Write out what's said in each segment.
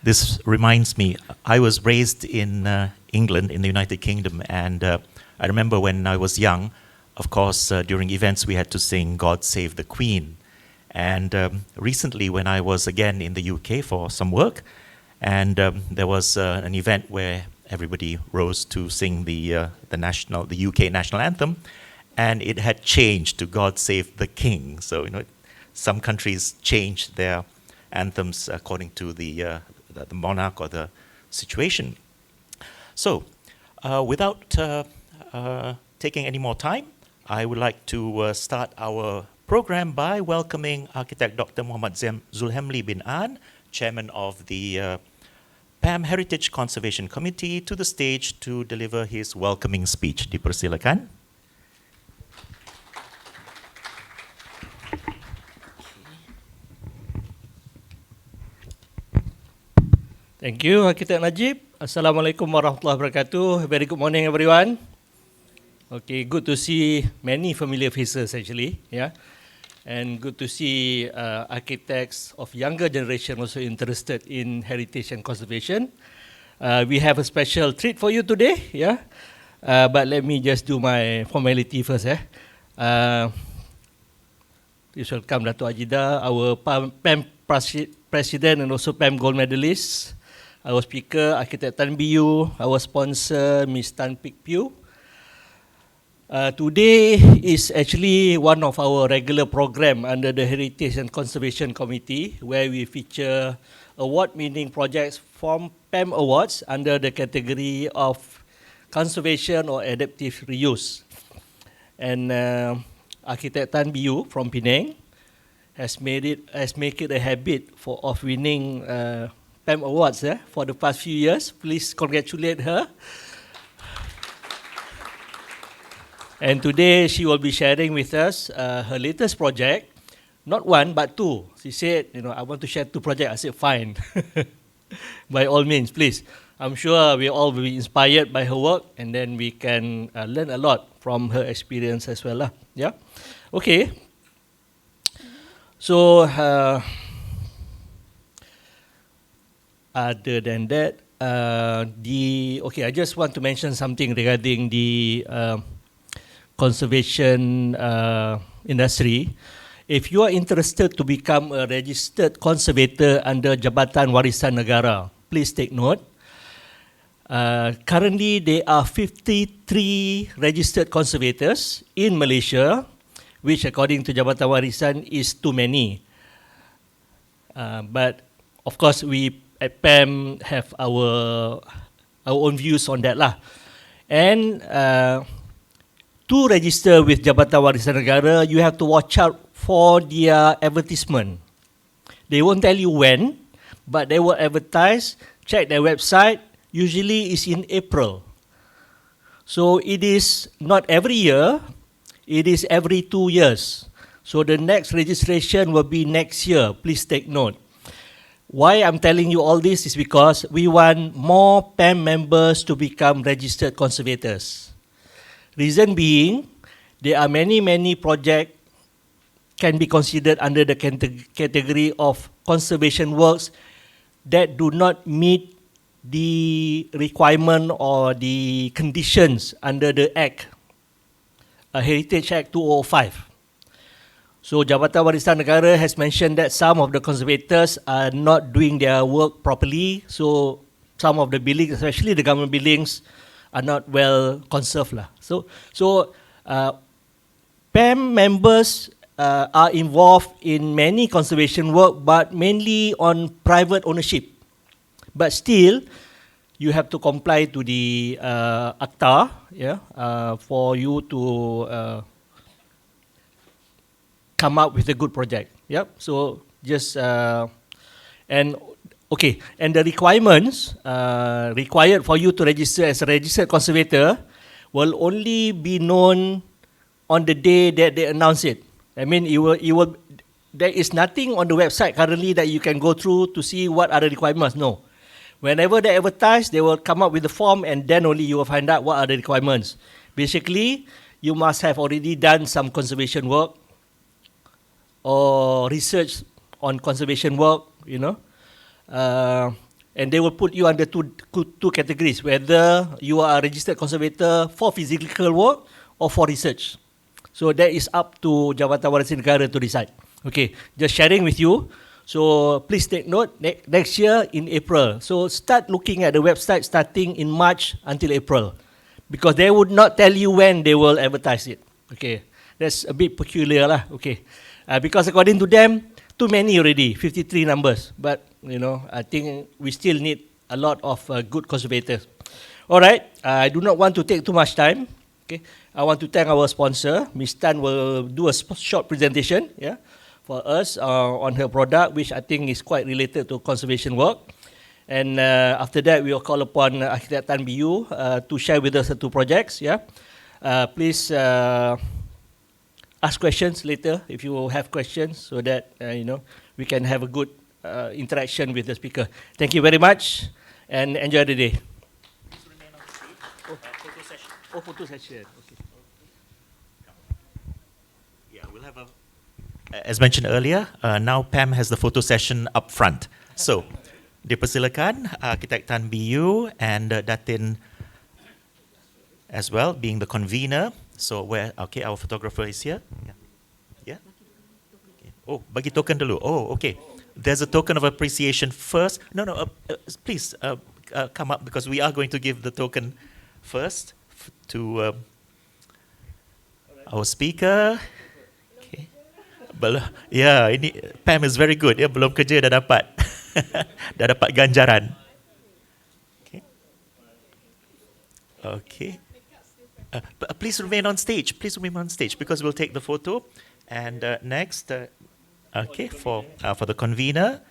This reminds me, I was raised in England, in the United Kingdom, and I remember when I was young, of course, during events we had to sing God Save the Queen. And recently when I was again in the UK for some work, and there was an event where everybody rose to sing the UK national anthem, and it had changed to God Save the King. So, some countries changed their anthems according to the monarch or the situation. So, without taking any more time, I would like to start our program by welcoming Architect Dr. Muhammad Zulhamli bin An, Chairman of the PAM Heritage Conservation Committee, to the stage to deliver his welcoming speech. Dipersilakan. Thank you, Architect Najib. Assalamualaikum warahmatullahi wabarakatuh. Very good morning, everyone. Okay, good to see many familiar faces actually, yeah. And good to see architects of younger generation also interested in heritage and conservation. We have a special treat for you today, yeah. But let me just do my formality first, Please welcome Dato' Ajida, our PAM President and also PAM Gold Medalist, our speaker, Architect Tan Biu, our sponsor, Ms. Tan Pik Piu. Today is actually one of our regular program under the Heritage and Conservation Committee, where we feature award-winning projects from PAM Awards under the category of conservation or adaptive reuse. And Architect Tan Biu from Penang has made it a habit of winning PAM Awards for the past few years. Please congratulate her. And today she will be sharing with us her latest project, not one but two. She said, I want to share two projects. I said, fine. By all means, please. I'm sure we all will be inspired by her work, and then we can learn a lot from her experience as well. Yeah? Okay. So, other than that, I just want to mention something regarding the conservation industry. If you are interested to become a registered conservator under Jabatan Warisan Negara, please take note. Currently, there are 53 registered conservators in Malaysia, which according to Jabatan Warisan is too many. But of course, we at PAM have our own views on that lah. And to register with Jabatan Warisan Negara, you have to watch out for their advertisement. They won't tell you when, but they will advertise. Check their website. Usually it's in April. So it is not every year, it is every 2 years. So the next registration will be next year. Please take note. Why I'm telling you all this is because we want more PAM members to become registered conservators. Reason being, there are many projects can be considered under the category of conservation works that do not meet the requirement or the conditions under the Act, Heritage Act 2005. So Jabatan Warisan Negara has mentioned that some of the conservators are not doing their work properly, so some of the buildings, especially the government buildings, are not well conserved. So PAM members are involved in many conservation work, but mainly on private ownership. But still, you have to comply to the ACTA, for you to come up with a good project. Yep. So just and the requirements required for you to register as a registered conservator will only be known on the day that they announce it. I mean, there is nothing on the website currently that you can go through to see what are the requirements. No. Whenever they advertise, they will come up with the form, and then only you will find out what are the requirements. Basically, you must have already done some conservation work or research on conservation work, and they will put you under two categories, whether you are a registered conservator for physical work or for research. So that is up to Jabatan Waris Negara to decide. Okay, just sharing with you. So please take note, next year in April. So start looking at the website starting in March until April, because they would not tell you when they will advertise it. Okay, that's a bit peculiar lah. Okay, because according to them, too many already, 53 numbers. But you know, I think we still need a lot of good conservators. All right, I do not want to take too much time. Okay, I want to thank our sponsor. Ms. Tan will do a short presentation, yeah, for us on her product, which I think is quite related to conservation work. And after that, we will call upon Architect Tan BU to share with us the two projects. Yeah, please ask questions later if you have questions, so that you know, we can have a good interaction with the speaker. Thank you very much, and enjoy the day. Please remain on the stage. Photo session. Oh, photo session. Okay. Yeah, we'll have a. As mentioned earlier, now Pam has the photo session up front. So, dipersilakan Architect Tan BU and Datin as well, being the convener. So okay, our photographer is here. Yeah. Yeah. Okay. Oh, bagi token dulu. Oh, okay. There's a token of appreciation first. No, please come up, because we are going to give the token first to our speaker. Okay. Yeah, ini Pam is very good. Ya, belum kerja dah dapat dah dapat ganjaran. Okay. Okay. Please remain on stage. Please remain on stage, because we'll take the photo. And next, okay, for the convener.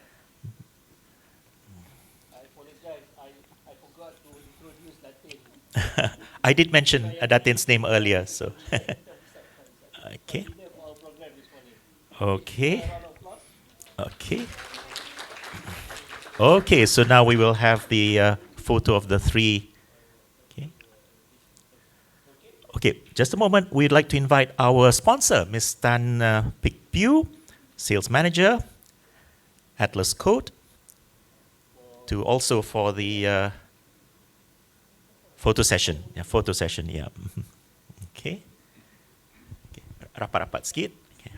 I apologize. I forgot to introduce Datin. I did mention Datin's name earlier, so. Okay. Okay. Okay. Okay, so now we will have the photo of the three. Okay, just a moment. We'd like to invite our sponsor, Ms. Tan Piu, Sales Manager, Atlas Code, to also for the photo session. Yeah, photo session, yeah. Okay. Okay. Rapat-rapat sikit. Okay.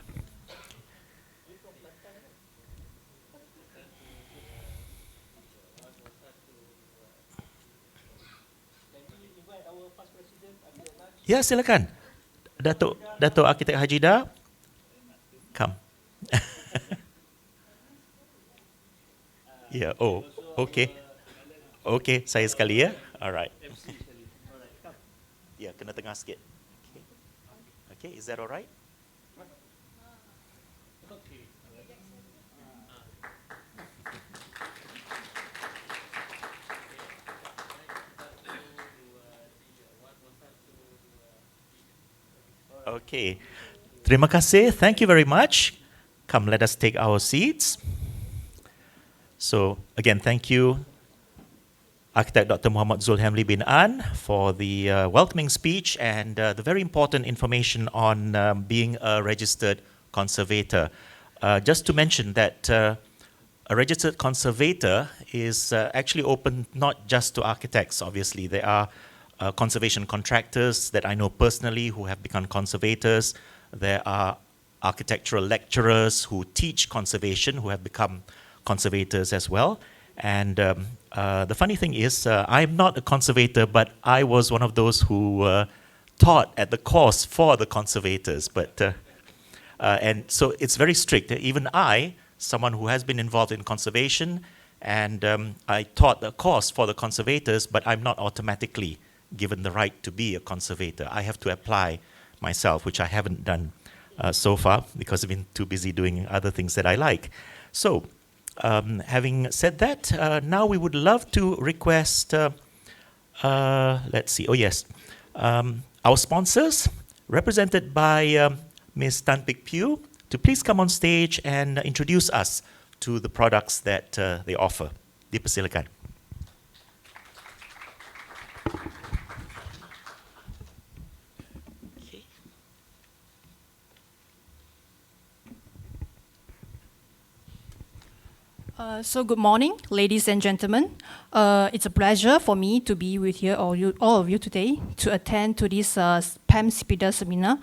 Ya, silakan. Datuk Arkitek Hajida, come. Ya, oh, okay. Okay, saya sekali ya. Alright. Ya, kena tengah sikit. Okay. Okay, is that alright? Okay. Terima kasih. Thank you very much. Come, let us take our seats. So, again, thank you, Architect Dr. Muhammad Zulhamli bin An, for the welcoming speech and the very important information on being a registered conservator. Just to mention that a registered conservator is actually open not just to architects, obviously. There are conservation contractors that I know personally who have become conservators. There are architectural lecturers who teach conservation who have become conservators as well. And the funny thing is, I'm not a conservator, but I was one of those who taught at the course for the conservators. But and so it's very strict. Even I, someone who has been involved in conservation, and I taught the course for the conservators, but I'm not automatically given the right to be a conservator. I have to apply myself, which I haven't done so far because I've been too busy doing other things that I like. So, having said that, now we would love to request, let's see, oh yes, our sponsors, represented by Ms. Tan Piu, to please come on stage and introduce us to the products that they offer. Dipersilakan. So good morning, ladies and gentlemen. It's a pleasure for me to be with here, all of you today, to attend to this PEM CPD seminar.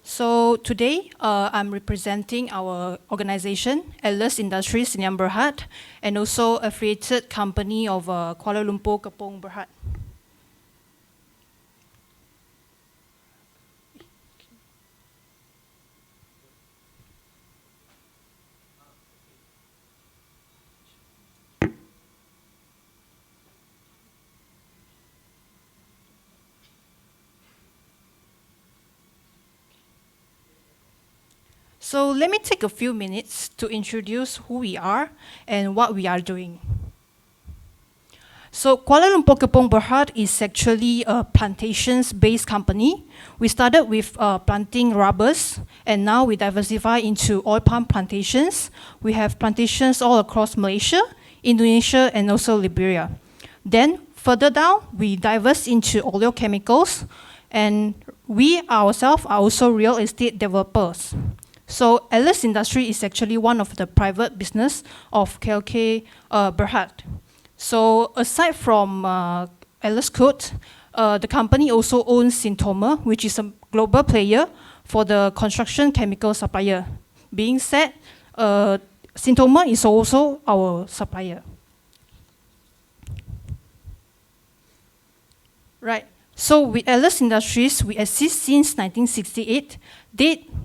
So today, I'm representing our organization, Atlas Industries Sdn Berhad, and also affiliated company of Kuala Lumpur Kepong Berhad. So let me take a few minutes to introduce who we are and what we are doing. So Kuala Lumpur Kepong Berhad is actually a plantations-based company. We started with planting rubbers, and now we diversify into oil palm plantations. We have plantations all across Malaysia, Indonesia, and also Liberia. Then further down, we diverse into oleochemicals, and we ourselves are also real estate developers. So Atlas Industry is actually one of the private business of KLK Berhad. So aside from Atlas Coat, the company also owns Synthomer, which is a global player for the construction chemical supplier. Being said, Synthomer is also our supplier. Right. So with Atlas Industries, we exist since 1968.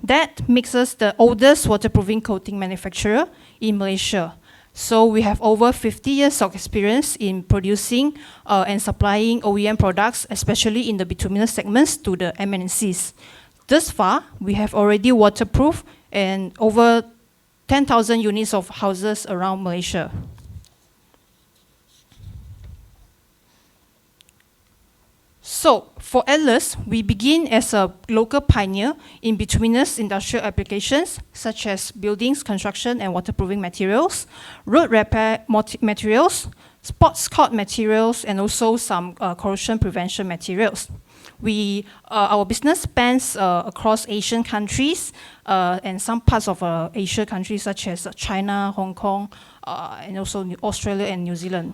That makes us the oldest waterproofing coating manufacturer in Malaysia. So we have over 50 years of experience in producing and supplying OEM products, especially in the bituminous segments to the MNCs. Thus far, we have already waterproofed and over 10,000 units of houses around Malaysia. So for Atlas, we begin as a local pioneer in bituminous industrial applications such as buildings, construction, and waterproofing materials, road repair materials, sports court materials, and also some corrosion prevention materials. Our business spans across Asian countries and some parts of Asia countries such as China, Hong Kong, and also Australia and New Zealand.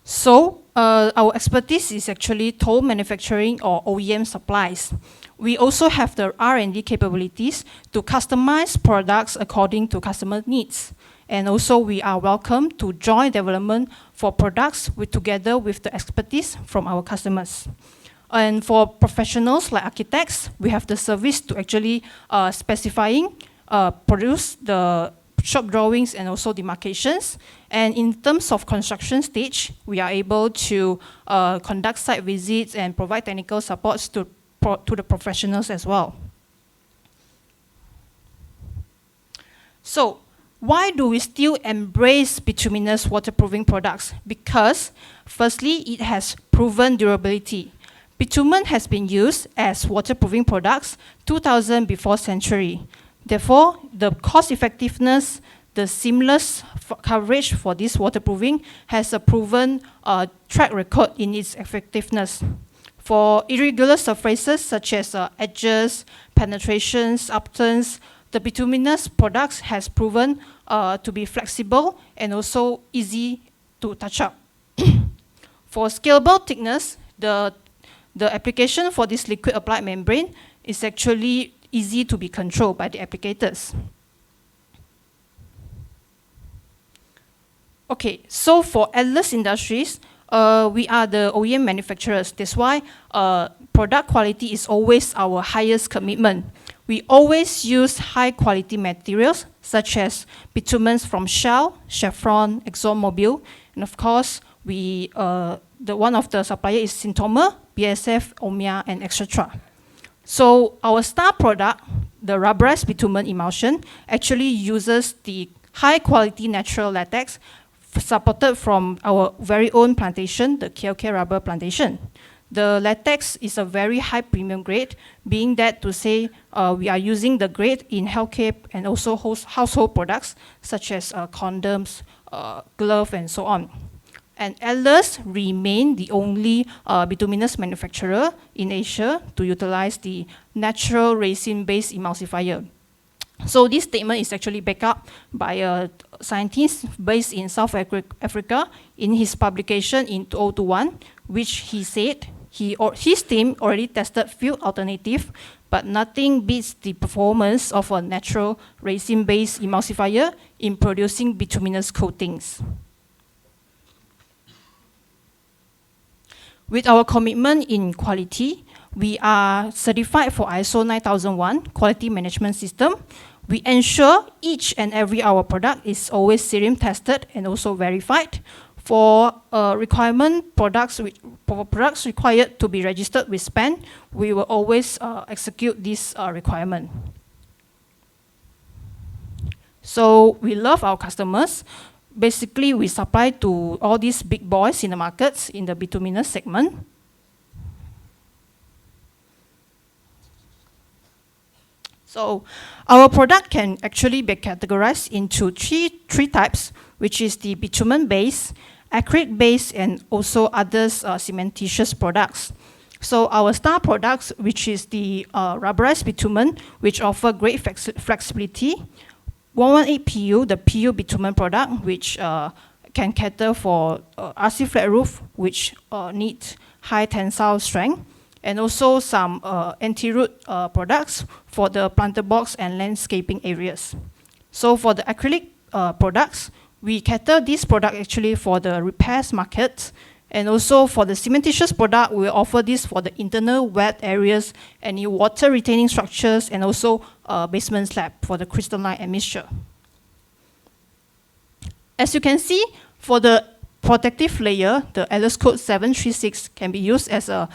So our expertise is actually toll manufacturing or OEM supplies. We also have the R&D capabilities to customize products according to customer needs. And also we are welcome to joint development for products together with the expertise from our customers. And for professionals like architects, we have the service to actually specifying, produce the shop drawings and also demarcations. And in terms of construction stage, we are able to conduct site visits and provide technical supports to the professionals as well. So why do we still embrace bituminous waterproofing products? Because firstly, it has proven durability. Bitumen has been used as waterproofing products 2000 before century. Therefore, the cost effectiveness, the seamless coverage for this waterproofing has a proven track record in its effectiveness. For irregular surfaces such as edges, penetrations, upturns, the bituminous products has proven to be flexible and also easy to touch up. For scalable thickness, the application for this liquid applied membrane is actually easy to be controlled by the applicators. Okay, so for Atlas Industries, we are the OEM manufacturers. That's why product quality is always our highest commitment. We always use high quality materials such as bitumens from Shell, Chevron, ExxonMobil, and of course, one of the supplier is Synthomer, BASF, Omia, and etc. So our star product, the rubberized bitumen emulsion, actually uses the high quality natural latex supported from our very own plantation, the KLK rubber plantation. The latex is a very high premium grade, being that to say we are using the grade in healthcare and also household products such as condoms, gloves, and so on. And Atlas remain the only bituminous manufacturer in Asia to utilize the natural resin-based emulsifier. So this statement is actually backed up by a scientist based in South Africa in his publication in 2021, which he said his team already tested few alternatives, but nothing beats the performance of a natural resin-based emulsifier in producing bituminous coatings. With our commitment in quality, we are certified for ISO 9001 quality management system. We ensure each and every our product is always serum tested and also verified. For products required to be registered with PEN, we will always execute this requirement. So we love our customers. Basically, we supply to all these big boys in the markets in the bituminous segment. So our product can actually be categorized into three types, which is the bitumen-based, acrylic-based, and also others cementitious products. So our star products, which is the rubberized bitumen, which offer great flexibility. 118 PU, the PU bitumen product, which can cater for RC flat roof, which need high tensile strength, and also some anti-root products for the planter box and landscaping areas. So for the acrylic products, we cater this product actually for the repairs market, and also for the cementitious product, we offer this for the internal wet areas, any water retaining structures, and also basement slab for the crystalline admixture. As you can see, for the protective layer, the LS code 736 can be used as a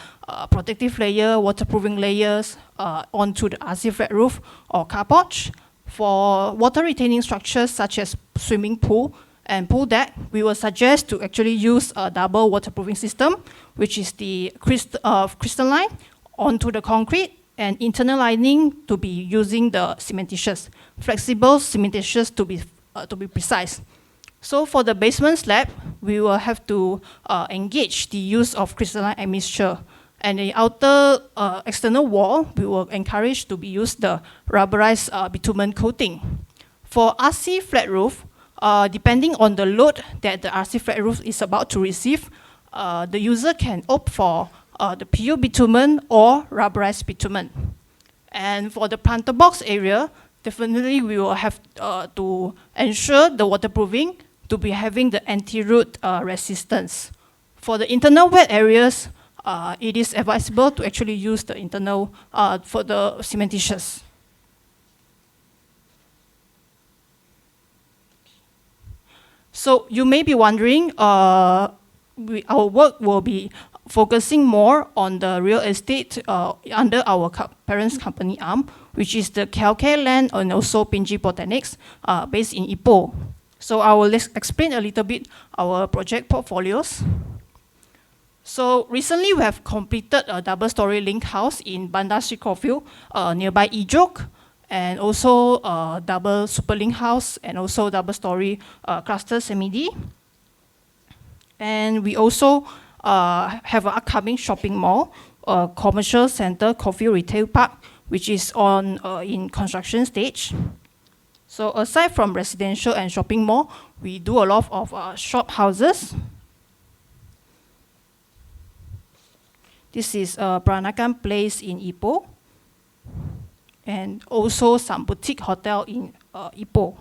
protective layer, waterproofing layers onto the RC flat roof or car porch. For water retaining structures such as swimming pool and pool deck, we will suggest to actually use a double waterproofing system, which is the crystalline onto the concrete, and internal lining to be using the cementitious, flexible cementitious to be precise. So for the basement slab, we will have to engage the use of crystalline admixture. And the outer external wall, we will encourage to be used the rubberized bitumen coating. For RC flat roof, depending on the load that the RC flat roof is about to receive, the user can opt for the PU bitumen or rubberized bitumen. And for the planter box area, definitely we will have to ensure the waterproofing to be having the anti-root resistance. For the internal wet areas, it is advisable to actually use the internal for the cementitious. So you may be wondering, our work will be focusing more on the real estate under our parents' company arm, which is the Calcare Land and also Pinji Botanics based in Ipoh. So I will explain a little bit our project portfolios. So recently we have completed a double-story link house in Bandar Sri Caulfield, nearby Ejok, and also double super link house and also double-story cluster semi-D. And we also have an upcoming shopping mall, commercial center, coffee retail park, which is in construction stage. So aside from residential and shopping mall, we do a lot of shop houses. This is Peranakan Place in Ipoh, and also some boutique hotel in Ipoh.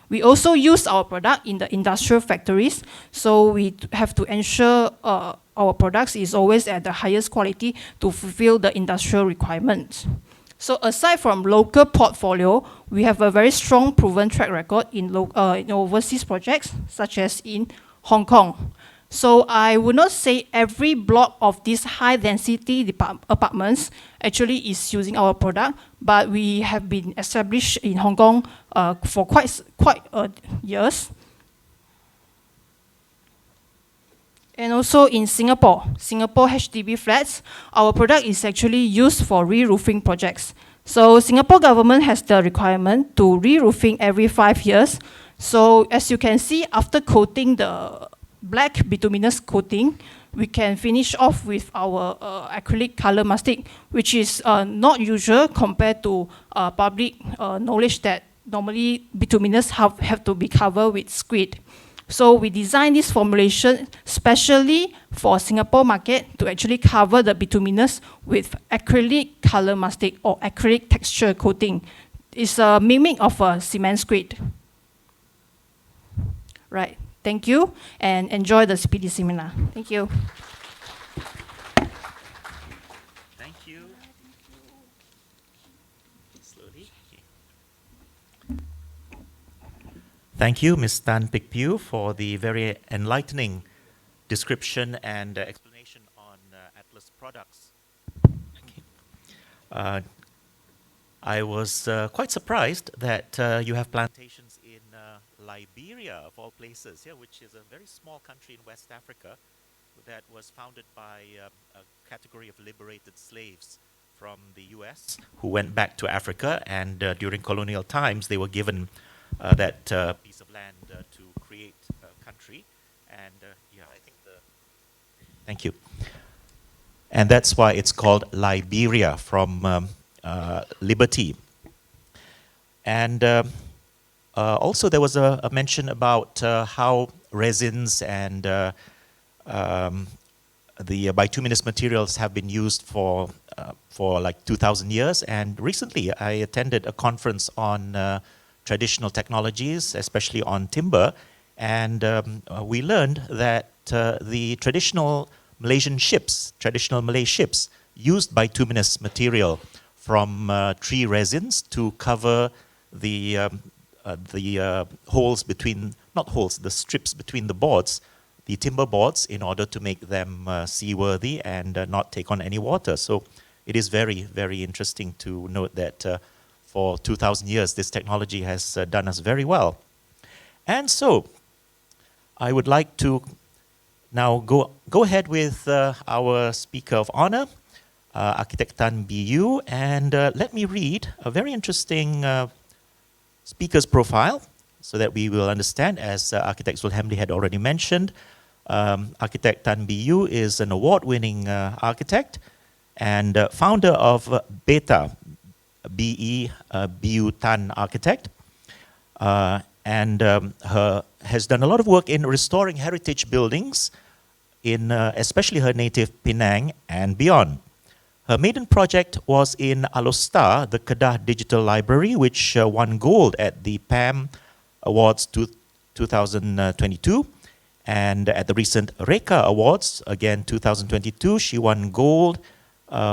We also use our product in the industrial factories, so we have to ensure our products is always at the highest quality to fulfill the industrial requirements. So aside from local portfolio, we have a very strong proven track record in overseas projects, such as in Hong Kong. So I would not say every block of these high-density apartments actually is using our product, but we have been established in Hong Kong for quite years. And also in Singapore HDB flats, our product is actually used for re-roofing projects. So Singapore government has the requirement to re-roofing every 5 years. So as you can see, after coating the black bituminous coating, we can finish off with our acrylic color mastic, which is not usual compared to public knowledge that normally bituminous have to be covered with squid. So we designed this formulation specially for Singapore market to actually cover the bituminous with acrylic color mastic or acrylic texture coating. It's a mimic of a cement squid. Right, thank you, and enjoy the CPD seminar. Thank you. Thank you. Slowly. Thank you, Ms. Tan Pik Piu, for the very enlightening description and explanation on Atlas products. Okay. I was quite surprised that you have plantations in Liberia, of all places, yeah, which is a very small country in West Africa that was founded by a category of liberated slaves from the US who went back to Africa, and during colonial times they were given that piece of land to create a country. And yeah, I think thank you. And that's why it's called Liberia, from liberty. And also there was a mention about how resins and the bituminous materials have been used for like 2,000 years. And recently I attended a conference on traditional technologies, especially on timber, and we learned that the traditional Malaysian ships, traditional Malay ships, used bituminous material from tree resins to cover the holes between, not holes, the strips between the boards, the timber boards, in order to make them seaworthy and not take on any water. So it is very, very interesting to note that for 2,000 years, this technology has done us very well. And so I would like to now go ahead with our speaker of honor, Architect Tan BU, and let me read a very interesting speaker's profile so that we will understand, as Architect Zulhamli had already mentioned. Architect Tan BU is an award-winning architect and founder of BETA, BU Tan Architect, and has done a lot of work in restoring heritage buildings in especially her native Penang and beyond. Her maiden project was in Alostar, the Kedah Digital Library, which won gold at the PAM Awards 2022. And at the recent Reka Awards, again 2022, she won gold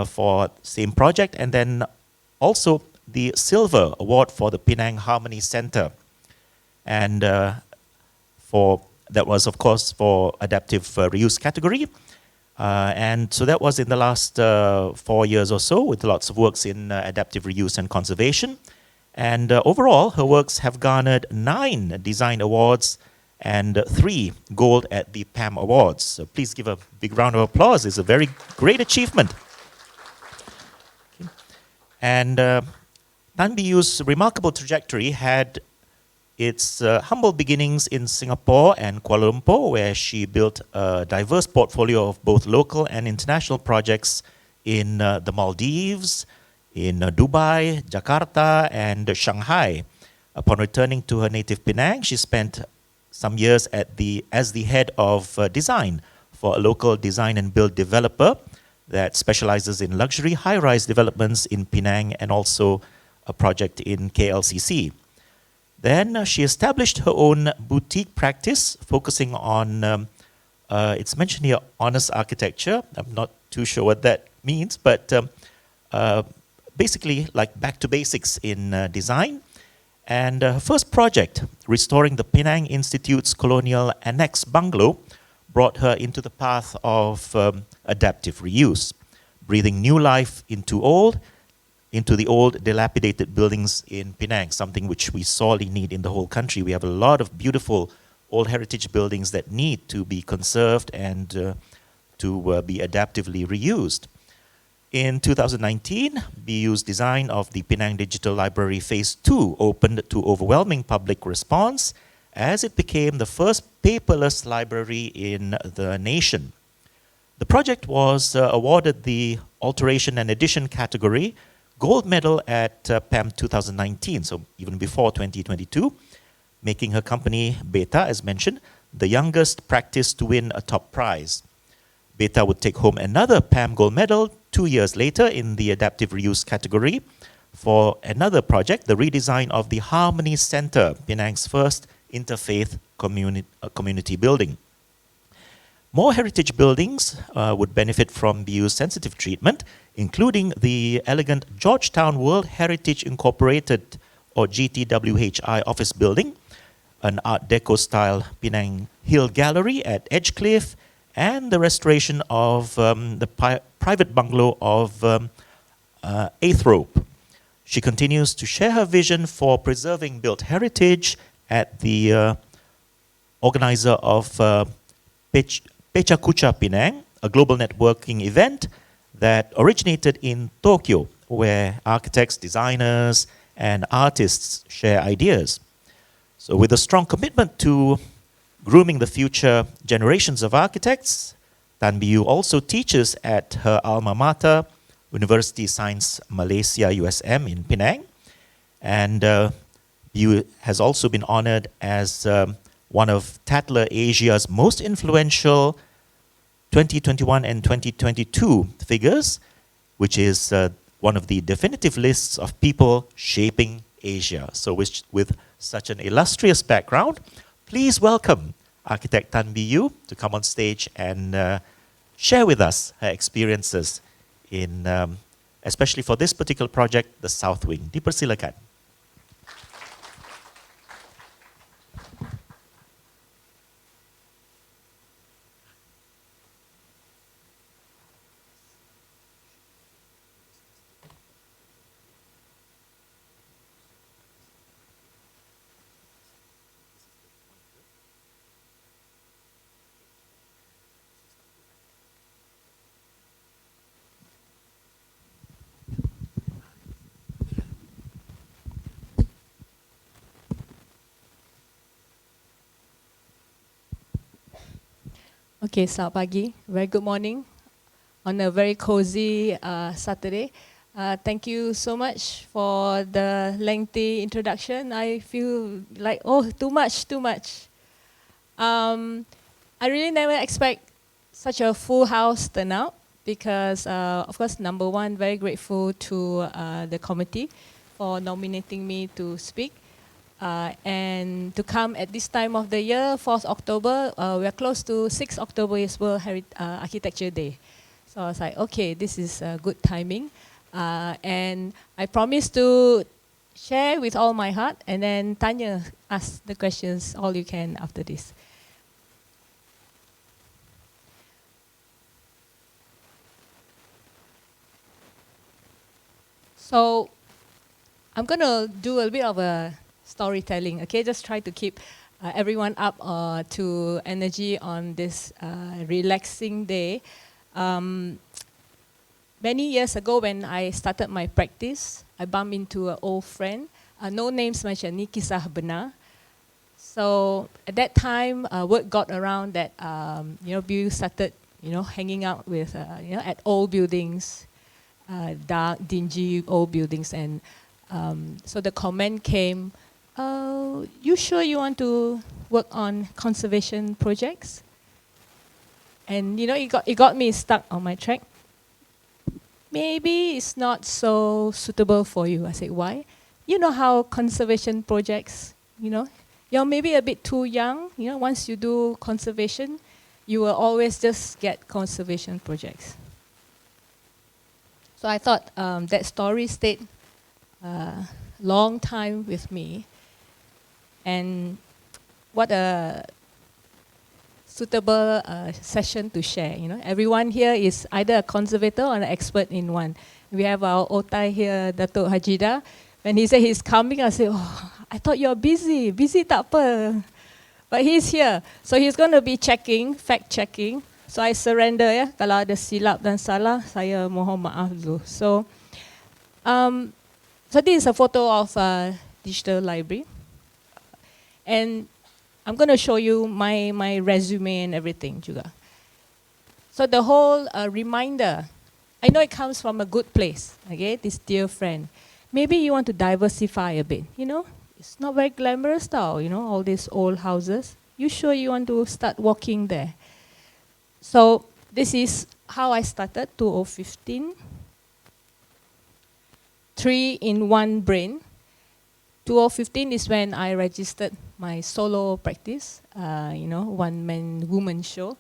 for same project, and then also the Silver Award for the Penang Harmony Center. And that was, of course, for adaptive reuse category. And so that was in the last 4 years or so, with lots of works in adaptive reuse and conservation. And overall, her works have garnered 9 design awards and 3 gold at the PAM Awards. So please give a big round of applause. It's a very great achievement. And Tan BU's remarkable trajectory had its humble beginnings in Singapore and Kuala Lumpur, where she built a diverse portfolio of both local and international projects in the Maldives, in Dubai, Jakarta, and Shanghai. Upon returning to her native Penang, she spent some years as the head of design for a local design and build developer that specializes in luxury high-rise developments in Penang, and also a project in KLCC. Then she established her own boutique practice focusing on, it's mentioned here, honest architecture. I'm not too sure what that means, but basically like back to basics in design. And her first project, restoring the Penang Institute's colonial annex bungalow, brought her into the path of adaptive reuse, breathing new life into the old dilapidated buildings in Penang, something which we sorely need in the whole country. We have a lot of beautiful old heritage buildings that need to be conserved and to be adaptively reused. In 2019, BU's design of the Penang Digital Library Phase 2 opened to overwhelming public response, as it became the first paperless library in the nation. The project was awarded the Alteration and Addition category gold medal at PAM 2019, so even before 2022, making her company, Beta, as mentioned, the youngest practice to win a top prize. Beta would take home another PAM gold medal 2 years later in the adaptive reuse category for another project, the redesign of the Harmony Center, Penang's first interfaith community building. More heritage buildings would benefit from BU's sensitive treatment, including the elegant Georgetown World Heritage Incorporated, or GTWHI office building, an Art Deco style Penang Hill Gallery at Edgecliff, and the restoration of the private bungalow of Athrope. She continues to share her vision for preserving built heritage at the organizer of Pecha Kucha Penang, a global networking event that originated in Tokyo, where architects, designers, and artists share ideas. So with a strong commitment to grooming the future generations of architects, Tan Biu also teaches at her alma mater, University Science Malaysia USM in Penang. And Biu has also been honored as one of Tatler Asia's most influential 2021 and 2022 figures, which is one of the definitive lists of people shaping Asia. So with such an illustrious background, please welcome architect Tan Biu to come on stage and share with us her experiences in, especially for this particular project, the South Wing. Dipersilakan. Okay, selamat pagi. Very good morning on a very cozy Saturday. Thank you so much for the lengthy introduction. I feel like, oh, too much. I really never expect such a full house turnout because, of course, number one, very grateful to the committee for nominating me to speak. And to come at this time of the year, 4th October, we are close to 6th October is World Architecture Day. So I was like, okay, this is good timing. And I promise to share with all my heart and then Tanya ask the questions all you can after this. So I'm going to do a bit of a storytelling, okay? Just try to keep everyone up to energy on this relaxing day. Many years ago when I started my practice, I bumped into an old friend. No names macam ni, kisah benar. So at that time, word got around that Bill started hanging out with at old buildings, dark, dingy old buildings, and so the comment came, you sure you want to work on conservation projects? And it got me stuck on my track. Maybe it's not so suitable for you. I said, why? You know how conservation projects, you're maybe a bit too young. Once you do conservation, you will always just get conservation projects. So I thought that story stayed long time with me. And what a suitable session to share. Everyone here is either a conservator or an expert in one. We have our otai here, Datuk Hajida. When he said he's coming, I said, oh, I thought you're busy. Busy tak apa. But he's here. So he's going to be checking, fact checking. So I surrender ya. Kalau ada silap dan salah, saya mohon maaf dulu. So this is a photo of a digital library. And I'm going to show you my resume and everything juga. So the whole reminder, I know it comes from a good place, okay, this dear friend. Maybe you want to diversify a bit, you know? It's not very glamorous now, you know, all these old houses. You sure you want to start walking there? So this is how I started, 2015. 3 in 1 brain. 2015 is when I registered my solo practice, you know, one-man woman show.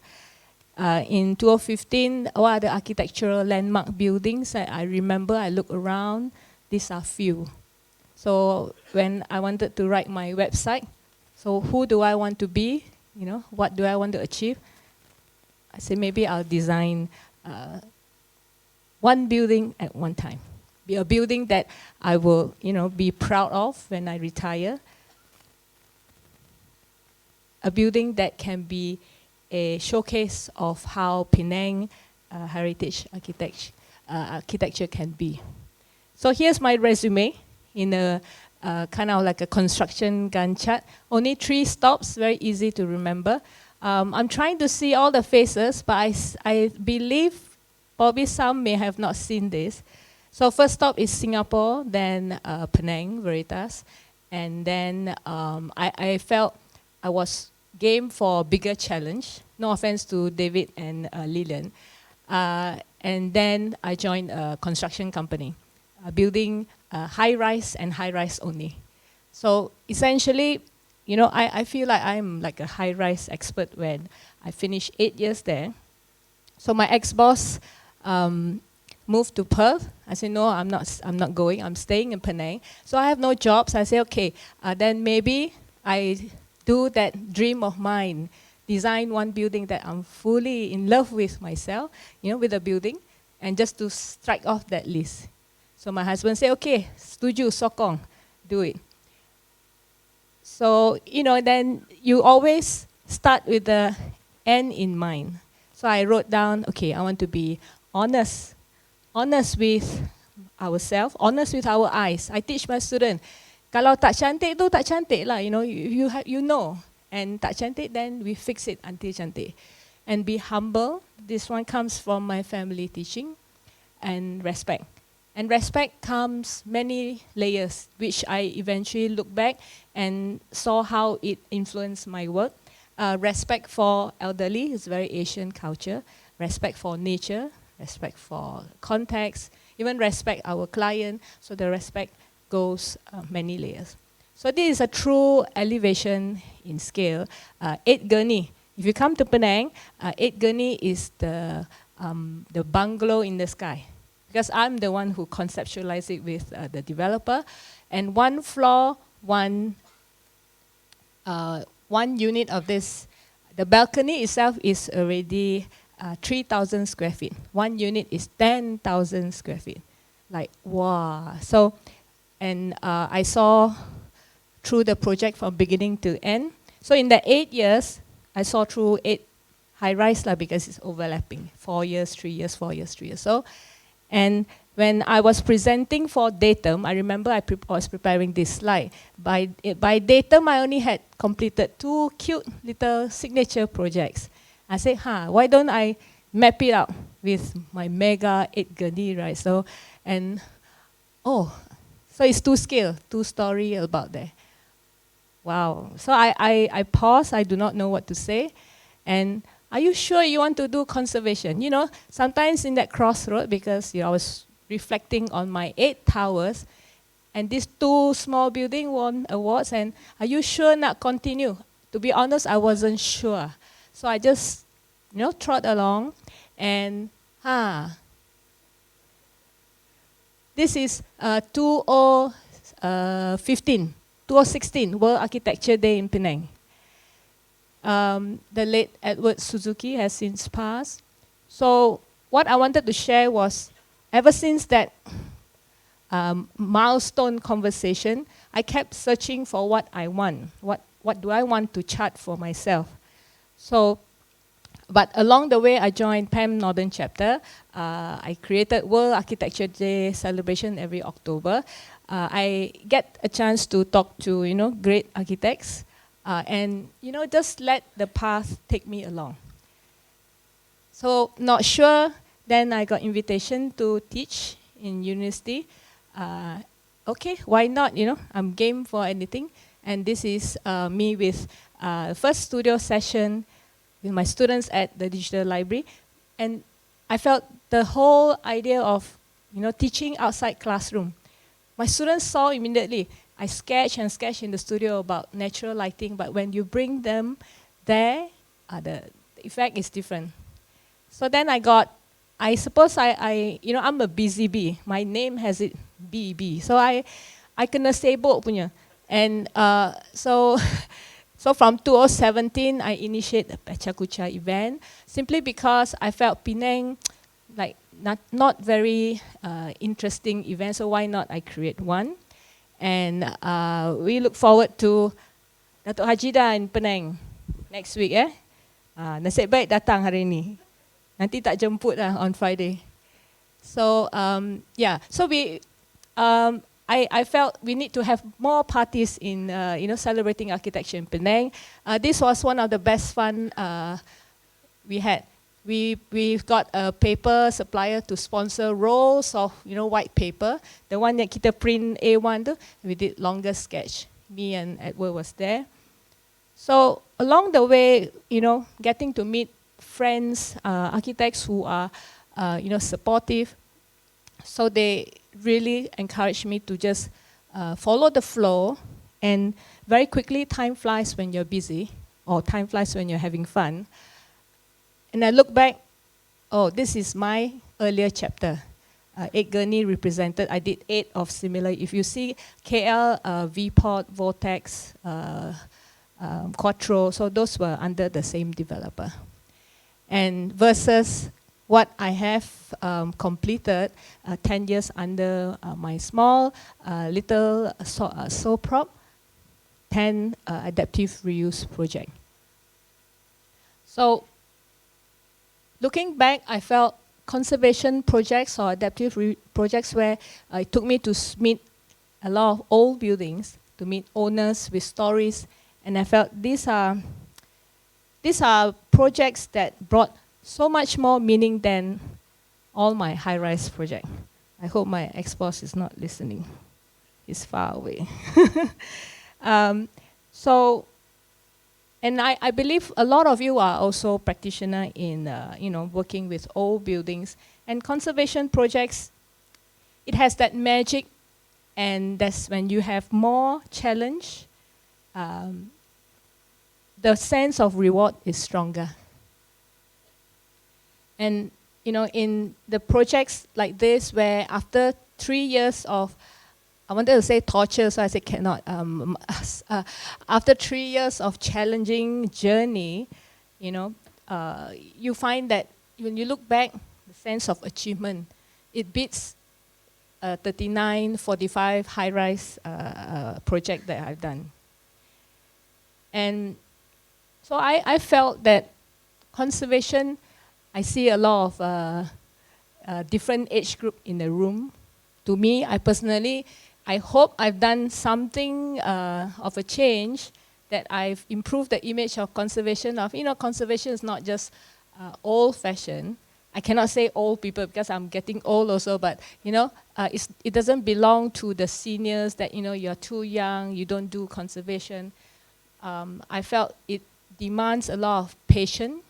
In 2015, what are the architectural landmark buildings I remember? I look around, these are few. So when I wanted to write my website, so who do I want to be? You know, what do I want to achieve? I said maybe I'll design one building at one time. Be a building that I will, you know, be proud of when I retire. A building that can be a showcase of how Penang heritage architecture can be. So here's my resume in a kind of like a construction Gantt chart. Only 3 stops, very easy to remember. I'm trying to see all the faces, but I believe probably some may have not seen this. So first stop is Singapore, then Penang, Veritas, and then I felt I was game for a bigger challenge. No offense to David and Lillian. And then I joined a construction company, building high-rise and high-rise only. So essentially, you know, I feel like I'm like a high-rise expert when I finished 8 years there. So my ex-boss moved to Perth. I said, no, I'm not going. I'm staying in Penang. So I have no jobs. I say, okay, then maybe I do that dream of mine, design one building that I'm fully in love with myself, you know, with a building, and just to strike off that list. So my husband said, okay, setuju, sokong, do it. So, you know, then you always start with the end in mind. So I wrote down, okay, I want to be honest with ourselves, honest with our eyes. I teach my student, kalau tak cantik tu tak cantik lah, you know, you know. And tak cantik, then we fix it until cantik. And be humble. This one comes from my family teaching. And respect. And respect comes many layers, which I eventually look back and saw how it influenced my work. Respect for elderly is very Asian culture. Respect for nature, respect for context, even respect our client. So the respect goes many layers. So this is a true elevation in scale. 8 gurney. If you come to Penang, 8 gurney is the bungalow in the sky. Because I'm the one who conceptualized it with the developer. And 1 floor, one unit of this. The balcony itself is already 3,000 square feet. 1 unit is 10,000 square feet. Like, wow. So, and I saw through the project from beginning to end. So in the 8 years, I saw through 8 high-rise because it's overlapping. 4 years, 3 years, 4 years, 3 years. So, and when I was presenting for datum, I remember I was preparing this slide. By datum, I only had completed 2 cute little signature projects. I said, why don't I map it out with my mega 8 gurney, right? So, and, so it's 2 scale, 2 story about there. Wow. So I paused. I do not know what to say. And are you sure you want to do conservation? You know, sometimes in that crossroad, because I was reflecting on my 8 towers, and these 2 small buildings won awards, and are you sure not continue? To be honest, I wasn't sure. So I just, trot along, and this is 2016 World Architecture Day in Penang. The late Edward Suzuki has since passed. So what I wanted to share was, ever since that milestone conversation, I kept searching for what I want. What do I want to chart for myself? So, but along the way, I joined PEM Northern Chapter. I created World Architecture Day celebration every October. I get a chance to talk to, great architects. And, just let the path take me along. So not sure, then I got invitation to teach in university. Okay, why not, I'm game for anything. And this is me with first studio session with my students at the digital library. And I felt the whole idea of, teaching outside classroom. My students saw immediately, I sketch and sketch in the studio about natural lighting, but when you bring them there, the effect is different. So then I suppose I'm a busy bee. My name has it, BB. So I kena sibuk punya. And so from 2017, I initiate a Baca Kucha event, simply because I felt Penang, like not very interesting event, so why not I create one. And we look forward to Datuk Hajida in Penang next week. Nasib baik datang hari ini. Nanti tak jemput lah on Friday. So so I felt we need to have more parties in celebrating architecture in Penang. This was one of the best fun we had. We've got a paper supplier to sponsor rolls of white paper. The one that kita print A1 tu, we did longer sketch. Me and Edward was there. So along the way, getting to meet friends, architects who are supportive. So they really encouraged me to just follow the flow, and very quickly time flies when you're busy, or time flies when you're having fun. And I look back, oh, this is my earlier chapter. 8 gurney represented, I did 8 of similar. If you see KL, Vport, Vortex, Quattro, so those were under the same developer. And versus what I have completed 10 years under my small little SOPROP 10 adaptive reuse project. So looking back, I felt conservation projects or adaptive projects where it took me to meet a lot of old buildings, to meet owners with stories, and I felt these are projects that brought so much more meaning than all my high-rise project. I hope my ex-boss is not listening. He's far away. And I believe a lot of you are also practitioners in working with old buildings. And conservation projects, it has that magic, and that's when you have more challenge, the sense of reward is stronger. And in the projects like this, where after 3 years of, I wanted to say torture, so I said cannot. After 3 years of challenging journey, you find that when you look back, the sense of achievement, it beats 3945 high-rise project that I've done. And so I felt that conservation, I see a lot of different age group in the room. To me, I hope I've done something of a change, that I've improved the image of conservation. Conservation is not just old-fashioned. I cannot say old people because I'm getting old also, but it doesn't belong to the seniors that you're too young, you don't do conservation. I felt it demands a lot of patience,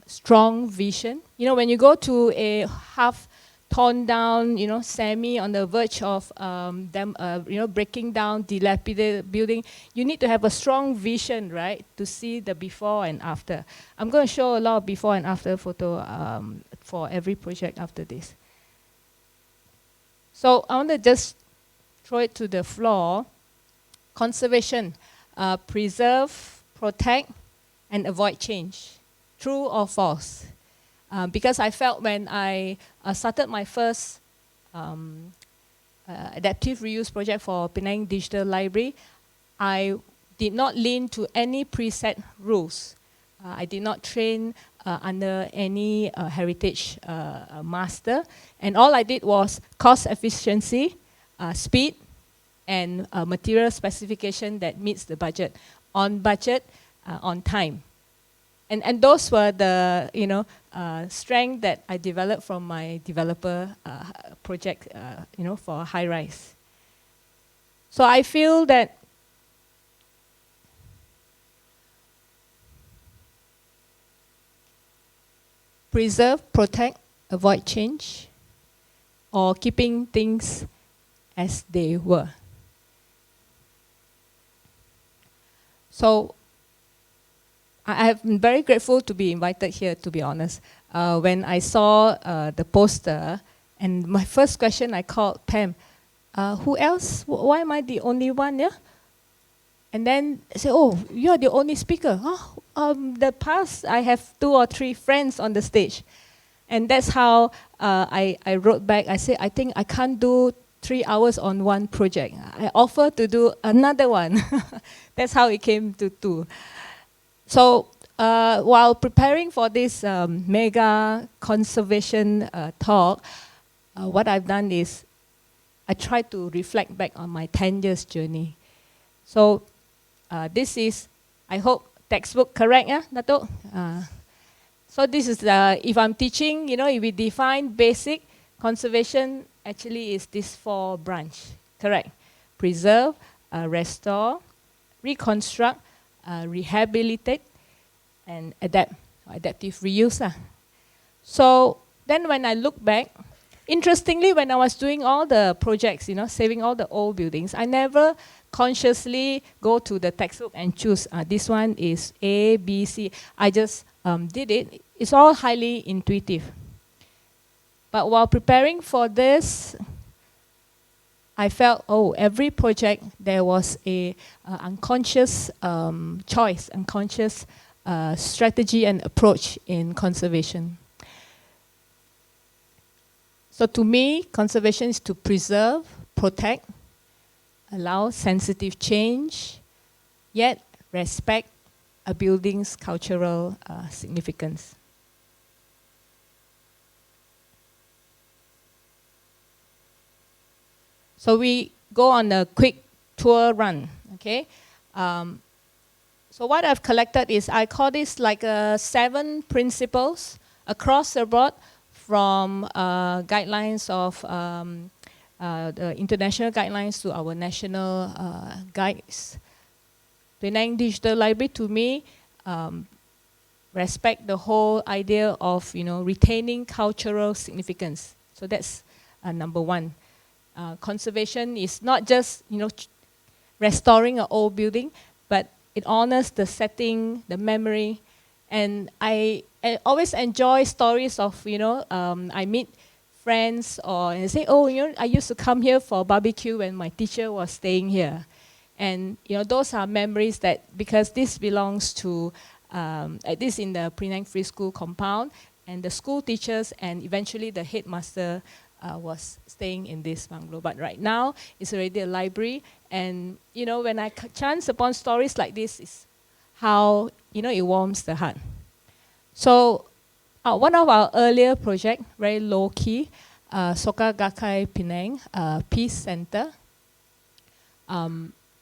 strong vision. When you go to a half torn down, semi on the verge of breaking down, dilapidated building, you need to have a strong vision, right, to see the before and after. I'm going to show a lot of before and after photo for every project after this. So I want to just throw it to the floor. Conservation, preserve, protect, and avoid change. True or false? Because I felt when I started my first adaptive reuse project for Penang Digital Library, I did not lean to any preset rules. I did not train under any heritage master. And all I did was cost efficiency, speed, and material specification that meets the budget. On budget, on time. And those were the, strength that I developed from my developer project, for high rise. So I feel that preserve, protect, avoid change, or keeping things as they were. So I have been very grateful to be invited here, to be honest. When I saw the poster, and my first question I called Pam, who else? Why am I the only one? Yeah. And then I said, oh, you're the only speaker. The past, I have 2 or 3 friends on the stage. And that's how I wrote back. I said, I think I can't do 3 hours on one project. I offer to do another one. That's how it came to 2. So while preparing for this mega conservation talk, what I've done is I tried to reflect back on my 10 years journey. So this is, I hope, textbook correct, yeah, Dato'? So this is, if I'm teaching, if we define basic, conservation actually is this 4 branch, correct? Preserve, restore, reconstruct, rehabilitate, and adapt, adaptive reuse. So then when I look back, interestingly, when I was doing all the projects, saving all the old buildings, I never consciously go to the textbook and choose, this one is A, B, C. I just did it. It's all highly intuitive. But while preparing for this, I felt, every project there was a unconscious choice, unconscious strategy and approach in conservation. So to me, conservation is to preserve, protect, allow sensitive change, yet respect a building's cultural significance. So we go on a quick tour run, okay? So what I've collected is, I call this like 7 principles across the board, from guidelines of the international guidelines to our national guides. Penang Digital Library, to me, respect the whole idea of retaining cultural significance. So that's number 1. Conservation is not just restoring an old building, but it honors the setting, the memory. And I always enjoy stories of I meet friends or say, I used to come here for barbecue when my teacher was staying here. And those are memories that, because this belongs to this in the Penang Free School compound, and the school teachers and eventually the headmaster was staying in this bungalow. But right now, it's already a library. And, when I chance upon stories like this, is how, it warms the heart. So, one of our earlier projects, very low-key, Soka Gakkai Penang Peace Center.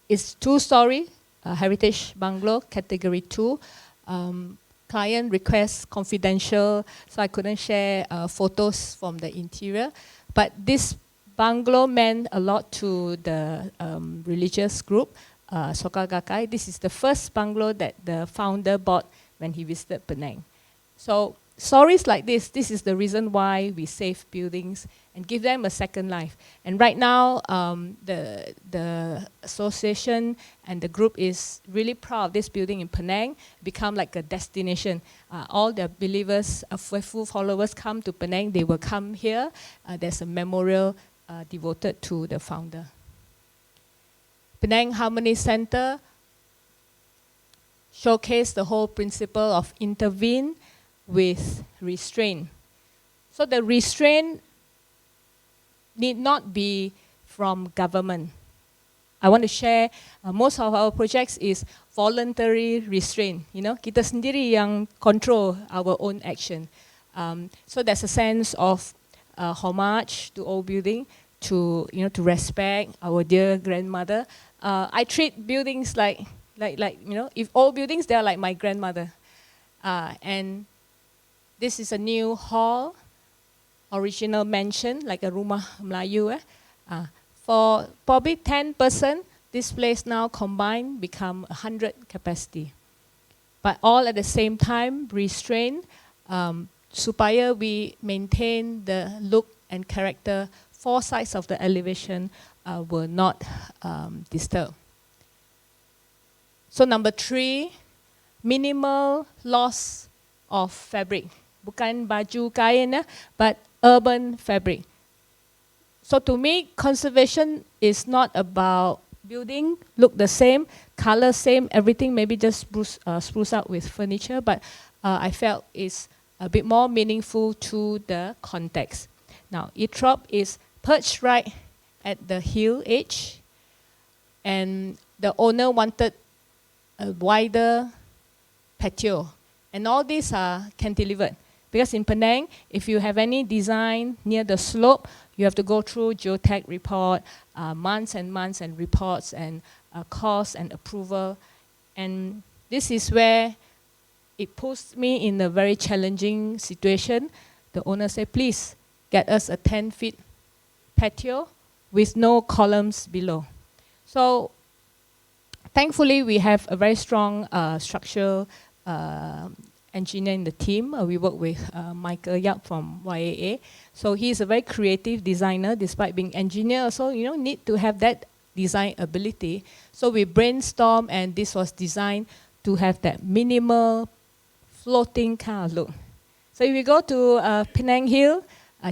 It's 2-story, heritage bungalow, category 2. Client requests confidential, so I couldn't share photos from the interior. But this bungalow meant a lot to the religious group, Soka Gakkai. This is the first bungalow that the founder bought when he visited Penang. So stories like this is the reason why we save buildings and give them a second life. And right now, the association and the group is really proud of this building in Penang, become like a destination. All the believers, faithful followers come to Penang, they will come here. There's a memorial devoted to the founder. Penang Harmony Center showcased the whole principle of intervene with restraint. So the restraint need not be from government. I want to share, most of our projects is voluntary restraint. Kita sendiri yang control our own action. So there's a sense of homage to old building, to to respect our dear grandmother. I treat buildings like if old buildings, they are like my grandmother. And this is a new hall, original mansion, like a rumah Melayu. For probably 10%, this place now combined become 100 capacity. But all at the same time, restrained, supaya we maintain the look and character. 4 sides of the elevation were not disturbed. So number 3, minimal loss of fabric. Bukan baju kain, but urban fabric. So to me, conservation is not about building look the same, color same, everything maybe just spruce up with furniture, but I felt it's a bit more meaningful to the context. Now, Etrop is perched right at the hill edge, and the owner wanted a wider patio, and all these are cantilevered. Because in Penang, if you have any design near the slope, you have to go through geotech report, months and months and reports and cost and approval. And this is where it puts me in a very challenging situation. The owner said, please get us a 10-feet patio with no columns below. So thankfully, we have a very strong structural engineer in the team. We work with Michael Yap from YAA. So he's a very creative designer, despite being engineer. So need to have that design ability. So we brainstormed, and this was designed to have that minimal floating kind of look. So if you go to Penang Hill,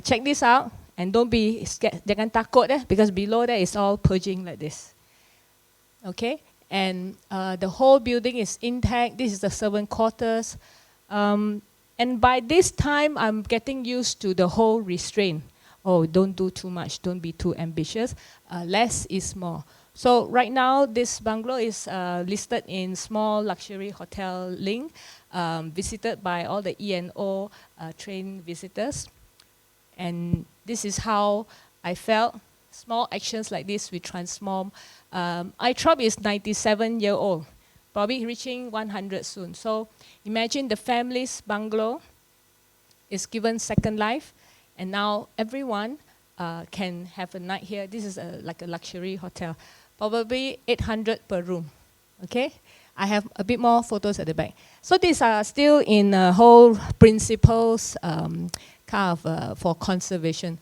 check this out, and don't be scared. Jangan takut, because below there is all purging like this. Okay, and the whole building is intact. This is the servant quarters. And by this time, I'm getting used to the whole restraint. Oh, don't do too much, don't be too ambitious. Less is more. So right now, this bungalow is listed in small luxury hotel link, visited by all the E&O trained visitors. And this is how I felt. Small actions like this, we transform. Itrop is 97-year-old, probably reaching 100 soon. So imagine the family's bungalow is given second life, and now everyone can have a night here. This is like a luxury hotel, probably 800 per room. Okay, I have a bit more photos at the back. So these are still in whole principles for conservation.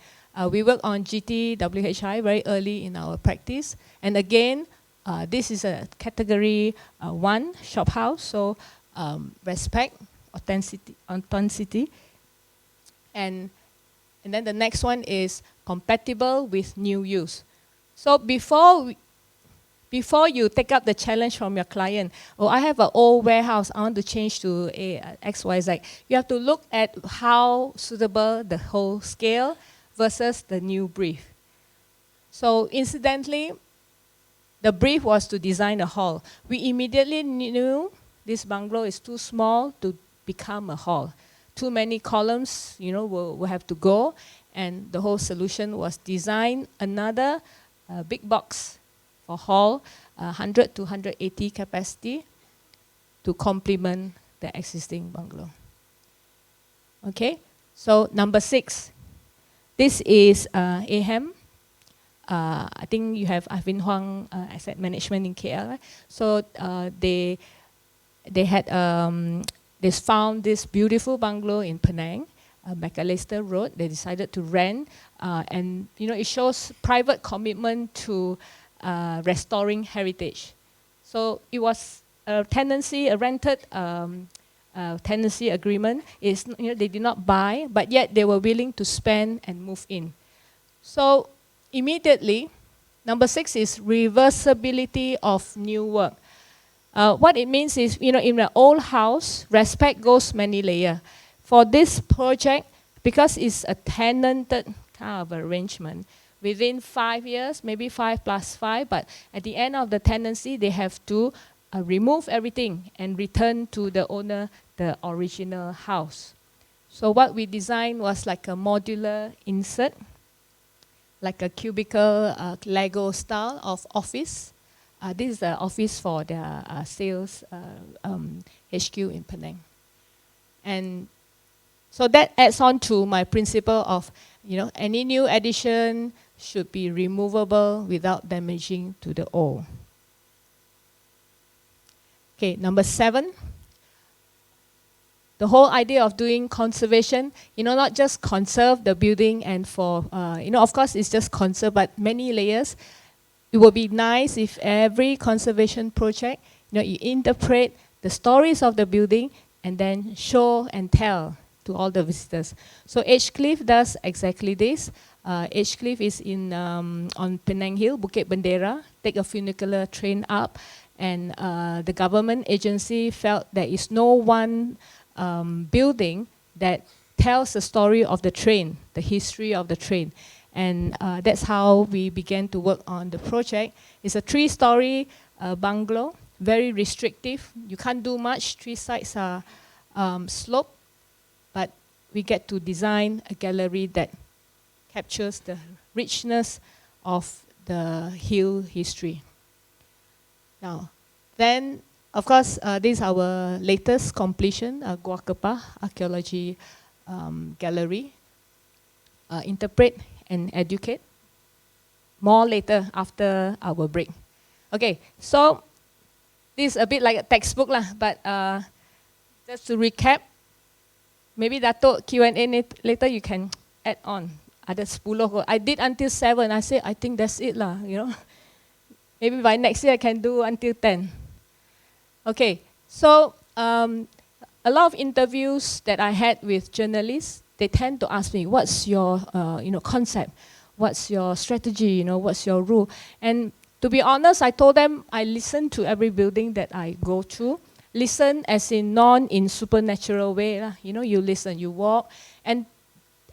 We work on GTWHI very early in our practice, and again, this is a category 1 shop house. So respect, authenticity, and then the next one is compatible with new use. So before you take up the challenge from your client, I have an old warehouse, I want to change to a XYZ, you have to look at how suitable the whole scale versus the new brief. So incidentally, the brief was to design a hall. We immediately knew this bungalow is too small to become a hall. Too many columns, will have to go, and the whole solution was design another big box for hall, 100 to 180 capacity, to complement the existing bungalow. Okay, so number 6. This is AHAM. I think you have Arvin Huang Asset Management in KL. Right? So they found this beautiful bungalow in Penang, McAllister Road. They decided to rent, and it shows private commitment to restoring heritage. So it was a tenancy, a rented tenancy agreement. Is they did not buy, but yet they were willing to spend and move in. So immediately, number 6 is reversibility of new work. What it means is, in an old house, respect goes many layers. For this project, because it's a tenanted kind of arrangement, within 5 years, maybe 5 plus 5, but at the end of the tenancy, they have to remove everything and return to the owner the original house. So what we designed was like a modular insert, like a cubicle Lego style of office. This is the office for their sales HQ in Penang. And so that adds on to my principle of, any new addition should be removable without damaging to the old. Okay, number 7. The whole idea of doing conservation, not just conserve the building and for, of course it's just conserve, but many layers. It would be nice if every conservation project, you interpret the stories of the building and then show and tell to all the visitors. So Edgecliff does exactly this. Edgecliff is on Penang Hill, Bukit Bendera. Take a funicular train up, and the government agency felt there is no one building that tells the story of the train, the history of the train. And that's how we began to work on the project. It's a 3-story bungalow, very restrictive. You can't do much. 3 sides are sloped, but we get to design a gallery that captures the richness of the hill history. Now, then, of course, this is our latest completion, Gua Kepa Archaeology Gallery. Interpret and educate. More later after our break. Okay, so this is a bit like a textbook lah, but just to recap, maybe Dato' Q&A later you can add on. Ada 10. I did until 7. I said, I think that's it lah, Maybe by next year I can do until 10. Okay, so a lot of interviews that I had with journalists, they tend to ask me, what's your concept? What's your strategy? What's your rule? And to be honest, I told them I listen to every building that I go to. Listen as in in supernatural way. You listen, you walk. And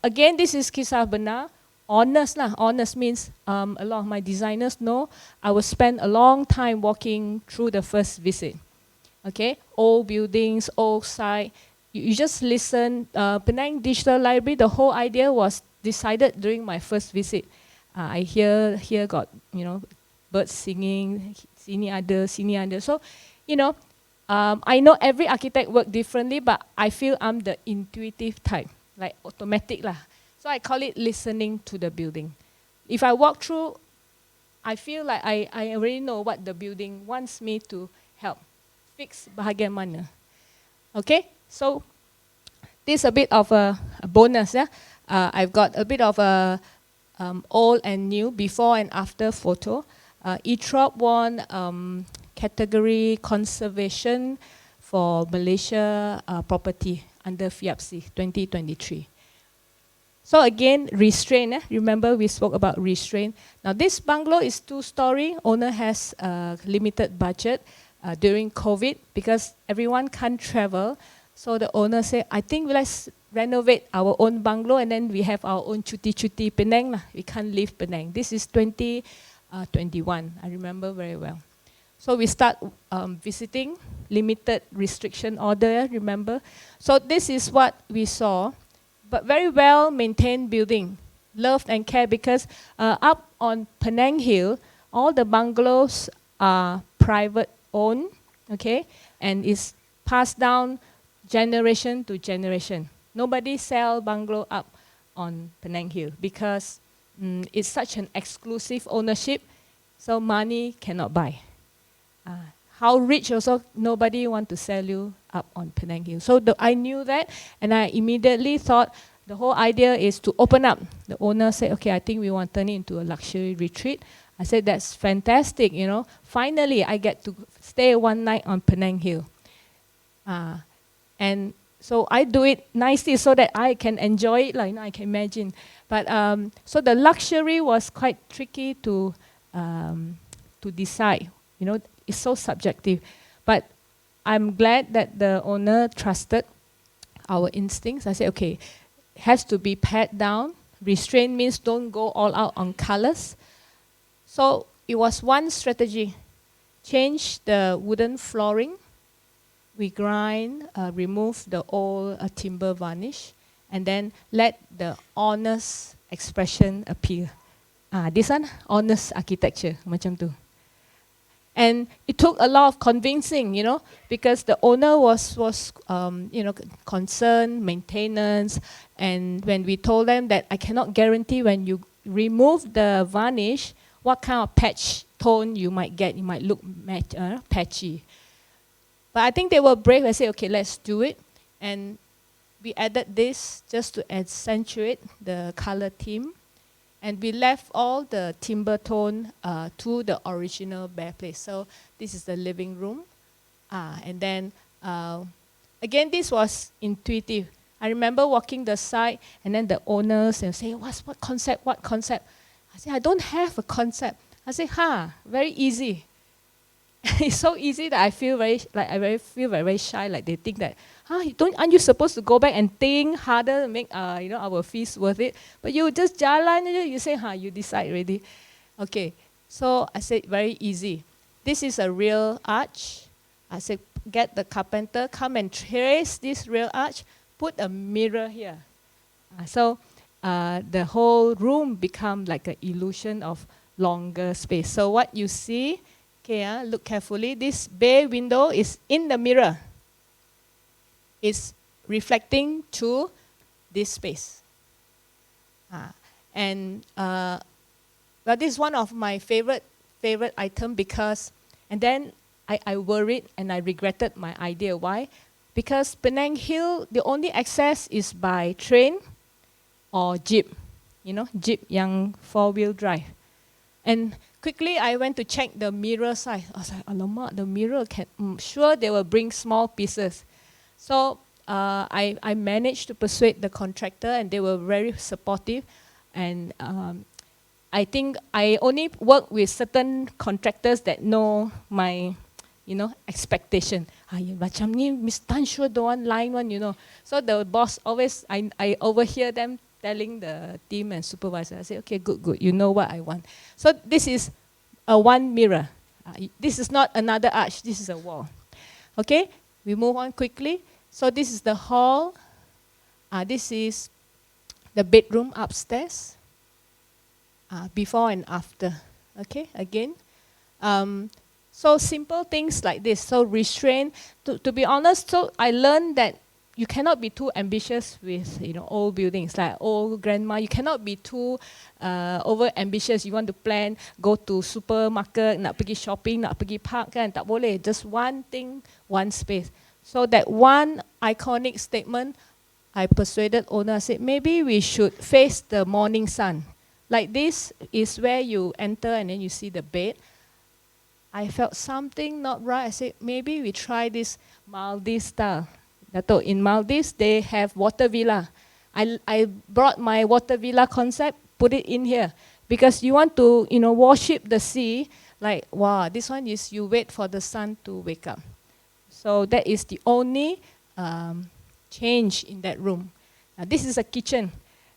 again, this is kisah benar. Honest lah. Honest means a lot of my designers know I will spend a long time walking through the first visit. Okay, old buildings, old site. You just listen. Penang Digital Library, the whole idea was decided during my first visit. I hear got, birds singing, sini ada. So, I know every architect work differently, but I feel I'm the intuitive type, like automatic lah. So I call it listening to the building. If I walk through, I feel like I already know what the building wants me to help fix bahagian mana. Okay, so this is a bit of a bonus. Yeah? I've got a bit of a old and new before and after photo. ETROP won category conservation for Malaysia property under FIAPSI 2023. So again, restraint. Remember we spoke about restraint. Now this bungalow is 2-story. Owner has a limited budget during COVID because everyone can't travel. So the owner said, I think let's renovate our own bungalow and then we have our own cuti-cuti Penang. We can't leave Penang. This is 2021. I remember very well. So we start visiting, limited restriction order, remember? So this is what we saw, but very well maintained building, loved and cared because up on Penang Hill, all the bungalows are private owned, okay? And is passed down generation to generation. Nobody sell bungalow up on Penang Hill because it's such an exclusive ownership, so money cannot buy. How rich also, nobody want to sell you up on Penang Hill. So I knew that, and I immediately thought the whole idea is to open up. The owner said, okay, I think we want to turn it into a luxury retreat. I said, that's fantastic, Finally, I get to stay one night on Penang Hill. And so I do it nicely so that I can enjoy it, I can imagine. But so the luxury was quite tricky to decide. It's so subjective. But I'm glad that the owner trusted our instincts. I said, okay, it has to be pared down. Restraint means don't go all out on colors. So it was one strategy. Change the wooden flooring. We grind, remove the old timber varnish, and then let the honest expression appear. This one, honest architecture, macam tu. And it took a lot of convincing, because the owner was concerned, maintenance, and when we told them that I cannot guarantee when you remove the varnish, what kind of patch tone you might get. You might look patchy. But I think they were brave. I said, okay, let's do it. And we added this just to accentuate the color theme. And we left all the timber tone to the original bare place. So this is the living room. And then, again, this was intuitive. I remember walking the site, and then the owners and say, what concept? I said, I don't have a concept. I said, very easy. It's so easy that I feel very shy. Like they think that, aren't you supposed to go back and think harder and make our fees worth it? But you just jalan, you say, you decide already. Okay, so I said very easy. This is a real arch. I said, get the carpenter, come and trace this real arch, put a mirror here. So the whole room become like an illusion of longer space. So what you see, okay, look carefully, this bay window is in the mirror. It's reflecting to this space. Well, this is one of my favorite item because, and then I worried and I regretted my idea. Why? Because Penang Hill, the only access is by train or jeep, jeep yang 4-wheel drive. And quickly I went to check the mirror side. I was like, alamak, the mirror sure they will bring small pieces. So I managed to persuade the contractor, and they were very supportive. And I think I only work with certain contractors that know my, expectation. Macam ni, Miss Tan sure don't want line one, So the boss always, I overhear them telling the team and supervisor. I say, okay, good, you know what I want. So this is a one mirror. This is not another arch, this is a wall. Okay, we move on quickly. So this is the hall. This is the bedroom upstairs. Before and after. Okay, again. So simple things like this. So restraint. To be honest, so I learned that you cannot be too ambitious with old buildings like old grandma. You cannot be too over ambitious. You want to plan, go to supermarket, nak pergi shopping, nak pergi park kan, tak boleh. Just one thing, one space. So that one iconic statement, I persuaded owner. I said maybe we should face the morning sun. Like this is where you enter and then you see the bed. I felt something not right. I said maybe we try this Maldives style. In Maldives, they have water villa. I brought my water villa concept, put it in here. Because you want to, worship the sea. Like, wow, this one is you wait for the sun to wake up. So that is the only change in that room. This is a kitchen.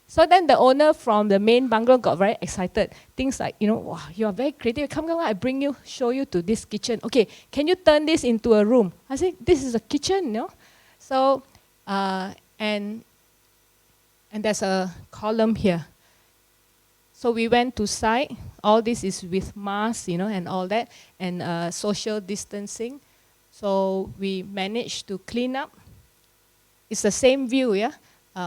So then the owner from the main bungalow got very excited. Things like, wow, you are very creative. Come, I bring you, show you to this kitchen. Okay, can you turn this into a room? I said, this is a kitchen, So, and there's a column here. So we went to site. All this is with masks, and all that, and social distancing. So we managed to clean up. It's the same view, yeah?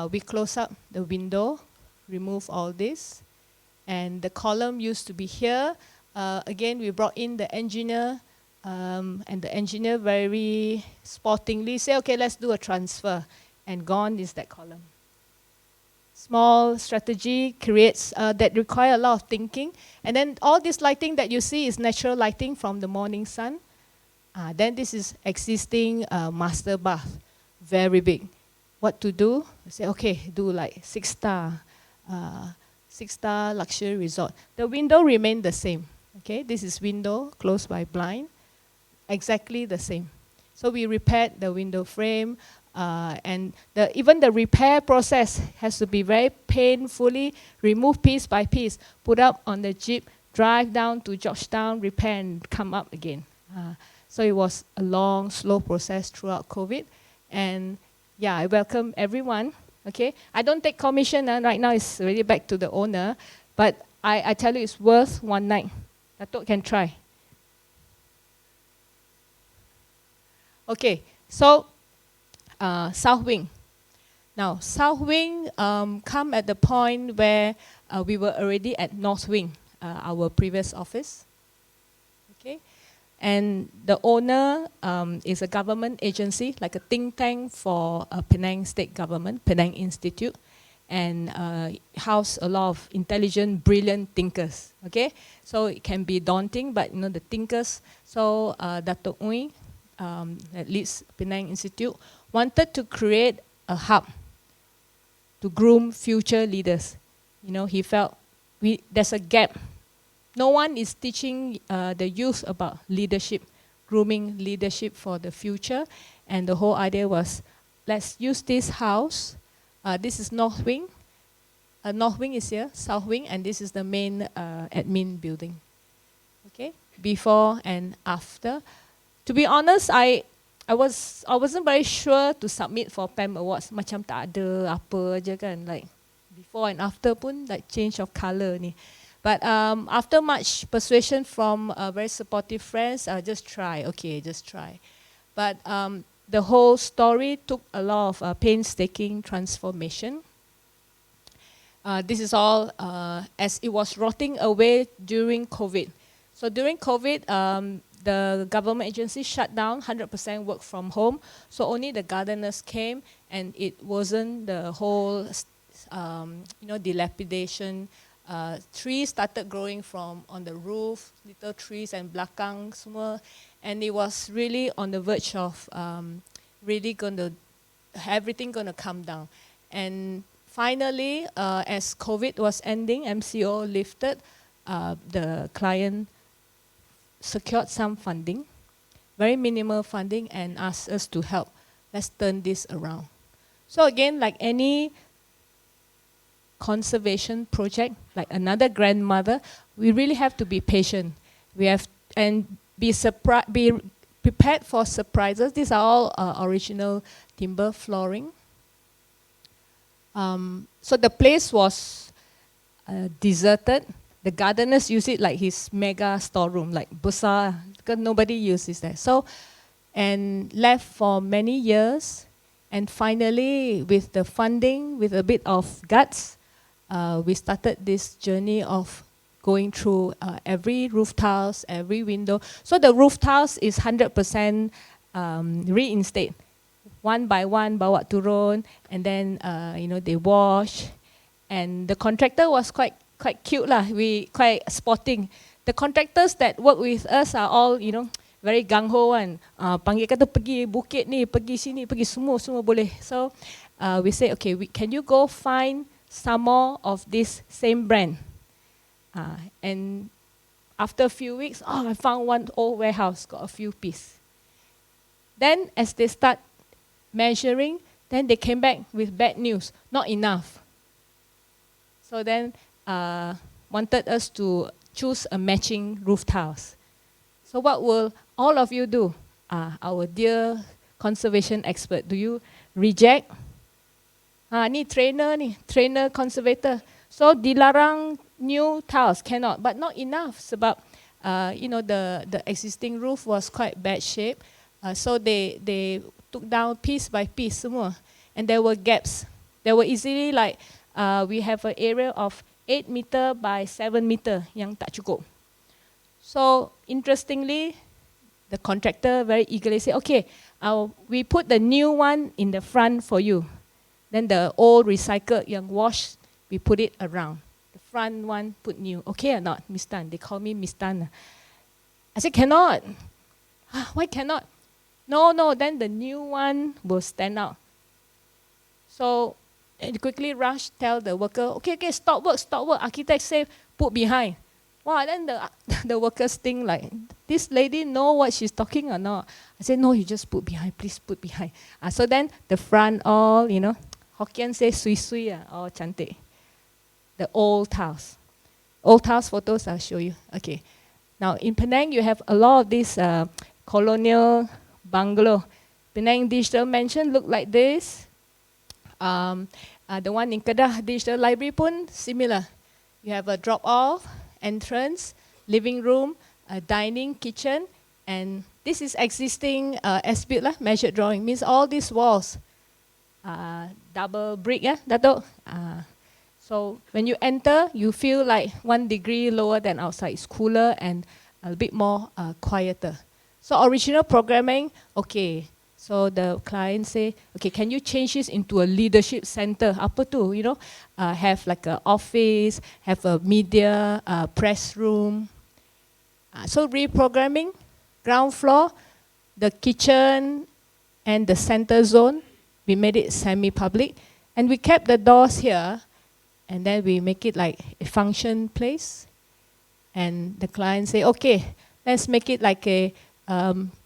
We close up the window, remove all this. And the column used to be here. Again, we brought in the engineer, and the engineer very sportingly said, okay, let's do a transfer. And gone is that column. Small strategy creates, that require a lot of thinking. And then all this lighting that you see is natural lighting from the morning sun. Then this is existing master bath, very big. What to do? I say, okay, do like 6-star luxury resort. The window remained the same. Okay, this is window closed by blind, exactly the same. So we repaired the window frame, and even the repair process has to be very painfully removed piece by piece, put up on the jeep, drive down to Georgetown, repair, and come up again. So it was a long, slow process throughout COVID, and yeah, I welcome everyone. Okay, I don't take commission. Right now, it's already back to the owner, but I tell you, it's worth one night. Datuk can try. Okay, so South Wing. Now, South Wing come at the point where we were already at North Wing, our previous office. Okay, and the owner is a government agency, like a think tank for Penang state government, Penang Institute, and house a lot of intelligent, brilliant thinkers. Okay, so it can be daunting, but you know the thinkers. So Dato' Ui, that leads Penang Institute, wanted to create a hub to groom future leaders. You know, he felt there's a gap. No one is teaching the youth about leadership, grooming leadership for the future. And the whole idea was, let's use this house. This is North Wing. North Wing is here, South Wing, and this is the main admin building. Okay, before and after. To be honest, I wasn't very sure to submit for PEM Awards. Macam tak ada apa je kan, like before and after pun like change of colour ni. But after much persuasion from very supportive friends, just try. Okay, just try. But the whole story took a lot of painstaking transformation. This is all as it was rotting away during COVID. So during COVID, the government agency shut down, 100% work from home. So only the gardeners came, and it wasn't the whole, dilapidation. Trees started growing from on the roof, little trees and belakang semua, and it was really on the verge of everything gonna come down. And finally, as COVID was ending, MCO lifted, the client secured some funding, very minimal funding, and asked us to help. Let's turn this around. So again, like any conservation project, like another grandmother, we really have to be patient. We have and be prepared for surprises. These are all original timber flooring. So the place was deserted. The gardeners use it like his mega storeroom, like besar, because nobody uses that. So, and left for many years, and finally, with the funding, with a bit of guts, we started this journey of going through every roof tiles, every window. So the roof tiles is 100% reinstate. One by one, bawa turun, and then they wash. And the contractor was quite cute lah. We quite sporting. The contractors that work with us are all very gung ho kan. Panggil kata pergi bukit ni, pergi sini, pergi semua boleh. So we say okay, can you go find some more of this same brand? And after a few weeks, I found one old warehouse, got a few pieces. Then as they start measuring, then they came back with bad news, not enough. So then wanted us to choose a matching roof tiles. So what will all of you do? Our dear conservation expert, do you reject? Ni trainer conservator. So dilarang new tiles, cannot, but not enough sebab the existing roof was quite bad shape. So they took down piece by piece semua, and there were gaps. There were easily like we have an area of 8 meter by 7 meter yang tak cukup. So interestingly, the contractor very eagerly said, okay, we put the new one in the front for you. Then the old recycled yang wash, we put it around. The front one put new. Okay or not, Miss Tan? They call me Miss Tan. I said, cannot. Why cannot? No, then the new one will stand out. So and quickly rush, tell the worker, okay, stop work. Architect say, put behind. Wow, then the workers think like, this lady know what she's talking or not? I said, no, you just put behind, please put behind. So then the front all, Hokkien say sui all cantik. The old tiles. Old tiles photos I'll show you. Okay. Now in Penang, you have a lot of these colonial bungalow. Penang Digital Mansion look like this. The one in Kedah Digital Library pun similar. You have a drop-off, entrance, living room, a dining, kitchen, and this is existing as-built lah, measured drawing. Means all these walls, double brick, Dato'. So when you enter, you feel like 1 degree lower than outside. It's cooler and a bit more quieter. So original programming, okay. So the client say, okay, can you change this into a leadership center? Apa tu, you know, have like an office, have a media, press room. So reprogramming, ground floor, the kitchen and the center zone, we made it semi-public. And we kept the doors here, and then we make it like a function place. And the client say, okay, let's make it like a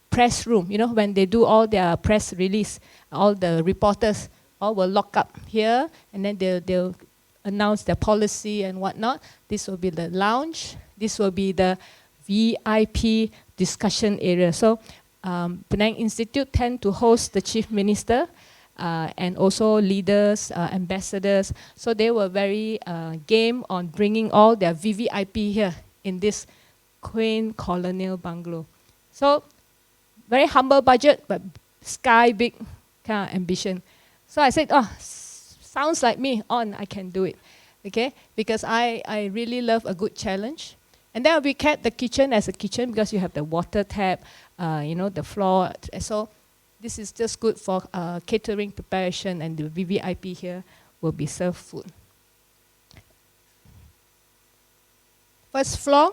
press room. You know, when they do all their press release, all the reporters all will lock up here, and then they'll announce their policy and whatnot. This will be the lounge. This will be the VIP discussion area. So Penang Institute tend to host the chief minister and also leaders, ambassadors. So they were very game on bringing all their VVIP here in this quaint colonial bungalow. So very humble budget, but sky big kind of ambition. So I said, oh, sounds like me, I can do it. Okay, because I really love a good challenge. And then we kept the kitchen as a kitchen because you have the water tap, you know, the floor. So this is just good for catering preparation, and the VVIP here will be served food. First floor.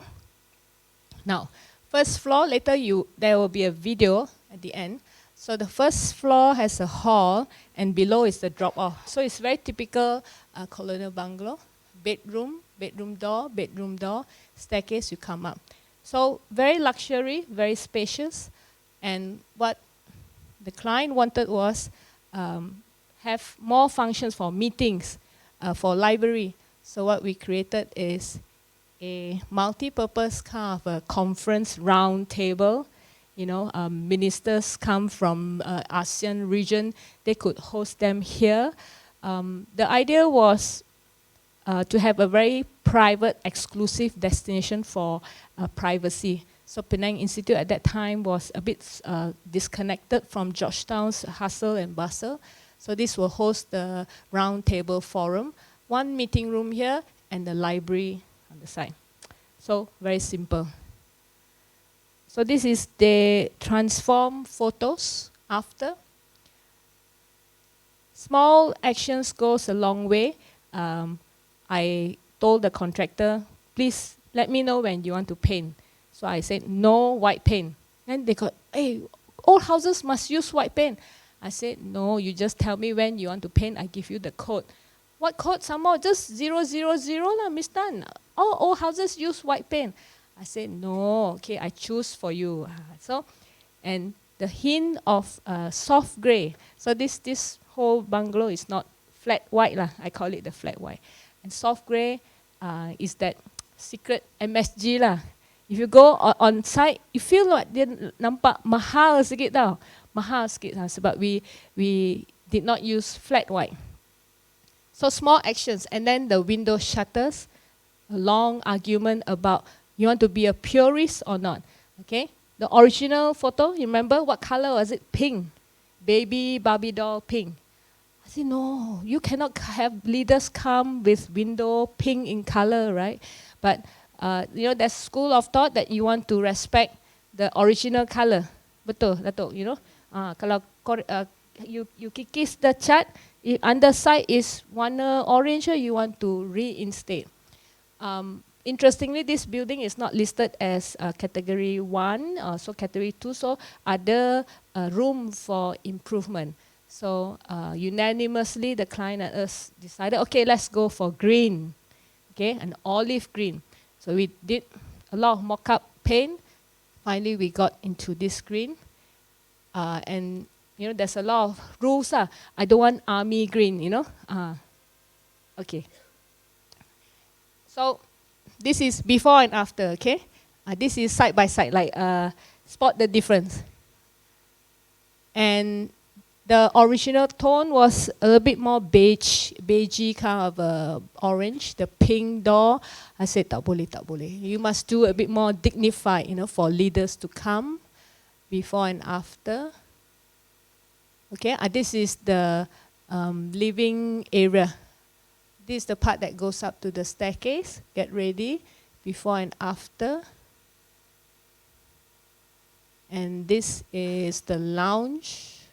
Now, first floor, later there will be a video at the end. So the first floor has a hall, and below is the drop-off. So it's very typical colonial bungalow. Bedroom, bedroom door, staircase, you come up. So very luxury, very spacious. And what the client wanted was have more functions for meetings, for library. So what we created is a multi-purpose kind of a conference round table. You know, ministers come from ASEAN region, they could host them here. The idea was to have a very private, exclusive destination for privacy. So Penang Institute at that time was a bit disconnected from Georgetown's hustle and bustle. So this will host the round table forum, one meeting room here, and the library on the side. So very simple. So this is the transform photos after. Small actions goes a long way. I told the contractor, please let me know when you want to paint. So I said, no white paint. And they got, hey, all houses must use white paint. I said, no, you just tell me when you want to paint, I give you the code. What code? Some more, just 000 lah, Miss Tan. All houses use white paint. I said, no, okay, I choose for you. So, and the hint of soft gray. So this whole bungalow is not flat white lah. I call it the flat white. And soft grey is that secret MSG lah. If you go on site, you feel like dia nampak mahal sikit tau. Mahal sikit lah sebab we did not use flat white. So small actions, and then the window shutters, a long argument about you want to be a purist or not. Okay, the original photo, you remember what color was it? Pink, baby Barbie doll pink. I said, no, you cannot have leaders come with window pink in color, right? But, you know, there's school of thought that you want to respect the original color. Betul, Datuk, you know. Kalau you kikis the chart, if underside is warna orange, you want to reinstate. Interestingly, this building is not listed as category 1, so category 2, so ada room for improvement. So unanimously, the client and us decided, okay, let's go for green, okay, an olive green. So we did a lot of mock-up paint. Finally, we got into this green. And, you know, there's a lot of rules. I don't want army green, you know. Okay. So this is before and after, okay. This is side by side, like spot the difference. And the original tone was a little bit more beigey kind of orange. The pink door, I said, tak boleh. You must do a bit more dignified, you know, for leaders to come. before and after. Okay, this is the living area. This is the part that goes up to the staircase. Get ready, before and after. And this is the lounge.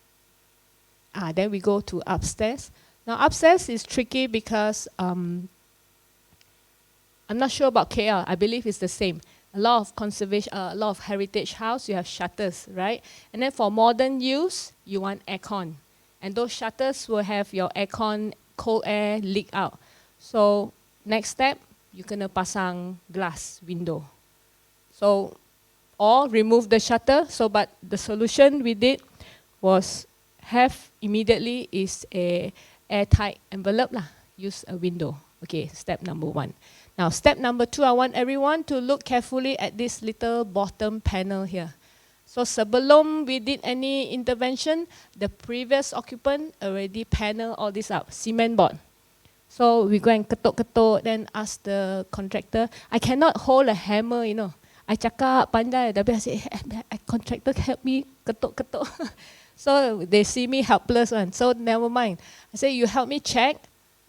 Then we go to upstairs. Now upstairs is tricky because I'm not sure about KL. I believe it's the same. A lot of conservation, a lot of heritage house, you have shutters, right? And then for modern use, you want aircon. And those shutters will have your aircon, cold air leak out. So next step, you're gonna pasang glass window. So, or remove the shutter. So, but the solution we did was have immediately is a airtight envelope lah. Use a window. Okay, step number 1. Now, step number 2, I want everyone to look carefully at this little bottom panel here. So, sebelum we did any intervention, the previous occupant already panel all this up, cement board. So, we go and ketuk-ketuk, then ask the contractor. I cannot hold a hammer, you know. I cakap pandai, tapi I say, contractor help me ketuk-ketuk. So, they see me helpless one. So, never mind. I say, you help me check,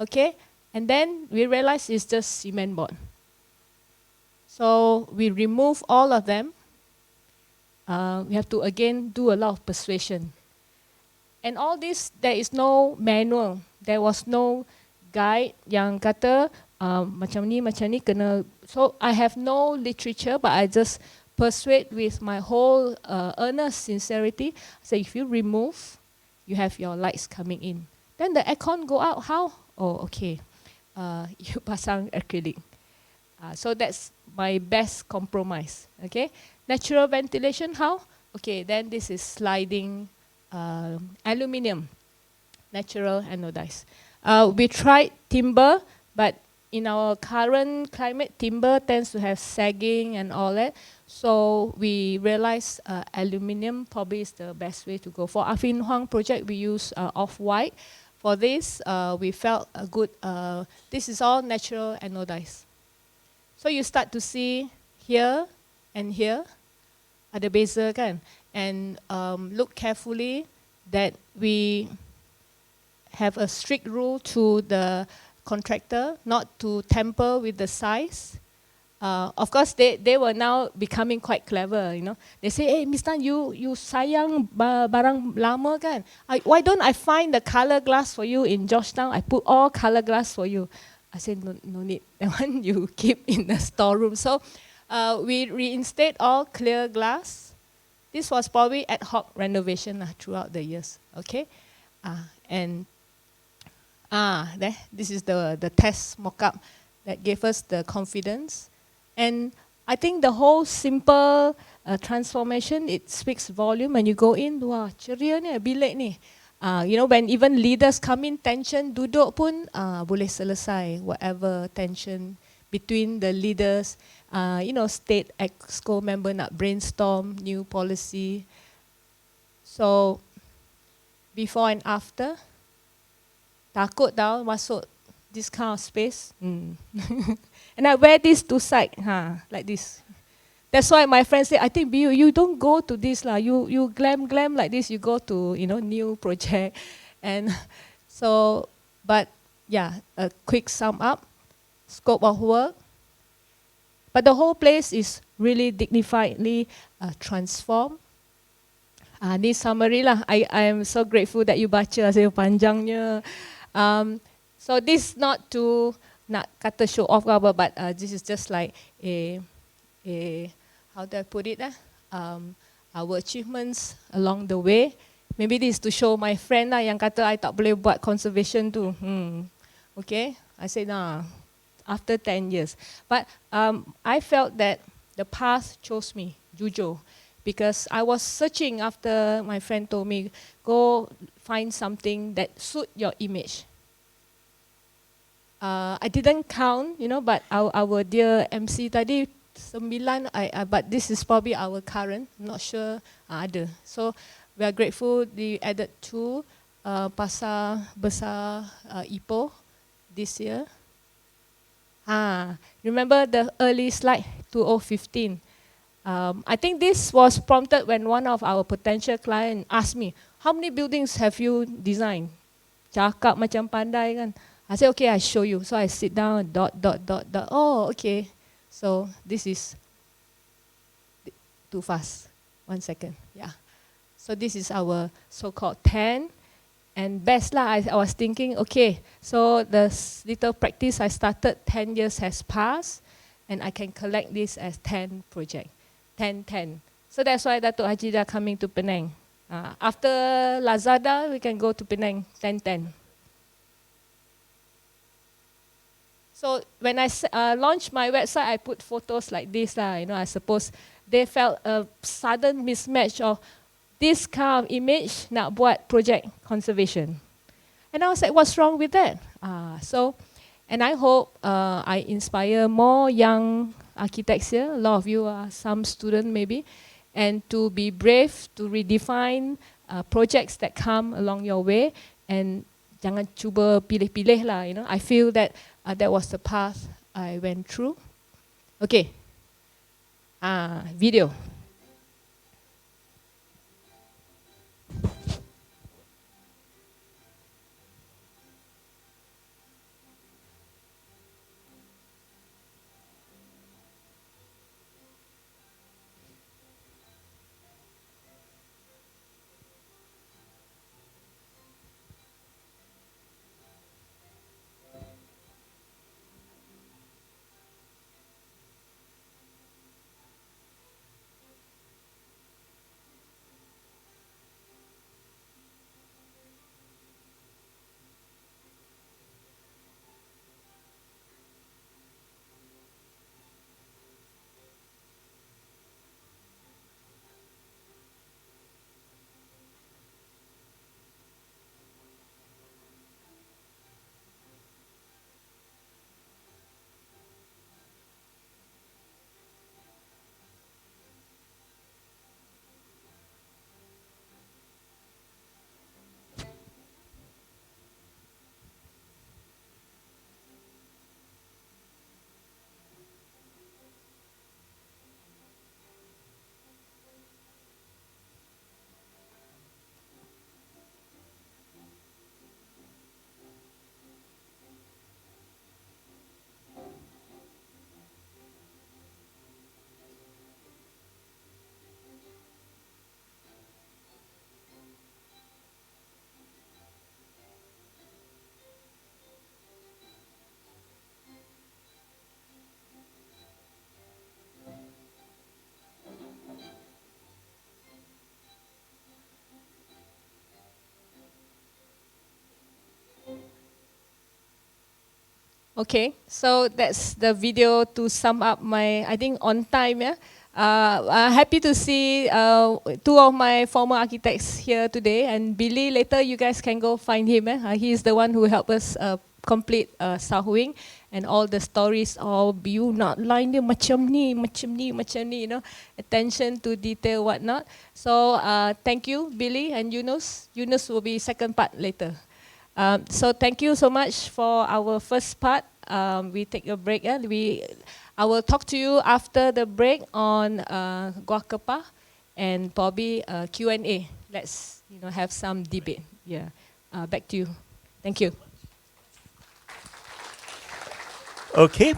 okay? And then we realize it's just cement board. So we remove all of them. We have to again do a lot of persuasion. And all this, there is no manual. There was no guide yang kata macam ni kena. So I have no literature, but I just persuade with my whole earnest sincerity. So if you remove, you have your lights coming in. Then the aircon go out. How? Oh, okay. You pasang acrylic. So that's my best compromise. Okay, natural ventilation. How? Okay, then this is sliding aluminium, natural anodized. We tried timber, but in our current climate, timber tends to have sagging and all that. So we realized aluminium probably is the best way to go. For Afin Huang project, we use off-white. For this, we felt a good, this is all natural anodized. So you start to see here and here, ada beza kan? And look carefully that we have a strict rule to the contractor not to tamper with the size. Of course, they were now becoming quite clever, you know. They say, hey, Miss Tan, you sayang barang lama kan? Why don't I find the color glass for you in Georgetown? I put all color glass for you. I said, no need. That one you keep in the storeroom. So we reinstate all clear glass. This was probably ad hoc renovation throughout the years, okay? This is the test mock-up that gave us the confidence. And I think the whole simple transformation, it speaks volume. When you go in, wah, ceria ni, bilik ni. You know, when even leaders come in, tension, duduk pun, boleh selesai, whatever tension between the leaders. You know, state exco member nak brainstorm new policy. So, before and after, takut tau masuk this kind of space. And I wear this to side, like this. That's why my friends say, I think you don't go to this lah. You glam like this. You go to new project, and so. But yeah, a quick sum up, scope of work. But the whole place is really dignifiedly transformed. This summary lah. I am so grateful that you baca saya panjangnya. So this not to nak kata show off ke apa, but this is just like a how do I put it our achievements along the way. Maybe this is to show my friend lah yang kata I tak boleh buat conservation tu. Okay, I say nah, after 10 years. But I felt that the path chose me, jujur, because I was searching after my friend told me, go find something that suit your image. I didn't count, but our dear MC tadi 9, but this is probably our current, I'm not sure ada. So we are grateful they added 2 Pasar Besar Ipoh this year. Remember the early slide, 2015. I think this was prompted when one of our potential clients asked me, how many buildings have you designed? Cakap macam pandai kan. I said, okay, I show you. So I sit down, dot. Oh, okay. So this is too fast. 1 second, yeah. So this is our so-called 10. And best lah, I was thinking, okay, so the little practice I started, 10 years has passed, and I can collect this as 10 project, 10. So that's why Datuk Hajida coming to Penang. After Lazada, we can go to Penang, 10. So when I launched my website, I put photos like this lah. You know, I suppose they felt a sudden mismatch of this kind of image nak buat project conservation. And I was like, what's wrong with that? And I hope I inspire more young architects here. A lot of you are some student maybe. And to be brave, to redefine projects that come along your way. And jangan cuba pilih-pilih lah, you know. I feel that that was the path I went through. Okay. Video. Okay, so that's the video to sum up my, I think on time, yeah. I'm happy to see two of my former architects here today, and Billy, later you guys can go find him. He's the one who helped us complete Sahuing, and all the stories of you not line dia macam ni, you know, attention to detail, whatnot. So thank you, Billy and Yunus. Yunus will be second part later. So thank you so much for our first part. We take a break. I will talk to you after the break on Gua Kepah and probably Q&A. Let's have some debate. Yeah, back to you. Thank you. Okay,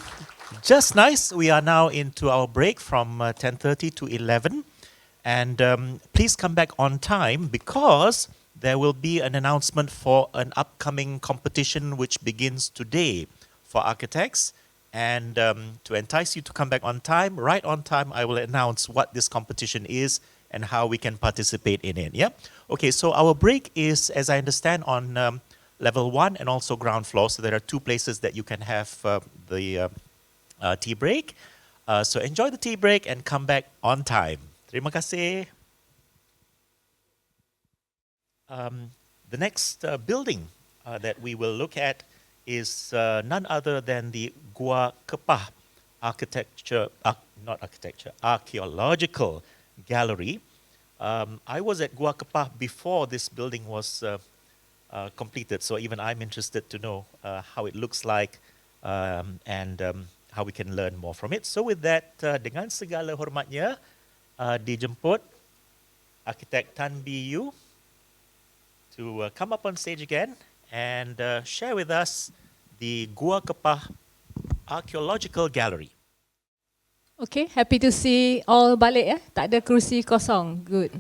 just nice. We are now into our break from 10:30 to 11. And please come back on time because there will be an announcement for an upcoming competition which begins today for architects. And to entice you to come back on time, right on time, I will announce what this competition is and how we can participate in it. Yeah. Okay, so our break is, as I understand, on level 1 and also ground floor. So there are 2 places that you can have the tea break. So enjoy the tea break and come back on time. Terima kasih. The next building that we will look at is none other than the Gua Kepah Archaeological Gallery. I was at Gua Kepah before this building was completed, so even I'm interested to know how it looks like and how we can learn more from it. So with that, dengan segala hormatnya, dijemput Architect Tan Biyu to come up on stage again and share with us the Gua Kepah Archaeological Gallery. Okay, happy to see all balik ya. Tak ada kerusi kosong. Good.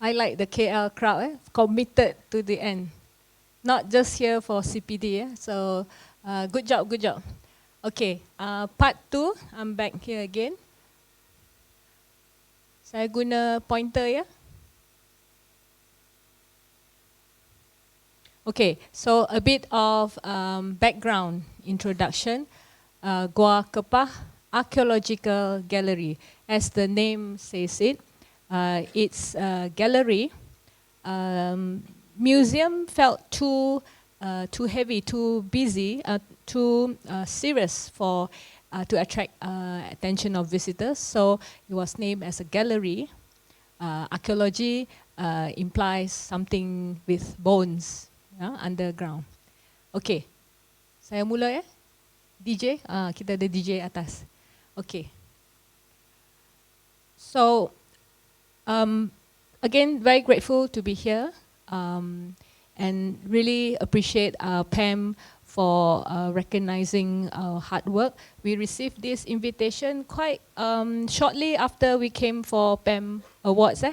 I like the KL crowd, committed to the end. Not just here for CPD, so good job, good job. Okay, part 2, I'm back here again. Saya guna pointer ya. Okay, so a bit of background introduction. Gua Kepah Archaeological Gallery. As the name says it, it's a gallery. Museum felt too heavy, too busy, too serious for to attract attention of visitors. So it was named as a gallery. Archaeology implies something with bones underground. Okay, saya mula ya. DJ, kita ada DJ atas. Okay. So, again, very grateful to be here and really appreciate Pam for recognizing our hard work. We received this invitation quite shortly after we came for Pam Awards.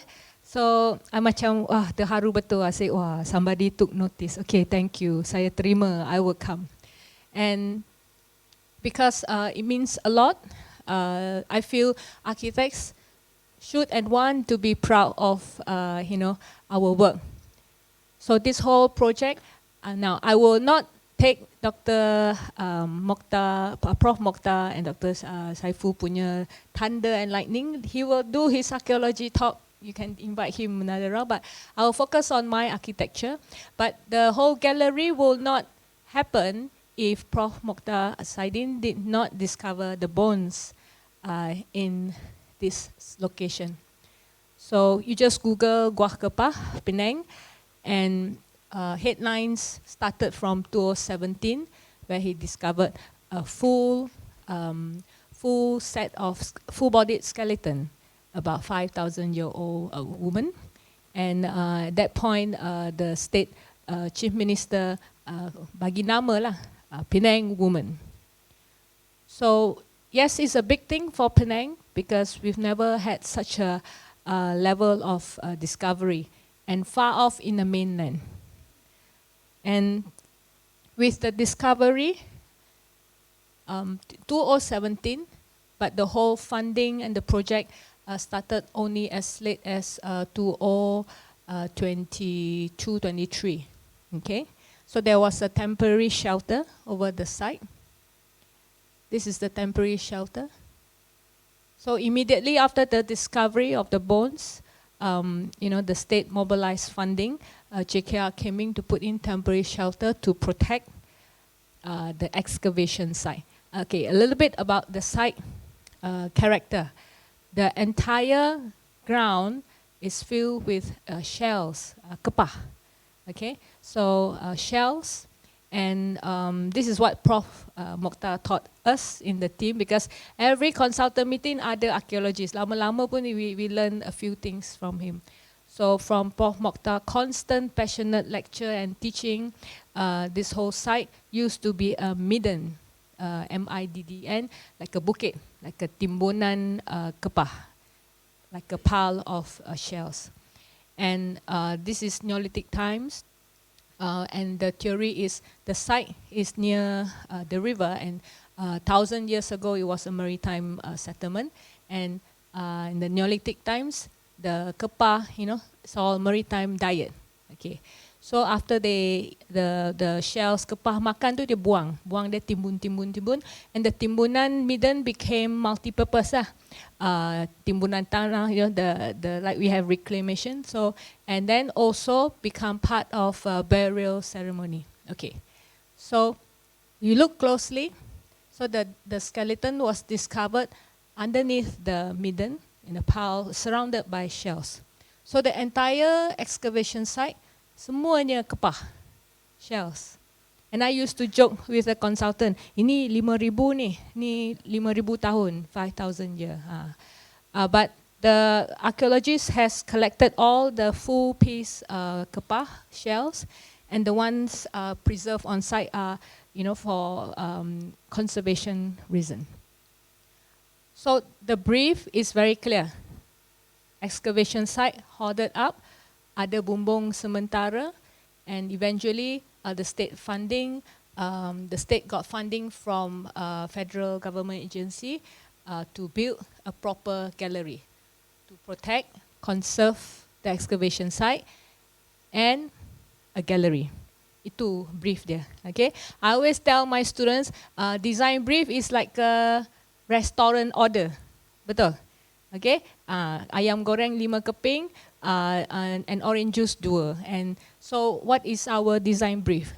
So, I macam, wah, terharu betul. I say, wah, somebody took notice. Okay, thank you. Saya terima, I will come. And because it means a lot, I feel architects should and want to be proud of our work. So this whole project, now I will not take Dr. Prof. Mokhtar and Dr. Saiful punya thunder and lightning. He will do his archaeology talk. You can invite him another round, but I will focus on my architecture. But the whole gallery will not happen if Prof. Mokhtar Saidin did not discover the bones in this location. So you just Google Gua Kepah, Penang, and headlines started from 2017, where he discovered a full-bodied skeleton, about 5,000-year-old woman. And at that point, the state chief minister bagi nama lah, Penang woman. So yes, it's a big thing for Penang because we've never had such a level of discovery and far off in the mainland. And with the discovery, 2017, but the whole funding and the project started only as late as 2022-23. Okay, so there was a temporary shelter over the site. This is the temporary shelter. So immediately after the discovery of the bones, the state mobilized funding. JKR came in to put in temporary shelter to protect the excavation site. Okay, a little bit about the site character. The entire ground is filled with shells, kepah. Okay, so shells. And this is what Prof. Mokhtar taught us in the team, because every consultant meeting ada archaeologists. Lama-lama pun we learn a few things from him. So from Prof. Mokhtar, constant passionate lecture and teaching, this whole site used to be a midden, M-I-D-D-N, like a bukit, like a timbunan kepah, like a pile of shells. And this is Neolithic times. And the theory is the site is near the river, and 1,000 years ago it was a maritime settlement, and in the Neolithic times the kepah, it's all maritime diet. Okay, so after the shells kepah makan tu dia buang dia timbun, and the timbunan midden became multi-purpose timbunan tanah, the like we have reclamation, so and then also become part of burial ceremony. Okay, so you look closely, so the skeleton was discovered underneath the midden in a pile surrounded by shells. So the entire excavation site semuanya kepah, shells. And I used to joke with the consultant, ini 5,000 ni 5,000 tahun, 5,000 year. But the archaeologist has collected all the full piece kapah shells, and the ones preserved on site are, for conservation reason. So the brief is very clear. Excavation site hoarded up, ada bumbung sementara, and eventually the state funding, the state got funding from federal government agency to build a proper gallery to protect, conserve the excavation site, and a gallery. Itu brief dia, okay? I always tell my students, design brief is like a restaurant order, betul? Okay, ayam goreng 5 keping, and orange juice 2. And so what is our design brief?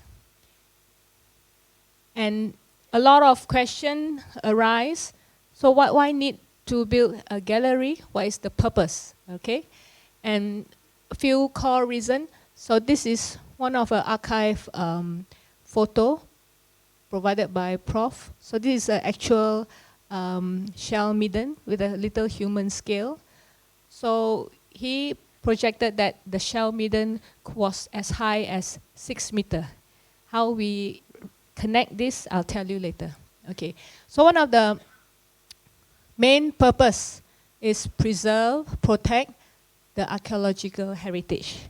And a lot of questions arise. So why need to build a gallery? What is the purpose? Okay, and a few core reasons. So this is one of the archive photo provided by Prof. So this is an actual shell midden with a little human scale. So he projected that the shell midden was as high as 6 meters. How we connect this, I'll tell you later. Okay, so one of the main purpose is preserve, protect the archaeological heritage.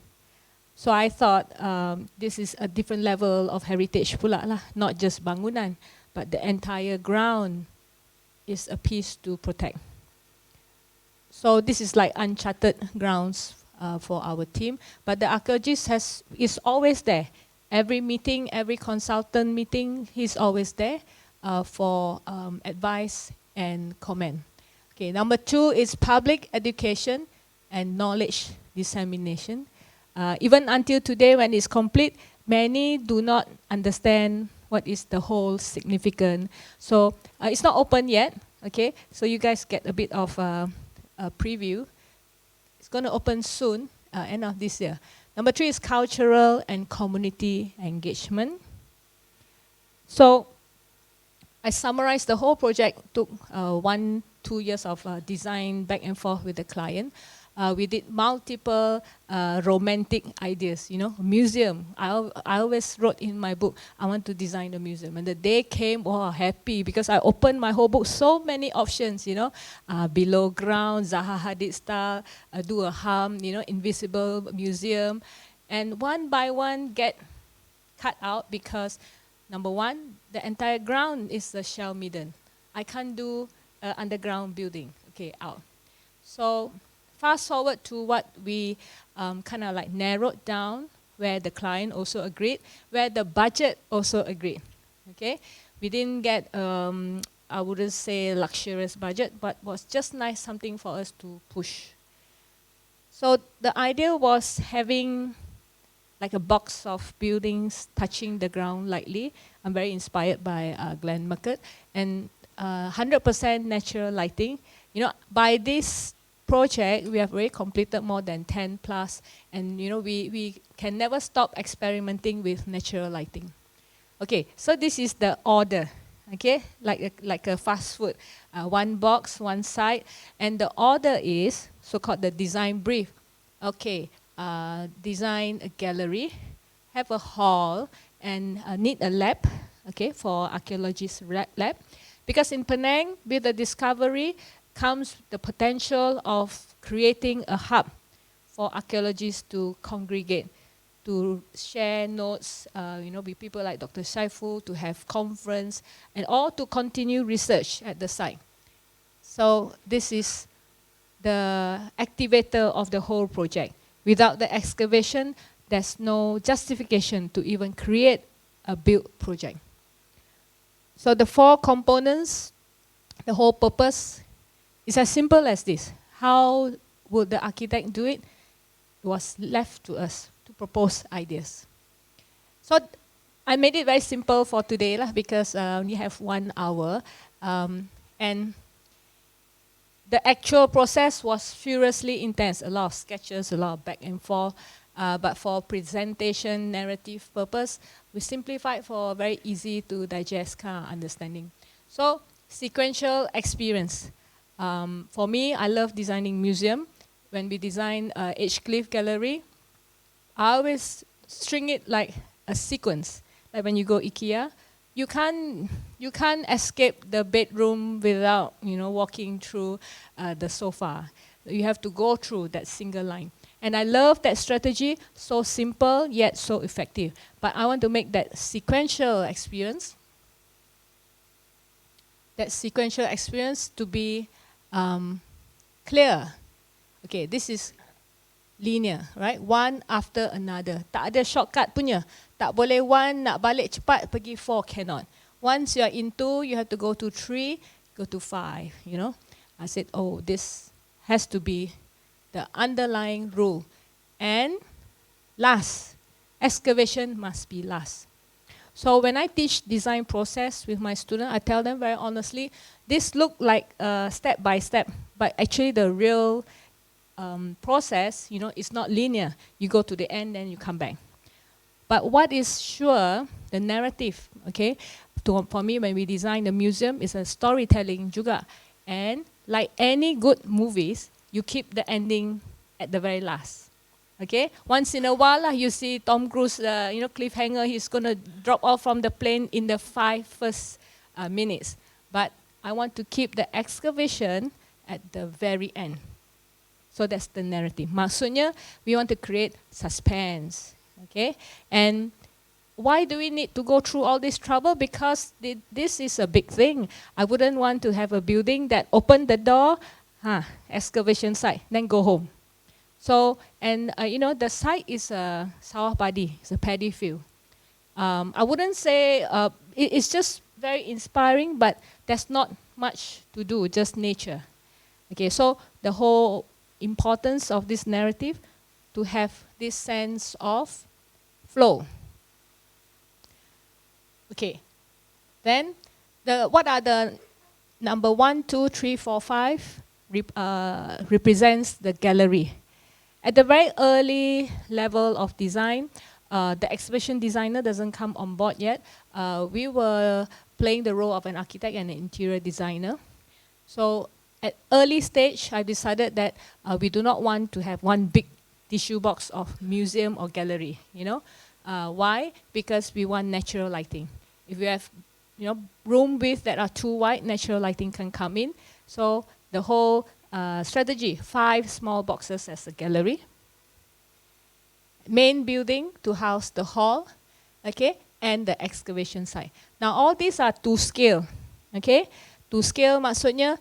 So I thought this is a different level of heritage pula lah, not just bangunan, but the entire ground is a piece to protect. So this is like uncharted grounds for our team, but the archaeologist is always there. Every meeting, every consultant meeting, he's always there for advice and comment. Okay, number 2 is public education and knowledge dissemination. Even until today, when it's complete, many do not understand what is the whole significant. So it's not open yet, okay? So you guys get a bit of a preview. It's going to open soon, end of this year. Number 3 is cultural and community engagement. So I summarized the whole project, took 1-2 years of design back and forth with the client. We did multiple romantic ideas, museum. I always wrote in my book, I want to design a museum. And the day came, wow, happy, because I opened my whole book, so many options, below ground, Zaha Hadid style, do a hum, invisible museum. And one by one get cut out because, number 1, the entire ground is a shell midden. I can't do an underground building, okay, out. So fast forward to what we kind of like narrowed down, where the client also agreed, where the budget also agreed. Okay, we didn't get I wouldn't say luxurious budget, but was just nice, something for us to push. So the idea was having like a box of buildings touching the ground lightly. I'm very inspired by Glenn Muckett, and 100% natural lighting. By this project, we have already completed more than 10 plus, and we can never stop experimenting with natural lighting. Okay, so this is the order, okay, like a fast food, one box, one side, and the order is so-called the design brief. Okay, design a gallery, have a hall, and need a lab, okay, for archaeologist lab, because in Penang, with the discovery, comes the potential of creating a hub for archaeologists to congregate, to share notes, with people like Dr. Saiful, to have conference, and all to continue research at the site. So this is the activator of the whole project. Without the excavation, there's no justification to even create a build project. So the 4 components, the whole purpose, it's as simple as this. How would the architect do it? It was left to us to propose ideas. So I made it very simple for today because we have 1 hour. And the actual process was furiously intense. A lot of sketches, a lot of back and forth. But for presentation, narrative purpose, we simplified for very easy to digest kind of understanding. So sequential experience. For me, I love designing museum. When we design Edgecliff Gallery, I always string it like a sequence. Like when you go IKEA, you can't escape the bedroom without walking through the sofa. You have to go through that single line. And I love that strategy, so simple yet so effective. But I want to make that sequential experience to be clear. Okay, this is linear, right? One after another. Tak ada shortcut punya. Tak boleh one nak balik cepat pergi 4, cannot. Once you are in 2, you have to go to 3, go to 5, I said, oh, this has to be the underlying rule. And last, excavation must be last. So when I teach design process with my students, I tell them very honestly, this look like step by step, but actually the real process, it's not linear. You go to the end, then you come back. But what is sure, the narrative, okay, for me when we design the museum, is a storytelling juga. And like any good movies, you keep the ending at the very last. Okay, once in a while you see Tom Cruise, cliffhanger, he's going to drop off from the plane in the 5 first minutes. But I want to keep the excavation at the very end. So that's the narrative. Maksudnya, we want to create suspense. Okay, and why do we need to go through all this trouble? Because this is a big thing. I wouldn't want to have a building that open the door, excavation site, then go home. So, and the site is a sawah padi, it's a paddy field. I wouldn't say, it's just very inspiring, but there's not much to do, just nature. Okay, so the whole importance of this narrative, to have this sense of flow. Okay, then what are the number 1, 2, 3, 4, 5 represents the gallery. At the very early level of design, the exhibition designer doesn't come on board yet. We were playing the role of an architect and an interior designer. So at early stage, I decided that we do not want to have one big tissue box of museum or gallery. Why? Because we want natural lighting. If you have room width that are too wide, natural lighting can come in. So the whole strategy, 5 small boxes as a gallery. Main building to house the hall, okay, and the excavation site. Now all these are to scale, okay. To scale maksudnya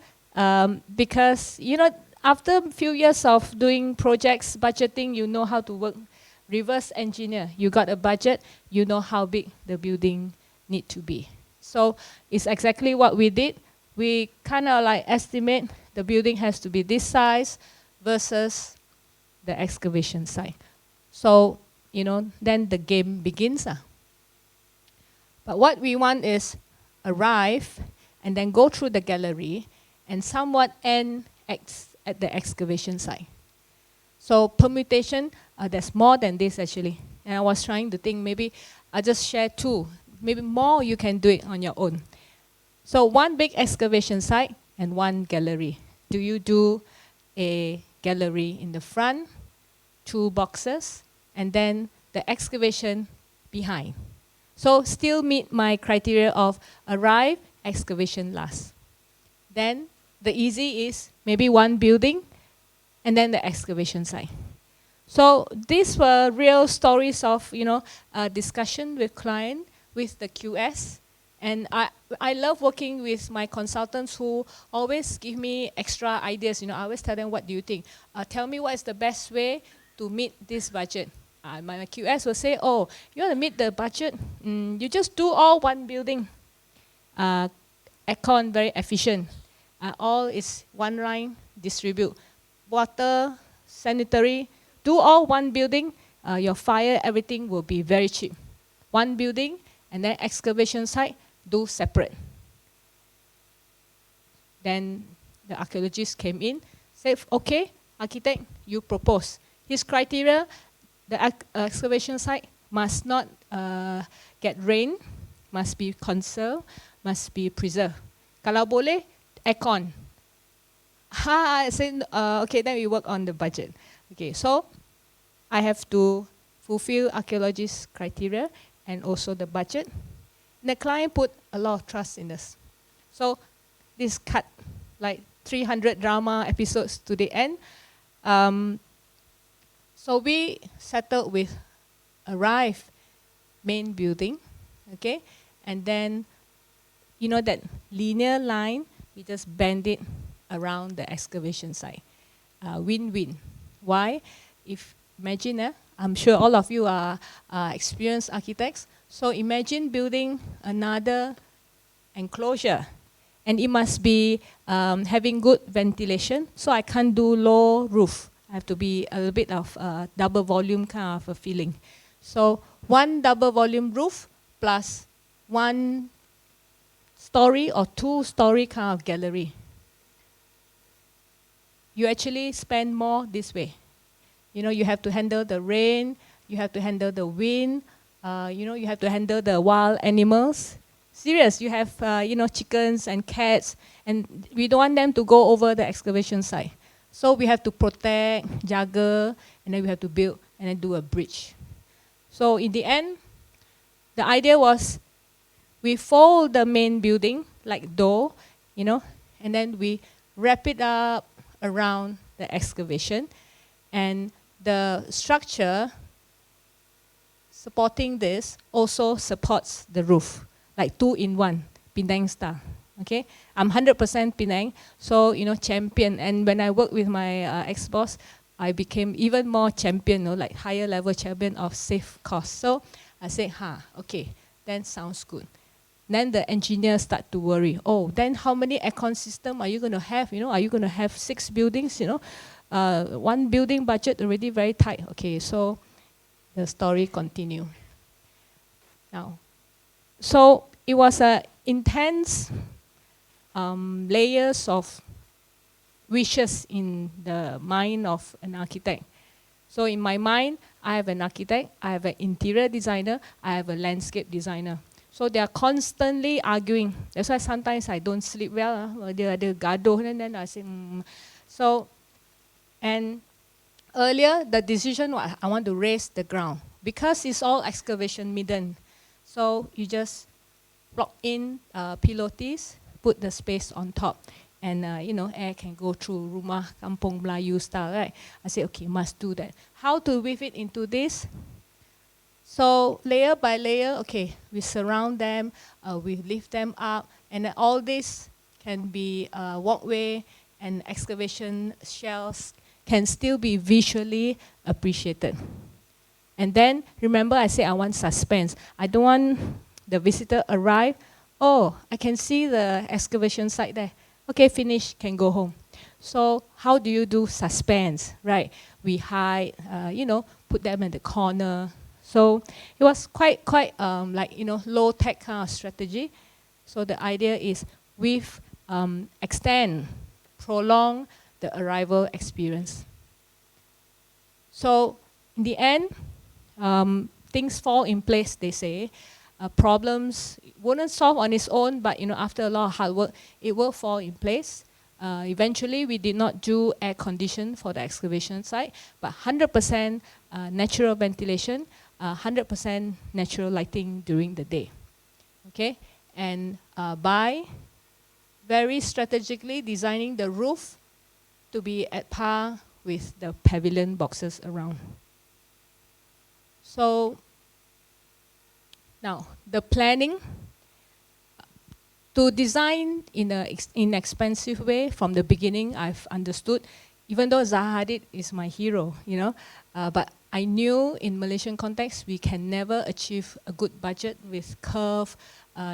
because after a few years of doing projects, budgeting, you know how to work. Reverse engineer, you got a budget, you know how big the building need to be. So it's exactly what we did. We kind of like estimate the building has to be this size versus the excavation site. So, then the game begins. But what we want is arrive and then go through the gallery and somewhat end at the excavation site. So permutation, there's more than this actually. And I was trying to think maybe I'll just share 2. Maybe more you can do it on your own. So 1 big excavation site and 1 gallery. Do you do a gallery in the front, 2 boxes, and then the excavation behind? So still meet my criteria of arrive, excavation last. Then the easy is maybe 1 building and then the excavation site. So these were real stories of discussion with client, with the QS. And I love working with my consultants who always give me extra ideas. I always tell them, what do you think? Tell me what is the best way to meet this budget. My QS will say, oh, you want to meet the budget? You just do all 1 building. Aircon, very efficient. All is 1 line, distribute. Water, sanitary, do all 1 building. Your fire, everything will be very cheap. 1 building, and then excavation site, do separate. Then the archaeologist came in, said, okay, architect, you propose. His criteria, the excavation site must not get rain, must be conserved, must be preserved. Kalau boleh, aircon. I said, okay, then we work on the budget. Okay, so I have to fulfill archaeologist's criteria and also the budget. And the client put a lot of trust in us. So this cut like 300 drama episodes to the end. So we settled with arrive main building, okay? And then, you know that linear line, we just bend it around the excavation site. Win-win. Why? If imagine, I'm sure all of you are experienced architects. So imagine building another enclosure, and it must be having good ventilation. So I can't do low roof. I have to be a little bit of double volume kind of a feeling. So one double volume roof plus 1 story or 2-story kind of gallery. You actually spend more this way. You know, you have to handle the rain, you have to handle the wind, you know, you have to handle the wild animals. Serious, you have, you know, chickens and cats, and we don't want them to go over the excavation site. So we have to protect, jaga, and then we have to build and then do a bridge. So in the end, the idea was we fold the main building like dough, you know, and then we wrap it up around the excavation, and the structure supporting this also supports the roof, like 2-in-1, Penang style. Okay, I'm 100% Penang, so you know, champion. And when I work with my ex-boss, I became even more champion, you know, like higher level champion of safe cost. So I say, okay, then sounds good. Then the engineers start to worry. Oh, then how many aircon system are you going to have? You know, are you going to have 6 buildings? You know, 1 building budget already very tight. Okay, so the story continue. Now, so it was a intense layers of wishes in the mind of an architect. So in my mind, I have an architect, I have an interior designer, I have a landscape designer. So they are constantly arguing. That's why sometimes I don't sleep well. They gaduh, and then I say, So, and earlier the decision was I want to raise the ground because it's all excavation midden. So you just plug in pilotis, put the space on top, and you know, air can go through. Rumah Kampung Melayu style, right? I say, okay, must do that. How to weave it into this? So layer by layer, okay, we surround them, we lift them up, and all this can be walkway and excavation shells can still be visually appreciated. And then remember, I say I want suspense. I don't want the visitor arrive. Oh, I can see the excavation site there. Okay, finish, can go home. So how do you do suspense, right? We hide, you know, put them in the corner. So it was quite like, you know, low-tech kind of strategy. So the idea is we've extend, prolong the arrival experience. So in the end, things fall in place, they say. Problems wouldn't solve on its own, but you know, after a lot of hard work, it will fall in place. Eventually, we did not do air condition for the excavation site, but 100% natural ventilation, 100% natural lighting during the day. Okay, and by very strategically designing the roof to be at par with the pavilion boxes around. So now the planning to design in an inexpensive way from the beginning. I've understood, even though Zaha Hadid is my hero, you know, but I knew in Malaysian context we can never achieve a good budget with curve,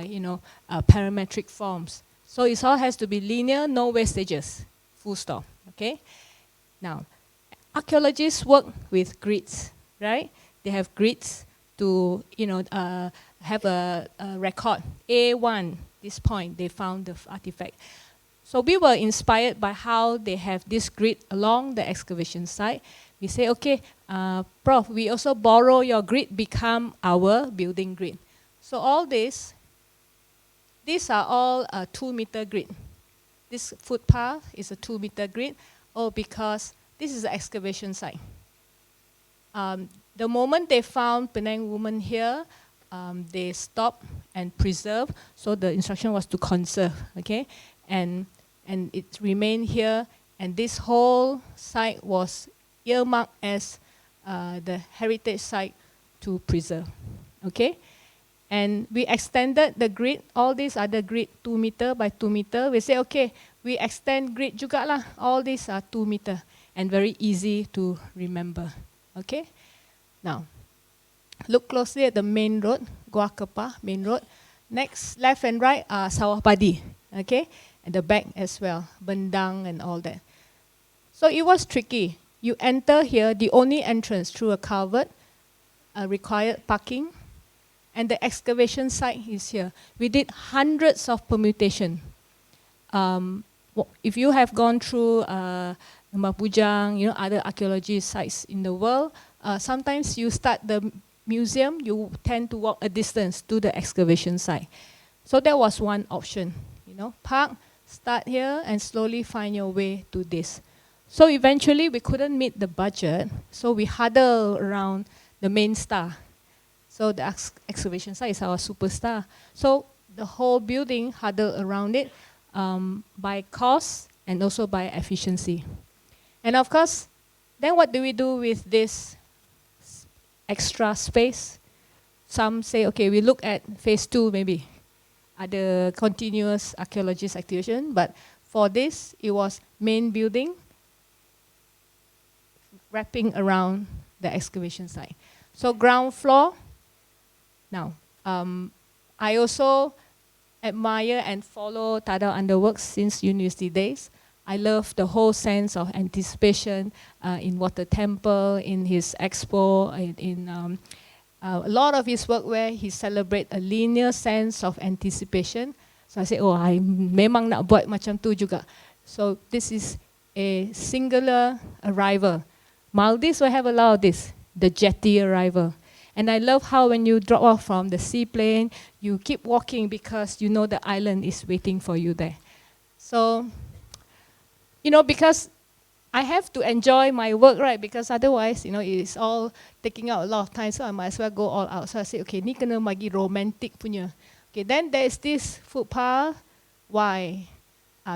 you know, parametric forms. So it all has to be linear, no wastages, full stop. Okay. Now, archaeologists work with grids, right? They have grids to, you know, have a record. A1, this point, they found the artifact. So we were inspired by how they have this grid along the excavation site. We say, okay, Prof, we also borrow your grid, become our building grid. So all this, these are all 2-meter grid. this footpath is a 2-meter grid? Oh, because this is the excavation site. The moment they found Penang woman here, they stopped and preserved. So the instruction was to conserve, okay? And it remained here. And this whole site was earmarked as the heritage site to preserve, okay? And we extended the grid, all these are the grid 2 meter by 2 meter. We say, okay, we extend grid juga lah. All these are 2 meter and very easy to remember, okay? Now, look closely at the main road, Gua Kepa, main road. Next, left and right are Sawah Padi, okay? And the back as well, Bendang and all that. So it was tricky. You enter here, the only entrance through a culvert, required parking, and the excavation site is here. We did hundreds of permutation. If you have gone through Lembah Bujang, you know, other archaeology sites in the world, sometimes you start the museum, you tend to walk a distance to the excavation site. So that was one option, you know, park, start here and slowly find your way to this. So eventually we couldn't meet the budget, so we huddled around the main star. So the excavation site is our superstar. So the whole building huddled around it by cost and also by efficiency. And of course, then what do we do with this extra space? Some say, okay, we look at phase 2 maybe, other continuous archaeologist activation, but for this, it was main building wrapping around the excavation site. So ground floor. Now, I also admire and follow Tadao Underworks since university days. I love the whole sense of anticipation in Water Temple, in his expo, in a lot of his work where he celebrates a linear sense of anticipation. So I say, oh, I memang nak buat macam tu juga. So this is a singular arrival. Maldives will have a lot of this, the jetty arrival. And I love how when you drop off from the seaplane, you keep walking because you know the island is waiting for you there. So, you know, because I have to enjoy my work, right? Because otherwise, you know, it's all taking out a lot of time, so I might as well go all out. So I say, okay, ni kena bagi romantic punya. Okay, then there's this footpath. Why?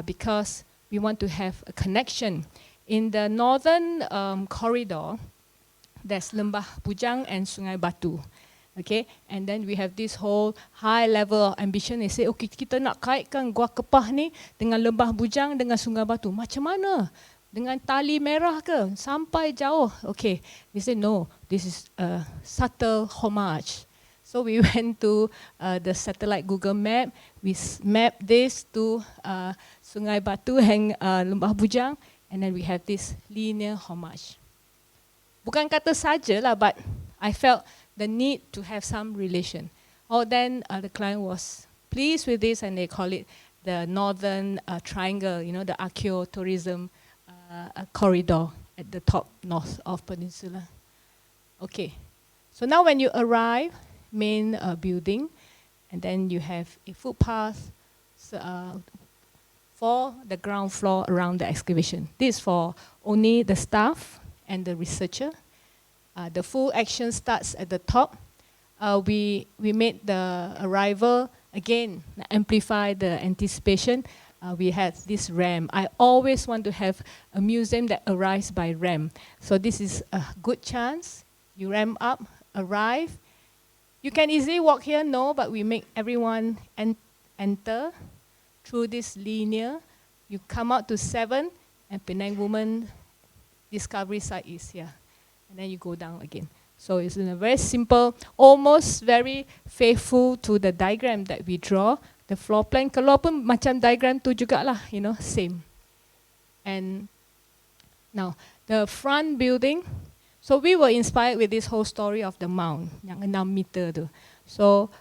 Because we want to have a connection. In the northern corridor, there's Lembah Bujang and Sungai Batu. Okay, and then we have this whole high level of ambition. They say, okay, kita nak kaitkan Gua Kepah ni dengan Lembah Bujang dengan Sungai Batu. Macam mana? Dengan tali merah ke? Sampai jauh. Okay, they say, no, this is a subtle homage. So we went to the satellite Google map. We mapped this to Sungai Batu and Lembah Bujang. And then we have this linear homage. Bukan kata saja lah, but I felt the need to have some relation. Oh, then the client was pleased with this, and they call it the Northern Triangle, you know, the archaeotourism corridor at the top north of Peninsula. Okay, so now when you arrive, main building, and then you have a footpath for the ground floor around the excavation. This is for only the staff and the researcher. The full action starts at the top. We made the arrival, again, amplify the anticipation. We had this ramp. I always want to have a museum that arrives by ramp. So this is a good chance. You ramp up, arrive. You can easily walk here, no, but we make everyone enter through this linear. You come out to 7, and Penang Woman Discovery Site is here. And then you go down again. So it's in a very simple, almost very faithful to the diagram that we draw. The floor plan, kalau pun macam diagram tu jugalah, you know, same. And now, the front building, so we were inspired with this whole story of the mound, yang 6 meter tu. So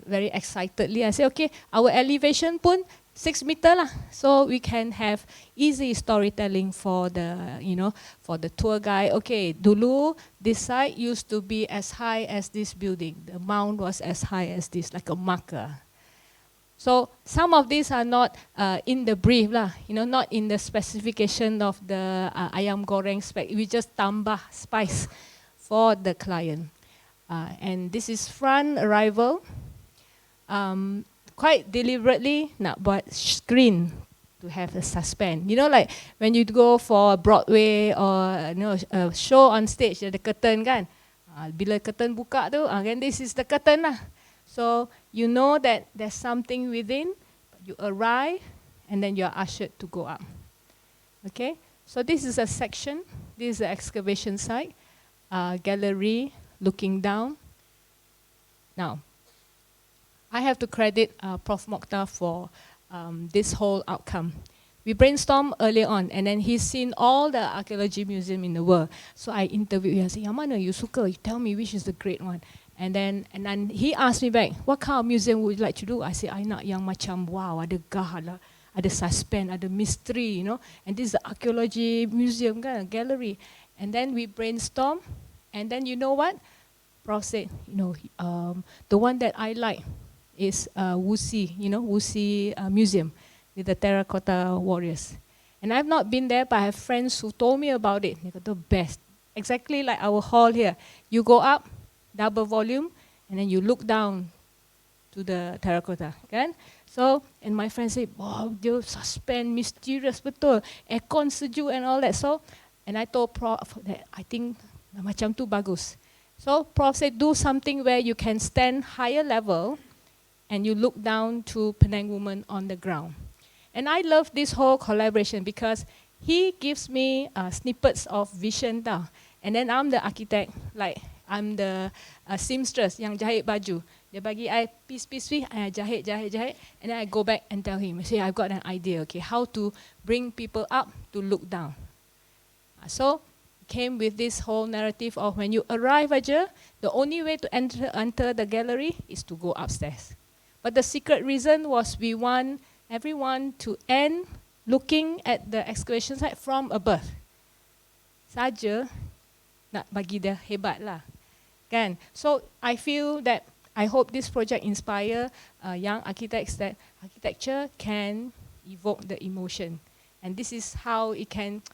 very excitedly, I say, okay, our elevation pun 6 meter lah, so we can have easy storytelling for the, you know, for the tour guide. Okay, dulu this site used to be as high as this building. The mound was as high as this, like a marker. So some of these are not in the brief lah, not in the specification of the ayam goreng spec. We just tambah spice for the client. And this is front arrival. Quite deliberately nak buat screen to have a suspense. Like when you go for Broadway or a show on stage, ada curtain kan. Bila curtain buka tu, then this is the curtain lah. So you know that there's something within. You arrive, and then you are ushered to go up. Okay. So this is a section. This is the excavation site, gallery looking down. Now, I have to credit Prof. Mokhtar for this whole outcome. We brainstormed early on, and then he's seen all the archaeology museum in the world. So I interviewed him. I said, "Yang mana you suka? You tell me which is the great one." And then he asked me back, "What kind of museum would you like to do?" I said, "I nak yang macam wow, ada gah, ada suspense, ada mystery, And this is the archaeology museum kan, gallery." And then we brainstormed, and then you know what? Prof said, the one that I like is Wuxi, Wuxi Museum with the terracotta warriors. And I've not been there, but I have friends who told me about it. They got the best. Exactly like our hall here. You go up, double volume, and then you look down to the terracotta, kan? So, and my friends say, wow, dia suspense, mysterious betul, aircon sejuk and all that. So, and I told Prof that I think macam tu bagus. So Prof said, do something where you can stand higher level and you look down to Penang woman on the ground. And I love this whole collaboration because he gives me snippets of vision tau. And then I'm the architect, like I'm the seamstress yang jahit baju. Dia bagi I piece, I jahit. And then I go back and tell him, I say, I've got an idea, okay, how to bring people up to look down. So, came with this whole narrative of when you arrive aja, the only way to enter the gallery is to go upstairs. But the secret reason was we want everyone to end looking at the excavation site from above. Saja nak bagi dia hebat lah. Kan? So I feel that I hope this project inspire young architects that architecture can evoke the emotion. And this is how it can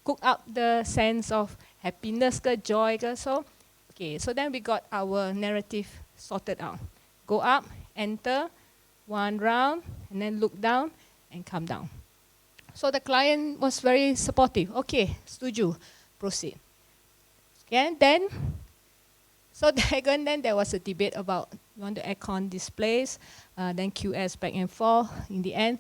cook up the sense of happiness ke, joy ke. So, okay, so then we got our narrative sorted out. Go up, enter, one round, and then look down and come down. So the client was very supportive. Okay, setuju, proceed. Okay, then, so then there was a debate about you want the aircon displays, then QS back and forth. In the end,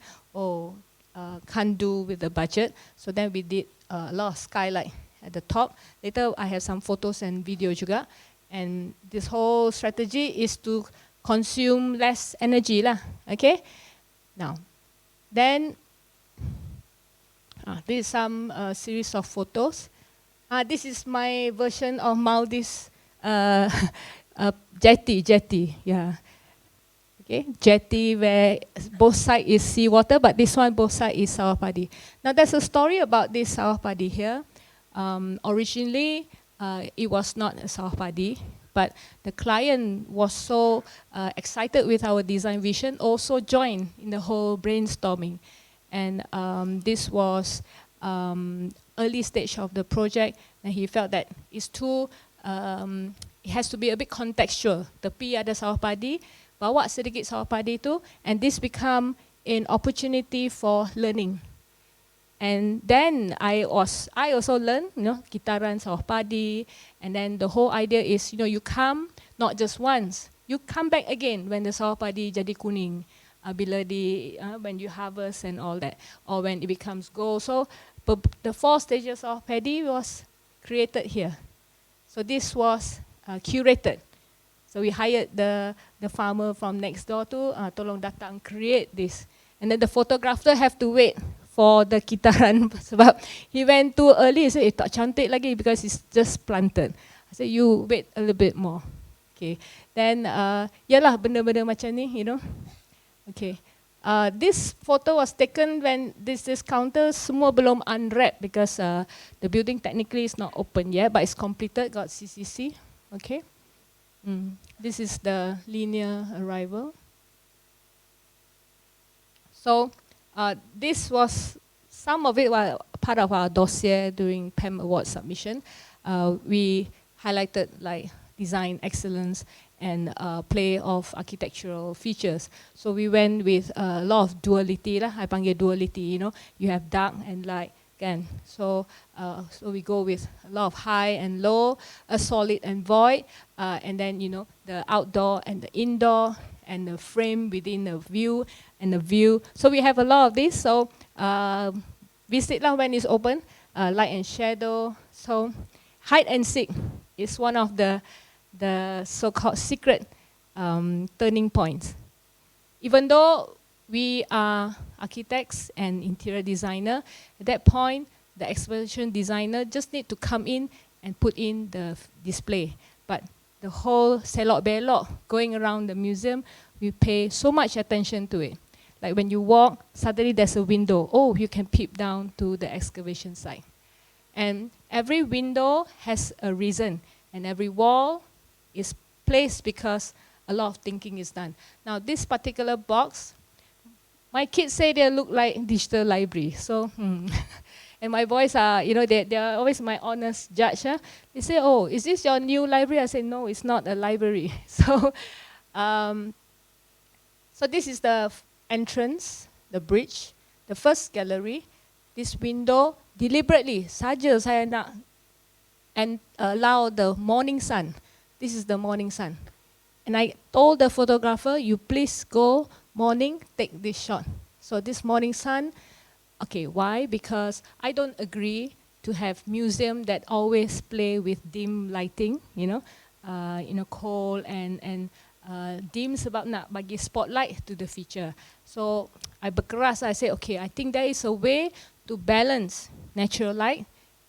can't do with the budget. So then we did a lot of skylight at the top. Later, I have some photos and video juga. And this whole strategy is to consume less energy lah. Okay? Now, then, this is some series of photos. This is my version of Maldives jetty, yeah. Okay, jetty where both sides is seawater, but this one both sides is sawah padi. Now there's a story about this sawah padi here. Originally, it was not a sawah padi, but the client was so excited with our design vision, also joined in the whole brainstorming. And this was early stage of the project, and he felt that it's too, it has to be a bit contextual. Tepi ada sawah padi, bawa sedikit sawah padi tu, and this become an opportunity for learning. And then I also learned, kitaran sawah padi, and then the whole idea is, you come not just once, you come back again when the sawah padi jadi kuning, bila when you harvest and all that, or when it becomes gold. So the 4 stages of paddy was created here. So this was curated. So we hired the farmer from next door to tolong datang create this. And then the photographer have to wait for the kitaran sebab he went too early. He said, tak cantik lagi because it's just planted. I said, you wait a little bit more. Okay. Then, yalah benda-benda macam ni, Okay. This photo was taken when this counter semua belum unwrapped because the building technically is not open yet, but it's completed, got CCC. Okay. This is the linear arrival. So this was some of it were part of our dossier during PEM award submission. We highlighted like design excellence and play of architectural features. So we went with a lot of duality lah. I panggil duality, you know, you have dark and light. Again. So we go with a lot of high and low, a solid and void, and then you know the outdoor and the indoor, and the frame within the view and the view. So we have a lot of this. So visit lah when it's open, light and shadow. So hide and seek is one of the so-called secret turning points. Even though we are architects and interior designer, at that point, the exposition designer just need to come in and put in the display. But the whole selok belok going around the museum, we pay so much attention to it. Like when you walk, suddenly there's a window. Oh, you can peep down to the excavation site. And every window has a reason, and every wall is placed because a lot of thinking is done. Now this particular box, my kids say they look like digital library. So, and my boys are, you know, they are always my honest judge. Huh? They say, oh, is this your new library? I say, no, it's not a library. So, so this is the entrance, the bridge, the first gallery. This window, deliberately, saja saya nak and allow the morning sun. This is the morning sun. And I told the photographer, you please go morning, take this shot. So this morning sun, okay, why? Because I don't agree to have museum that always play with dim lighting, you know, cold and dim sebab nak bagi spotlight to the feature. So I berkeras, I say, okay, I think there is a way to balance natural light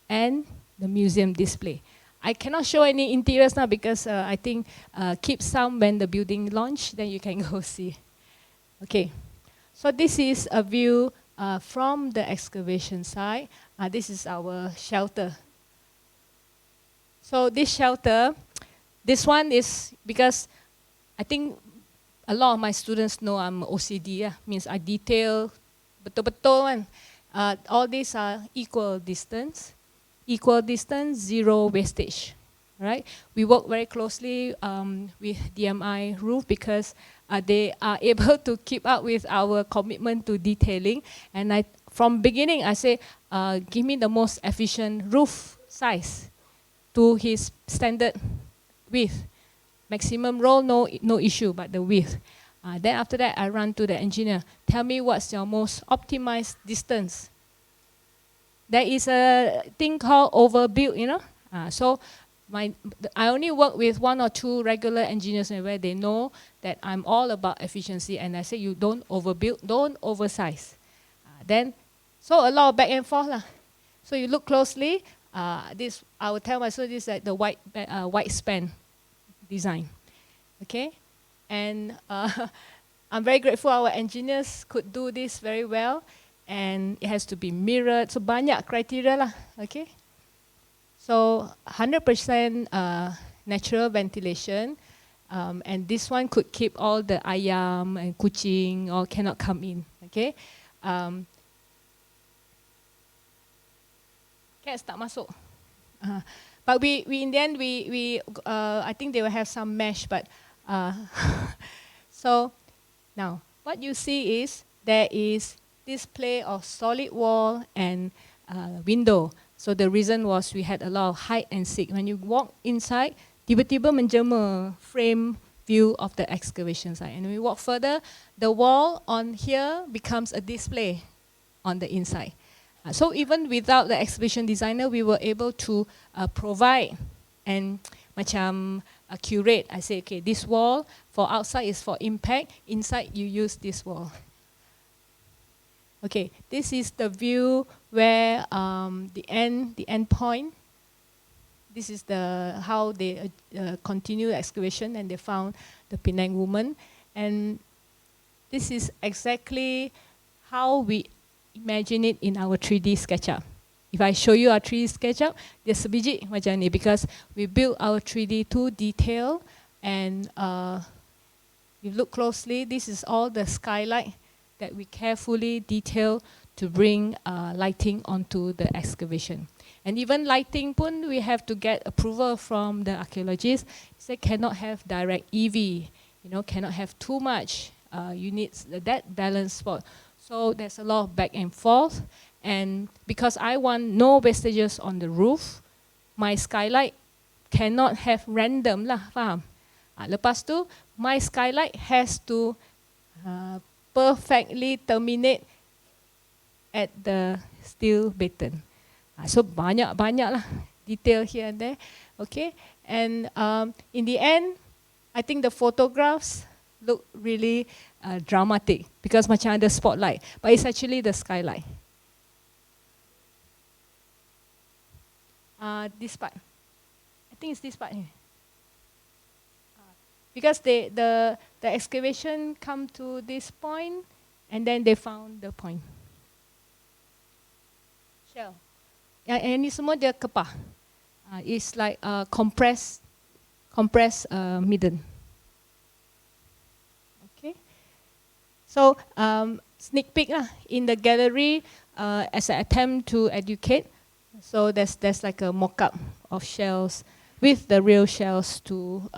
and the museum display. I cannot show any interiors now because I think keep some when the building launch, then you can go see. Okay, so this is a view from the excavation site. This is our shelter. So this shelter, this one is because I think a lot of my students know I'm OCD, means I detail betul-betul kan. All these are equal distance, zero wastage, right? We work very closely with DMI Roof because they are able to keep up with our commitment to detailing. And from beginning, I say, give me the most efficient roof size to his standard width. Maximum roll, no issue, but the width. Then after that, I run to the engineer. Tell me what's your most optimized distance. There is a thing called overbuild, you know. So I only work with 1 or 2 regular engineers where they know that I'm all about efficiency, and I say you don't overbuild, don't oversize. Then, so a lot of back and forth lah. So you look closely. This I will tell my students that the white span design, okay, and I'm very grateful our engineers could do this very well, and it has to be mirrored. So banyak criteria lah, okay. So 100% natural ventilation, and this one could keep all the ayam and kucing or cannot come in, okay. Cats tak masuk. But we in the end I think they will have some mesh, but so now what you see is there is display of solid wall and window. So the reason was we had a lot of hide and seek. When you walk inside, tiba-tiba menjema frame view of the excavation site. And when we walk further, the wall on here becomes a display on the inside. So even without the exhibition designer, we were able to provide and macam curate. I say, okay, this wall for outside is for impact. Inside, you use this wall. Okay, this is the view where the end point. This is how they continue excavation and they found the Penang woman. And this is exactly how we imagine it in our 3D SketchUp. If I show you our 3D SketchUp, dia sebiji macam ni because we built our 3D to detail, and you look closely, this is all the skylight that we carefully detail to bring lighting onto the excavation. And even lighting pun, we have to get approval from the archaeologists. They cannot have direct EV, cannot have too much. You need that balanced spot. So there's a lot of back and forth. And because I want no wastages on the roof, my skylight cannot have random lah, faham? Lepas tu, my skylight has to perfectly terminate at the steel batten. So banyak lah detail here and there, okay? And in the end, I think the photographs look really dramatic because macam ada spotlight, but it's actually the skylight. This part, I think it's this part here. Because the excavation come to this point, and then they found the point. Shell. Yang ni semua dia kepah. It's like compressed midden. Okay. So sneak peek lah in the gallery as an attempt to educate. So there's like a mock-up of shells with the real shells to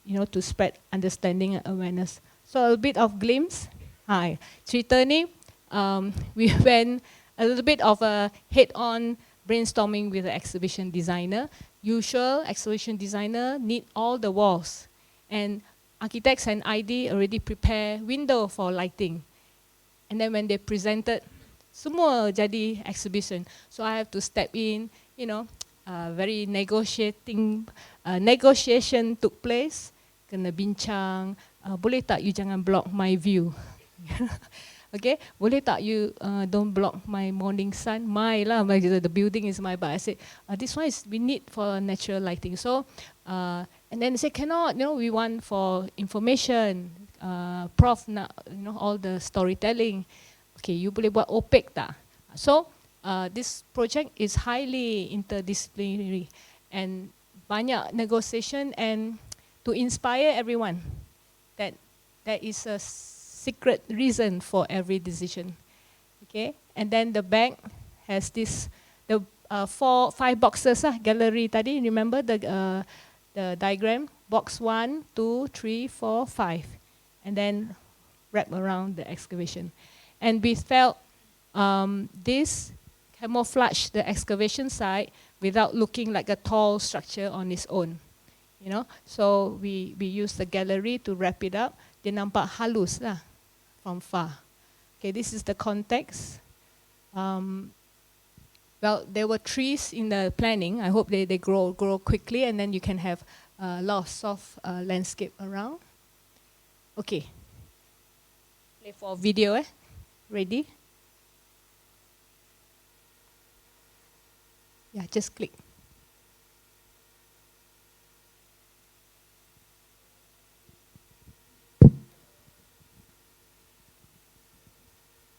to spread understanding and awareness. So a bit of glimpse. Hi, cerita ni we went a little bit of a head-on brainstorming with the exhibition designer. Usual exhibition designer need all the walls, and architects and ID already prepare window for lighting. And then when they presented, semua jadi exhibition. So I have to step in, very negotiation took place. Kena bincang, boleh tak you jangan block my view? Okay, boleh tak you don't block my morning sun? My lah, the building is my, but I said, this one is we need for natural lighting. So, and then they say cannot, we want for information, prof nak, all the storytelling. Okay, you boleh buat opaque tak? So, this project is highly interdisciplinary and banyak negotiation and to inspire everyone that there is a secret reason for every decision. Okay, and then the back has this, the 5 boxes gallery tadi, remember the diagram? Box 1, 2, 3, 4, 5, and then wrap around the excavation. And we felt this camouflage the excavation site without looking like a tall structure on its own. So we use the gallery to wrap it up. Dia nampak halus lah from far. Okay, this is the context. Well, there were trees in the planning. I hope they grow quickly, and then you can have a lot of soft landscape around. Okay. Play for video, Ready? Yeah, just click.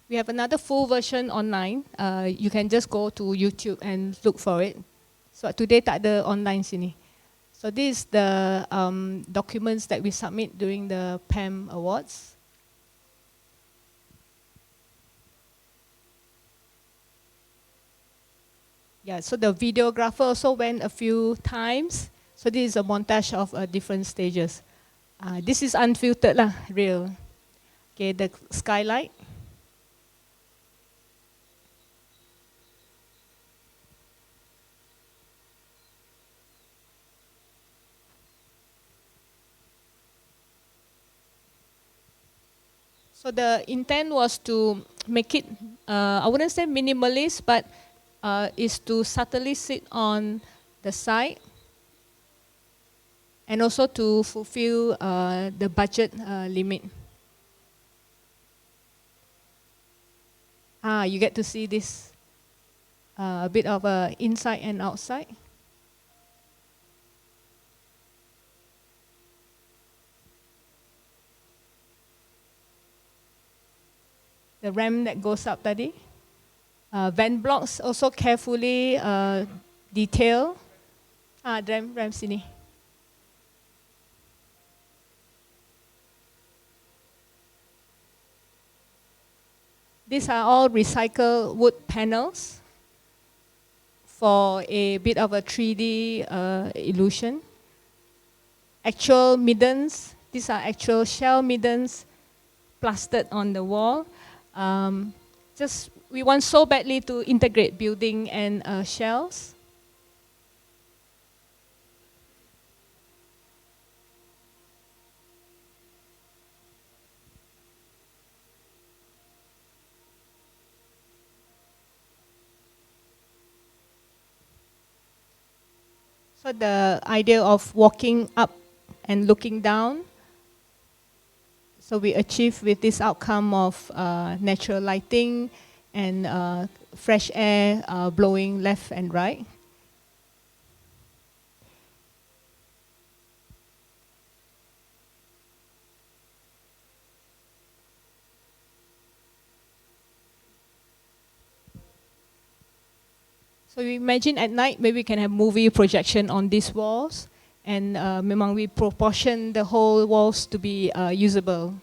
We have another full version online. You can just go to YouTube and look for it. So today tak ada online sini. So this is the documents that we submit during the PAM Awards. Yeah, so the videographer also went a few times. So this is a montage of different stages. This is unfiltered lah, real. Okay, the skylight. So the intent was to make it, I wouldn't say minimalist, but is to subtly sit on the side and also to fulfill the budget limit. You get to see this a bit of inside and outside. The ramp that goes up tadi. Vent blocks also carefully detailed. Ramp sini. These are all recycled wood panels for a bit of a 3D illusion. Actual middens, these are actual shell middens plastered on the wall. We want so badly to integrate building and shells. So the idea of walking up and looking down, so we achieve with this outcome of natural lighting and fresh air blowing left and right. So we imagine at night, maybe we can have movie projection on these walls, and memang we proportion the whole walls to be usable.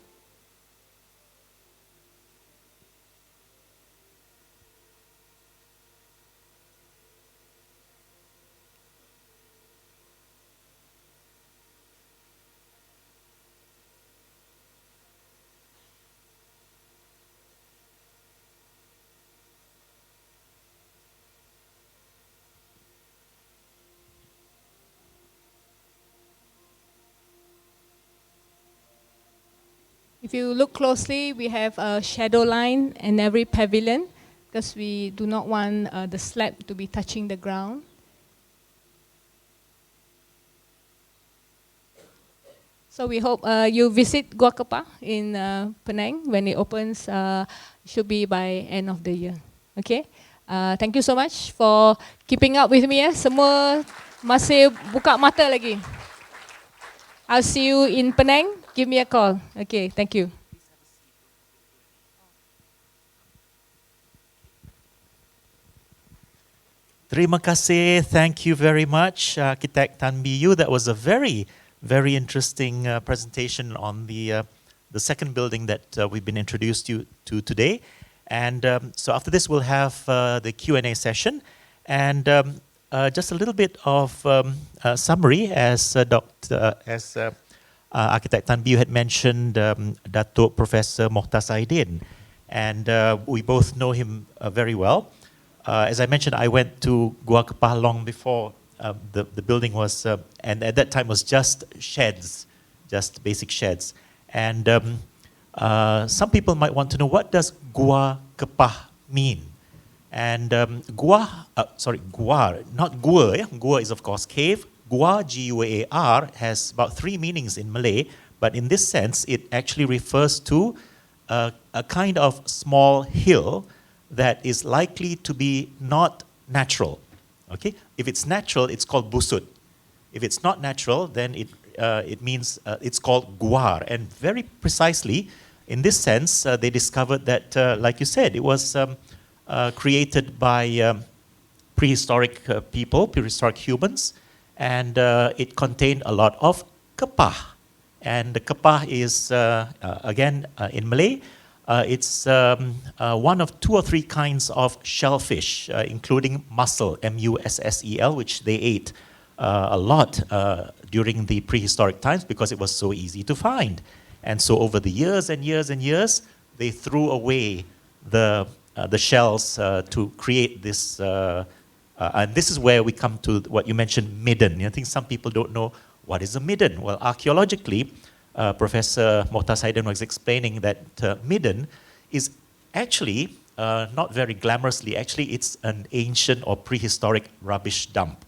If you look closely, we have a shadow line in every pavilion because we do not want the slab to be touching the ground. So we hope you visit Gua Kepa in Penang when it opens. Should be by end of the year. Okay. Thank you so much for keeping up with me. Semua masih buka mata lagi. I'll see you in Penang. Give me a call. Okay, thank you. Terima kasih. Thank you very much, Architect Tan Biyu. That was a very, very interesting presentation on the second building that we've been introduced to today. And so after this, we'll have the Q&A session. And just a little bit of summary, as Architect Tan Biyu had mentioned, Datuk Professor Mohtar Saidin, and we both know him very well. As I mentioned, I went to Gua Kepa long before the building was, and at that time was just sheds, just basic sheds. And some people might want to know, what does Gua Kepa mean? And Gua, not Gua, yeah? Gua is of course cave. Gua, G-U-A-R, has about 3 meanings in Malay, but in this sense, it actually refers to a kind of small hill that is likely to be not natural. Okay? If it's natural, it's called busut. If it's not natural, then it means it's called guar. And very precisely, in this sense, they discovered that, like you said, it was created by prehistoric people, prehistoric humans, and it contained a lot of kepah. And the kepah is, again, in Malay, it's one of 2 or 3 kinds of shellfish, including mussel, M-U-S-S-E-L, which they ate a lot during the prehistoric times because it was so easy to find. And so over the years and years and years, they threw away the shells to create this. And this is where we come to what you mentioned, midden. I think some people don't know what is a midden. Well, archaeologically, Professor Mohtar Saidin was explaining that midden is actually, not very glamorously, actually it's an ancient or prehistoric rubbish dump.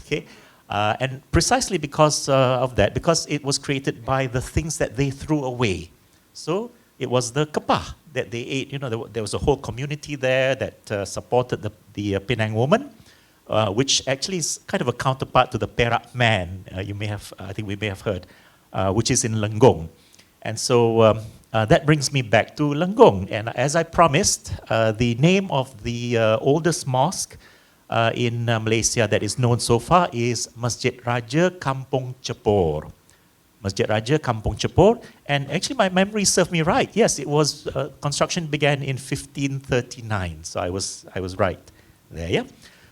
Okay? And precisely because of that, because it was created by the things that they threw away. So it was the kepah that they ate. You know, there was a whole community there that supported the Penang woman, which actually is kind of a counterpart to the Perak man. You may have, I think we may have heard, which is in Lenggong. And so that brings me back to Lenggong. And as I promised, the name of the oldest mosque in Malaysia that is known so far is Masjid Raja Kampung Cepor. Masjid Raja, Kampung Cepur, and actually my memory served me right. Yes, it was, construction began in 1539, so I was right there, yeah.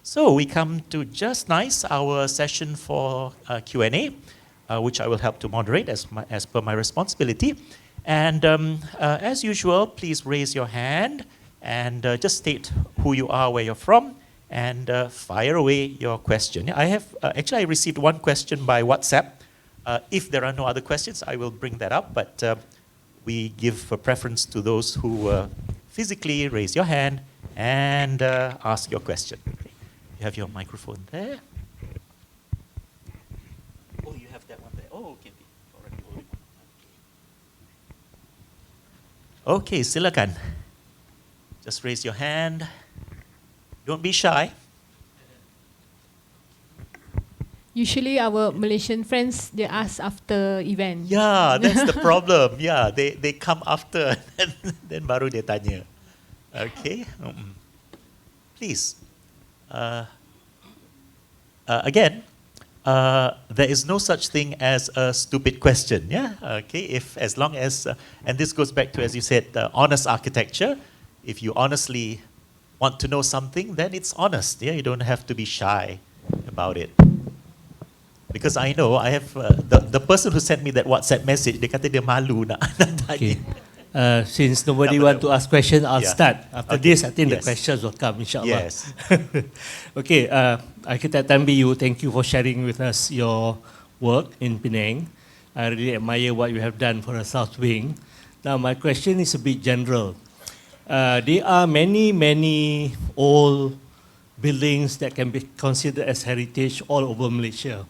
So we come to just nice our session for Q&A, which I will help to moderate as per my responsibility. And as usual, please raise your hand and just state who you are, where you're from, and fire away your question. I have, actually I received one question by WhatsApp. If there are no other questions, I will bring that up, but we give a preference to those who physically raise your hand and ask your question. You have your microphone there. Oh, you have that one there. Oh, okay. Already hold it. Okay, silakan. Just raise your hand. Don't be shy. Usually our Malaysian friends, they ask after event. Yeah, that's the problem. Yeah, they come after, then baru dia tanya. Okay. Please. Again, there is no such thing as a stupid question. Yeah. Okay. As long as, and this goes back to, as you said, honest architecture. If you honestly want to know something, then it's honest. Yeah. You don't have to be shy about it. Because I know I have the person who sent me that WhatsApp message. Dia kata dia malu nak tanya. Okay. Since nobody want to ask question, I'll start. After this, I think the questions will come, inshallah. Yes. Okay, Architect Tan Bee, thank you for sharing with us your work in Penang. I really admire what you have done for the South Wing. Now, my question is a bit general. There are many old buildings that can be considered as heritage all over Malaysia.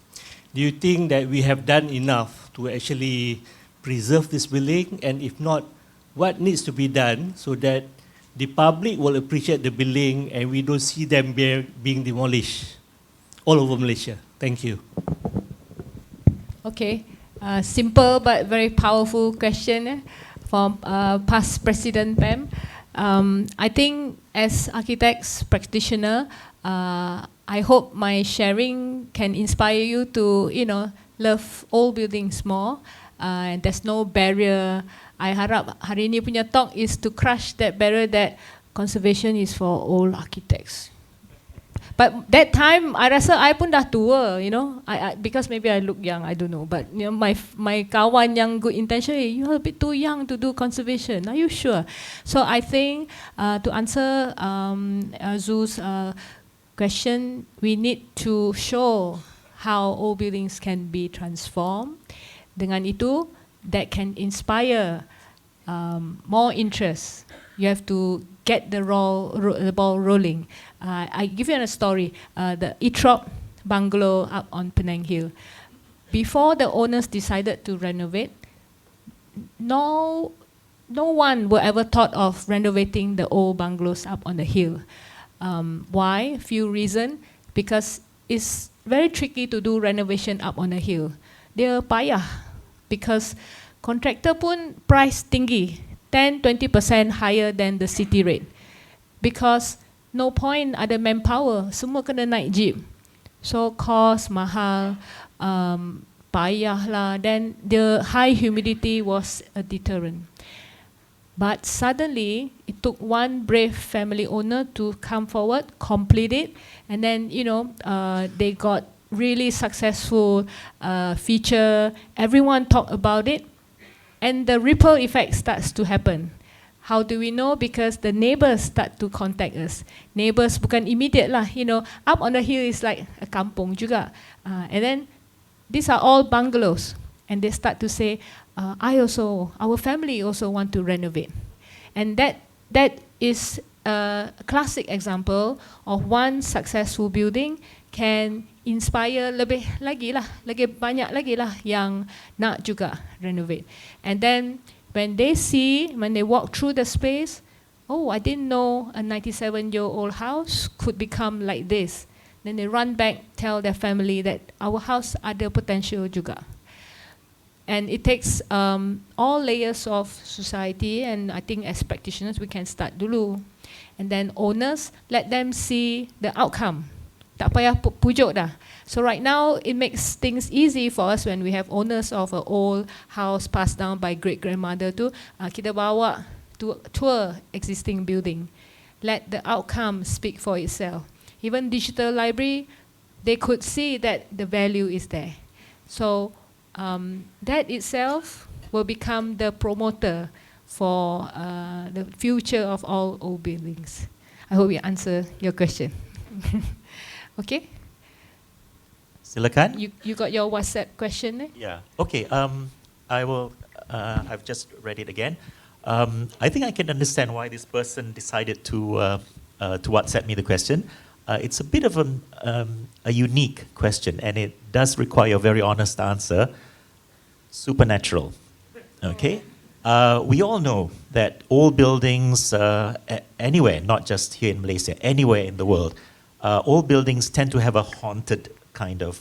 Do you think that we have done enough to actually preserve this building? And if not, what needs to be done so that the public will appreciate the building and we don't see them being demolished all over Malaysia? Thank you. Okay, simple but very powerful question from past President Pam. I think as architects practitioner, I hope my sharing can inspire you to, love old buildings more. And there's no barrier. I harap hari ini punya talk is to crush that barrier that conservation is for old architects. But that time, I rasa I pun dah tua, because maybe I look young, I don't know. But my kawan yang good intention, you're a bit too young to do conservation. Are you sure? So I think to answer Zul's question, we need to show how old buildings can be transformed. Dengan itu, that can inspire more interest. You have to get the ball rolling. I give you a story. The Etrop bungalow up on Penang Hill. Before the owners decided to renovate, no one will ever thought of renovating the old bungalows up on the hill. Why? Few reasons. Because it's very tricky to do renovation up on the hill. Dia payah. Because contractor pun price tinggi, 10-20% higher than the city rate. Because no point ada manpower, semua kena naik jeep. So cost mahal, payah lah. Then the high humidity was a deterrent. But suddenly, it took one brave family owner to come forward, complete it, and then they got really successful feature. Everyone talked about it, and the ripple effect starts to happen. How do we know? Because the neighbors start to contact us. Neighbors bukan immediate lah, up on the hill is like a kampung juga. And then these are all bungalows, and they start to say, our family also want to renovate. And that is a classic example of one successful building can inspire lebih banyak lagi lah yang nak juga renovate. And then when they walk through the space, oh, I didn't know a 97-year-old house could become like this. Then they run back, tell their family that our house ada potential juga. And it takes all layers of society, and I think as practitioners we can start dulu. And then owners, let them see the outcome. tak payah pujuk dah. So right now it makes things easy for us when we have owners of an old house passed down by great grandmother tu, kita bawa to tour existing building. Let the outcome speak for itself. Even digital library, they could see that the value is there. So that itself will become the promoter for the future of all old buildings. I hope we answer your question. Okay? Silakan. You got your WhatsApp question eh? Yeah. Okay. I will. I've just read it again. I think I can understand why this person decided to WhatsApp me the question. It's a bit of a unique question, and it does require a very honest answer. Supernatural. Okay. We all know that all buildings, anywhere, not just here in Malaysia, anywhere in the world, all buildings tend to have a haunted kind of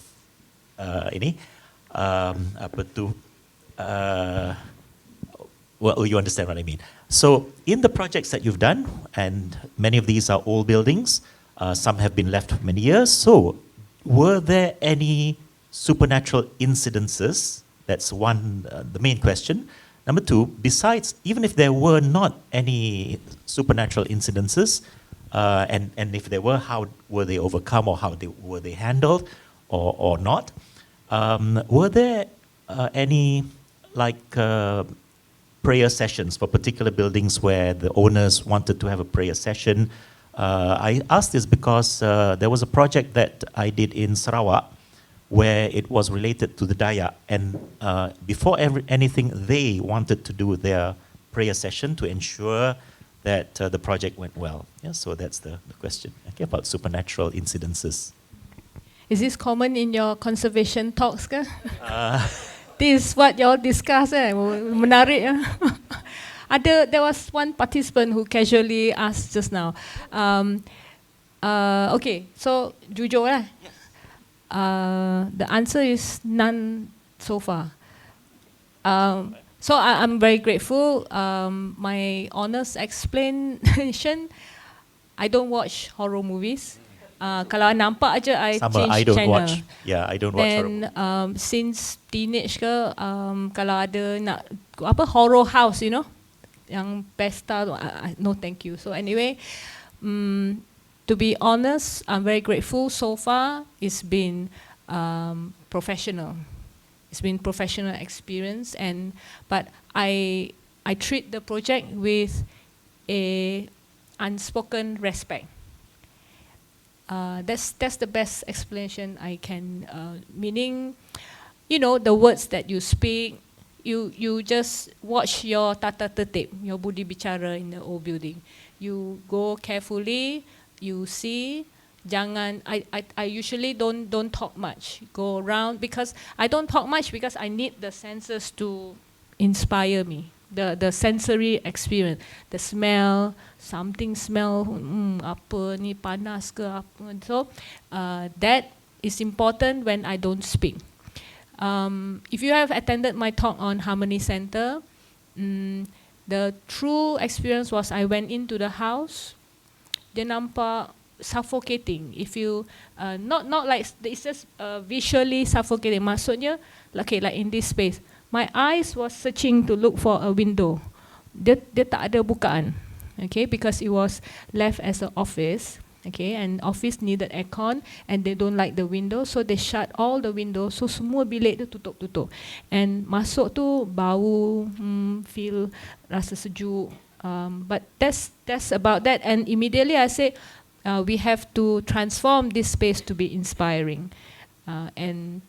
well, you understand what I mean. So in the projects that you've done, and many of these are old buildings, some have been left for many years. So were there any supernatural incidences? That's one, the main question. Number two, besides, even if there were not any supernatural incidences, and if there were, how were they overcome, or were they handled, or not? Were there any prayer sessions for particular buildings where the owners wanted to have a prayer session? I asked this because there was a project that I did in Sarawak where it was related to the Dayak, and before anything, they wanted to do their prayer session to ensure that the project went well. Yeah, so that's the question. Okay, about supernatural incidences. Is this common in your conservation talks ke? This is what you all discuss menarik. There was one participant who casually asked just now. Okay, so jujur lah. The answer is none so far. So I'm very grateful. My honest explanation, I don't watch horror movies. Kalau nampak aja, I change I don't channel. watch. Yeah, I don't watch horror. Then since teenage ke, kalau ada nak horror house, you know, yang pesta, no thank you. So anyway, to be honest, I'm very grateful so far. It's been professional. It's been professional experience, but I treat the project with a unspoken respect. That's the best explanation I can. Meaning, you know, the words that you speak, you just watch your tata tertib, your budi bicara in the old building. You go carefully. You see. Jangan. I usually don't talk much. Go around because I don't talk much because I need the senses to inspire me. The sensory experience, the smell, something smell, apa ni panas ke apa. So that is important when I don't speak. If you have attended my talk on Harmony Center, the true experience was I went into the house. Dia nampak suffocating. If you not like it's just visually suffocating. Maksudnya, okay, like in this space. My eyes was searching to look for a window. Dia tak ada bukaan, okay, because it was left as an office, okay, and office needed aircon, and they don't like the window, so they shut all the windows, so semua bilik tu tutup, and masuk tu bau, feel rasa sejuk, but that's about that, and immediately I say, we have to transform this space to be inspiring, and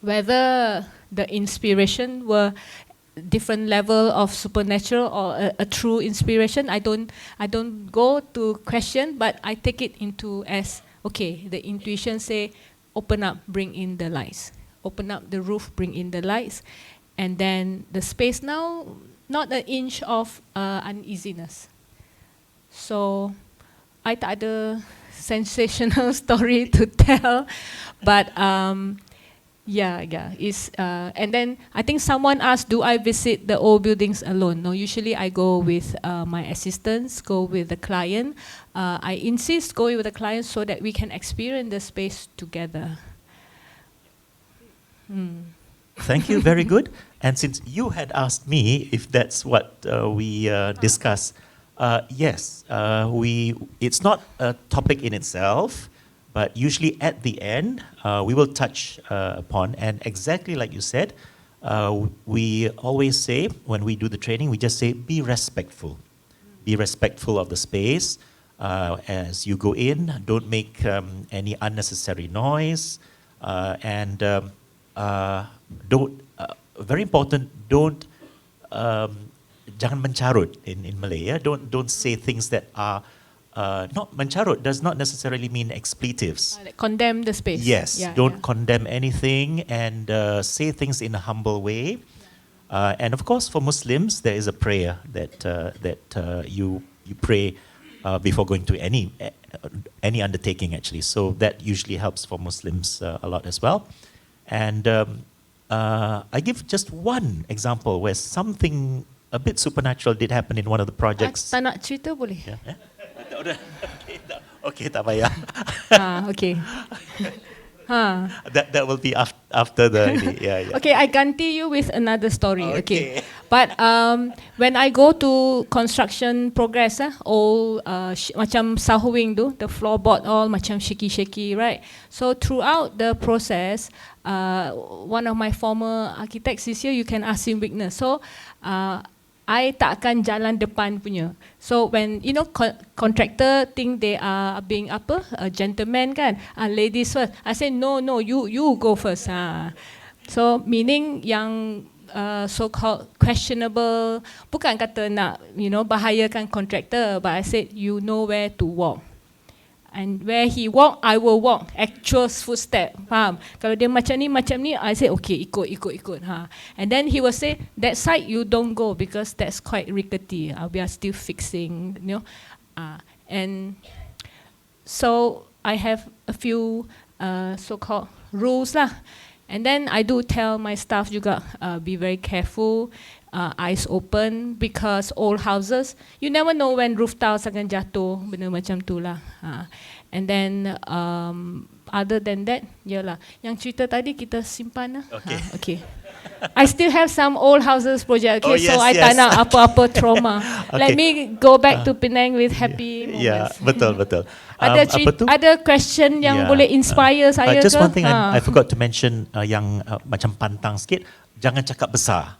whether the inspiration were different level of supernatural or a true inspiration, I don't go to question, but I take it into as, okay, the intuition say, open up, bring in the lights. Open up the roof, bring in the lights. And then the space now, not an inch of uneasiness. So, I tak ada sensational story to tell, but Yeah. And then I think someone asked, do I visit the old buildings alone? No, usually I go with my assistants, go with the client. I insist going with the client so that we can experience the space together. Thank you, very good. And since you had asked me if that's what we discuss, yes, it's not a topic in itself, but usually at the end, we will touch upon, and exactly like you said, we always say, when we do the training, we just say, be respectful. Be respectful of the space. As you go in, don't make any unnecessary noise, and don't, very important, don't, jangan mencarut in Malay, yeah? Don't say things that are, not mencarut does not necessarily mean expletives. Like condemn the space. Yes, don't condemn anything, and say things in a humble way. And of course, for Muslims, there is a prayer that you pray before going to any undertaking, actually. So that usually helps for Muslims a lot as well. And I give just one example where something a bit supernatural did happen in one of the projects. Tak nak cerita boleh? Yeah. Okay, tak payah. Okay. That will be after the yeah. Okay, I ganti you with another story. Okay. But when I go to construction progress, all macam sahuing tu, the floorboard all macam shaky, right? So throughout the process, one of my former architects this year, you can ask him witness. So I tak akan jalan depan punya. So when contractor think they are being a gentleman kan, ladies first. I say no, you go first. So meaning yang so-called questionable, bukan kata nak bahayakan contractor, but I said you know where to walk. And where he walk, I will walk. Actual footstep, faham? Kalau dia macam ni, I say okay, ikut. And then he will say, that side you don't go because that's quite rickety. We are still fixing, and so I have a few so-called rules lah. And then I do tell my staff juga, be very careful. Eyes open, because old houses, you never know when roof tiles akan jatuh, benda macam tu lah. And then other than that, yalah, yang cerita tadi kita simpan lah. Okay. I still have some old houses project, okay, so I tak nak apa-apa trauma. Let me go back to Penang with happy moments. Yeah, betul. Ada question yang boleh inspire saya just ke? One thing I forgot to mention, yang macam pantang sikit, jangan cakap besar.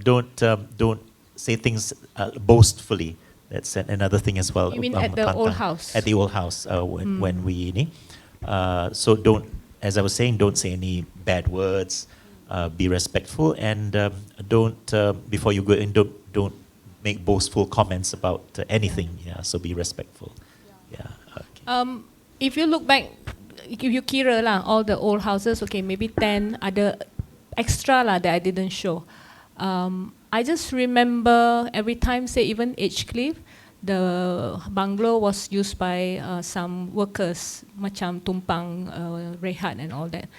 Don't say things boastfully. That's another thing as well. You mean at the old house? At the old house, when we so don't, as I was saying, don't say any bad words. Be respectful, and don't before you go in, don't make boastful comments about anything. Yeah, so be respectful. Yeah. Okay. If you look back, if you kira lah all the old houses, okay, maybe 10 ada extra lah that I didn't show. I just remember every time, say even Edgecliff, the bungalow was used by some workers, macam tumpang, rehat and all that.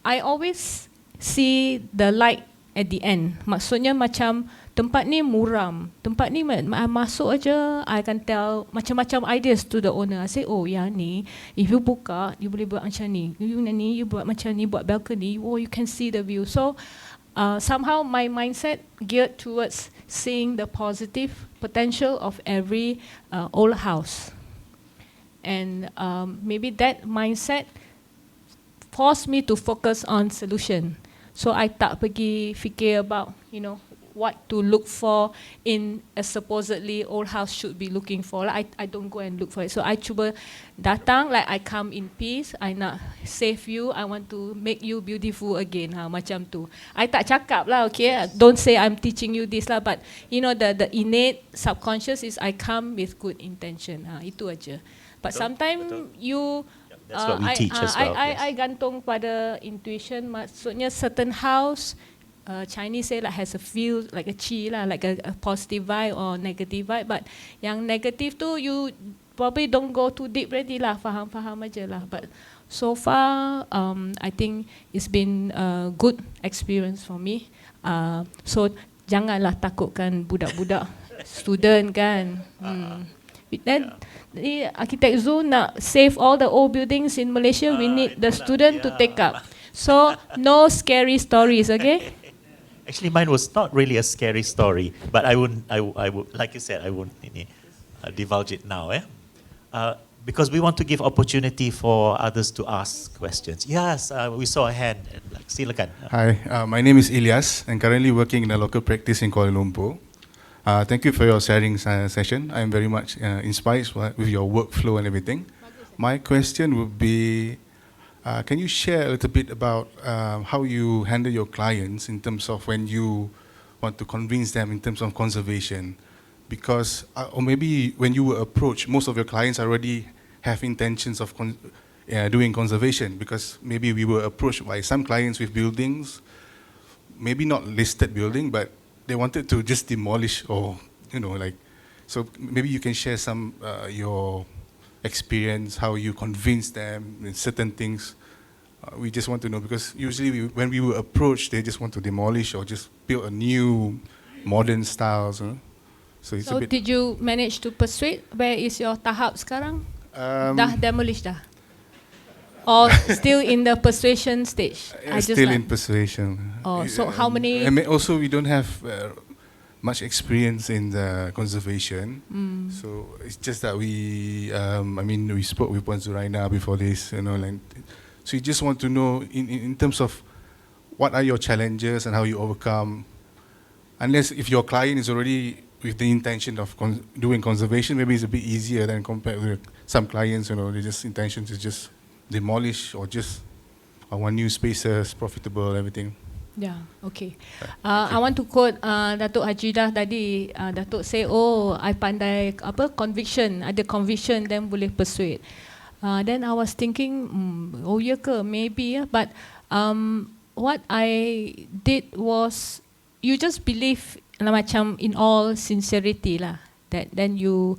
I always see the light at the end. Maksudnya macam tempat ni muram, tempat ni masuk aja, I can tell macam-macam ideas to the owner. I say, oh yang ni, if you buka, you boleh buat macam ni. You buat macam ni, buat balcony, oh you can see the view. So somehow my mindset geared towards seeing the positive potential of every old house. And maybe that mindset forced me to focus on solution. So I tak pergi fikir about, what to look for in a supposedly old house should be looking for. Like I don't go and look for it. So I cuba datang, like I come in peace, I nak save you, I want to make you beautiful again. Macam tu. I tak cakap lah, okay? Don't say I'm teaching you this lah, but the innate subconscious is I come with good intention. Itu aja. But sometimes you That's what we teach as well. I gantung pada intuition. Maksudnya certain house Chinese say like has a feel like a chi lah, like a positive vibe or negative vibe. But yang negative tu you probably don't go too deep already lah, faham aja lah. But so far, I think it's been a good experience for me. So janganlah takutkan budak-budak, student kan. Then the Architect Zoo nak save all the old buildings in Malaysia, we need the student to take up. So no scary stories, okay? Actually, mine was not really a scary story, but I would, like you said, I won't divulge it now, because we want to give opportunity for others to ask questions. Yes, we saw a hand. Silakan. Hi, my name is Ilyas, and currently working in a local practice in Kuala Lumpur. Thank you for your sharing session. I'm very much inspired with your workflow and everything. My question would be, can you share a little bit about how you handle your clients in terms of when you want to convince them in terms of conservation? Because, or maybe when you were approached, most of your clients already have intentions of doing conservation, because maybe we were approached by some clients with buildings, maybe not listed building, but they wanted to just demolish or, so maybe you can share some your experience, how you convince them in certain things. We just want to know, because usually when we were approached, they just want to demolish or just build a new modern styles. So it's so a bit. Did you manage to persuade? Where is your tahap sekarang? Dah demolish dah? Or still in the persuasion stage? Still in persuasion. Oh, so how many? And also we don't have much experience in the conservation. So it's just that we spoke with Puan Zuraina before this, so you just want to know in terms of what are your challenges and how you overcome. Unless if your client is already with the intention of doing conservation, maybe it's a bit easier than compared with some clients, they just intention to just demolish or just want new spaces, profitable, everything. Yeah, okay. I want to quote Datuk Hajidah tadi. Datuk say, I pandai conviction, ada conviction then boleh persuade. Then I was thinking, ya ke, maybe, but what I did was, you just believe macam in all sincerity lah, that then you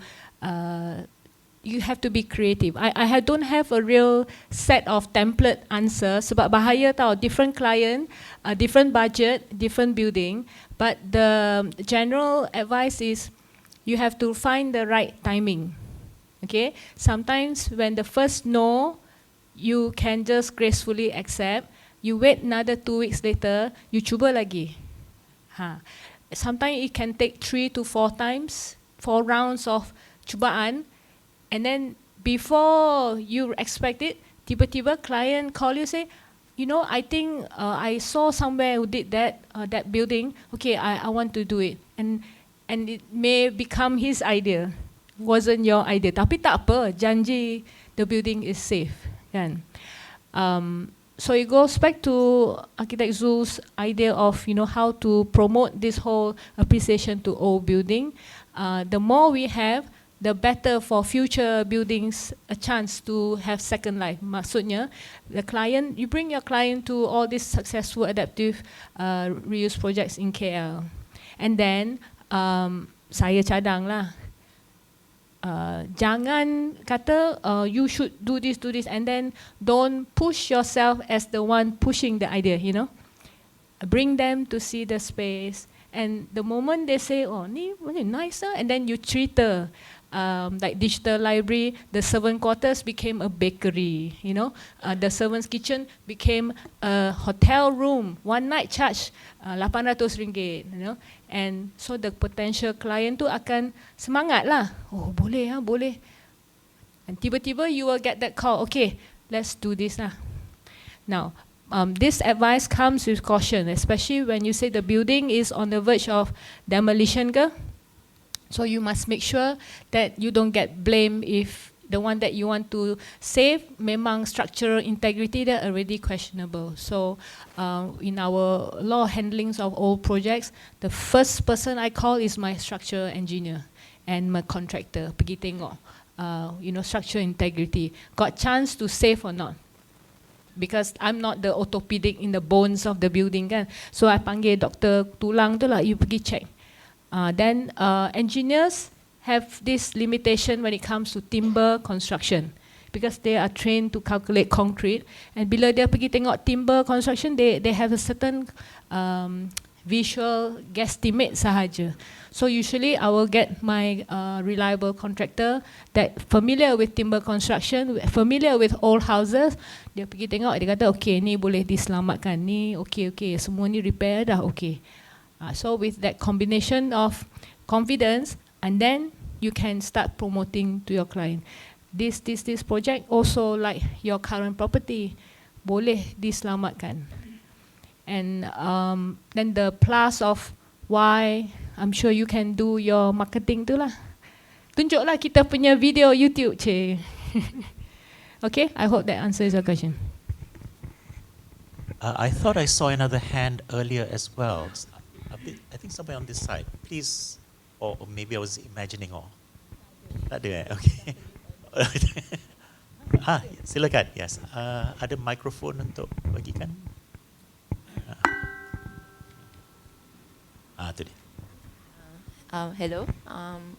have to be creative. I don't have a real set of template answer, sebab bahaya tau, different client, different budget, different building, but the general advice is you have to find the right timing. Okay, sometimes when the first no, you can just gracefully accept. You wait another 2 weeks later, you cuba lagi. Sometimes it can take 3 to 4 times, 4 rounds of cubaan, and then before you expect it, tiba-tiba client call you say, I think I saw somewhere who did that building. Okay, I want to do it, and it may become his idea. Wasn't your idea, tapi tak apa, janji the building is safe, kan? So it goes back to Architect Zoo's idea of how to promote this whole appreciation to old building. The more we have, the better for future buildings a chance to have second life. Maksudnya, you bring your client to all these successful adaptive reuse projects in KL, and then saya cadang lah. Jangan kata you should do this, and then don't push yourself as the one pushing the idea, Bring them to see the space, and the moment they say, ni nice, and then you treat her. Like digital library, the servant quarters became a bakery, the servant's kitchen became a hotel room, one night charge RM800, and so the potential client tu akan semangat lah, boleh, and tiba-tiba you will get that call, okay, let's do this lah. Now, this advice comes with caution, especially when you say the building is on the verge of demolition ke? So you must make sure that you don't get blamed if the one that you want to save memang structural integrity that already questionable. So in our law handlings of old projects, the first person I call is my structural engineer and my contractor. Pergi tengok, structural integrity. Got chance to save or not? because I'm not the orthopedic in the bones of the building kan. So I panggil doktor tulang tu lah, you pergi check. Then engineers have this limitation when it comes to timber construction because they are trained to calculate concrete, and bila dia pergi tengok timber construction, they have a certain visual guesstimate sahaja. So usually I will get my reliable contractor that familiar with timber construction, familiar with old houses. Dia pergi tengok, dia kata okay, ni boleh diselamatkan, ni okay, semua ni repair dah okay. So with that combination of confidence, and then you can start promoting to your client. This project also like your current property, boleh diselamatkan. And then the plus of why, I'm sure you can do your marketing tu lah. Tunjuklah kita punya video YouTube, cik. Okay, I hope that answers your question. I thought I saw another hand earlier as well. I think somewhere on this side. Please, or maybe I was imagining. Tak ada. Okay. Silakan. Yes. Ada mikrofon untuk bagikan. Tu dia. Hello,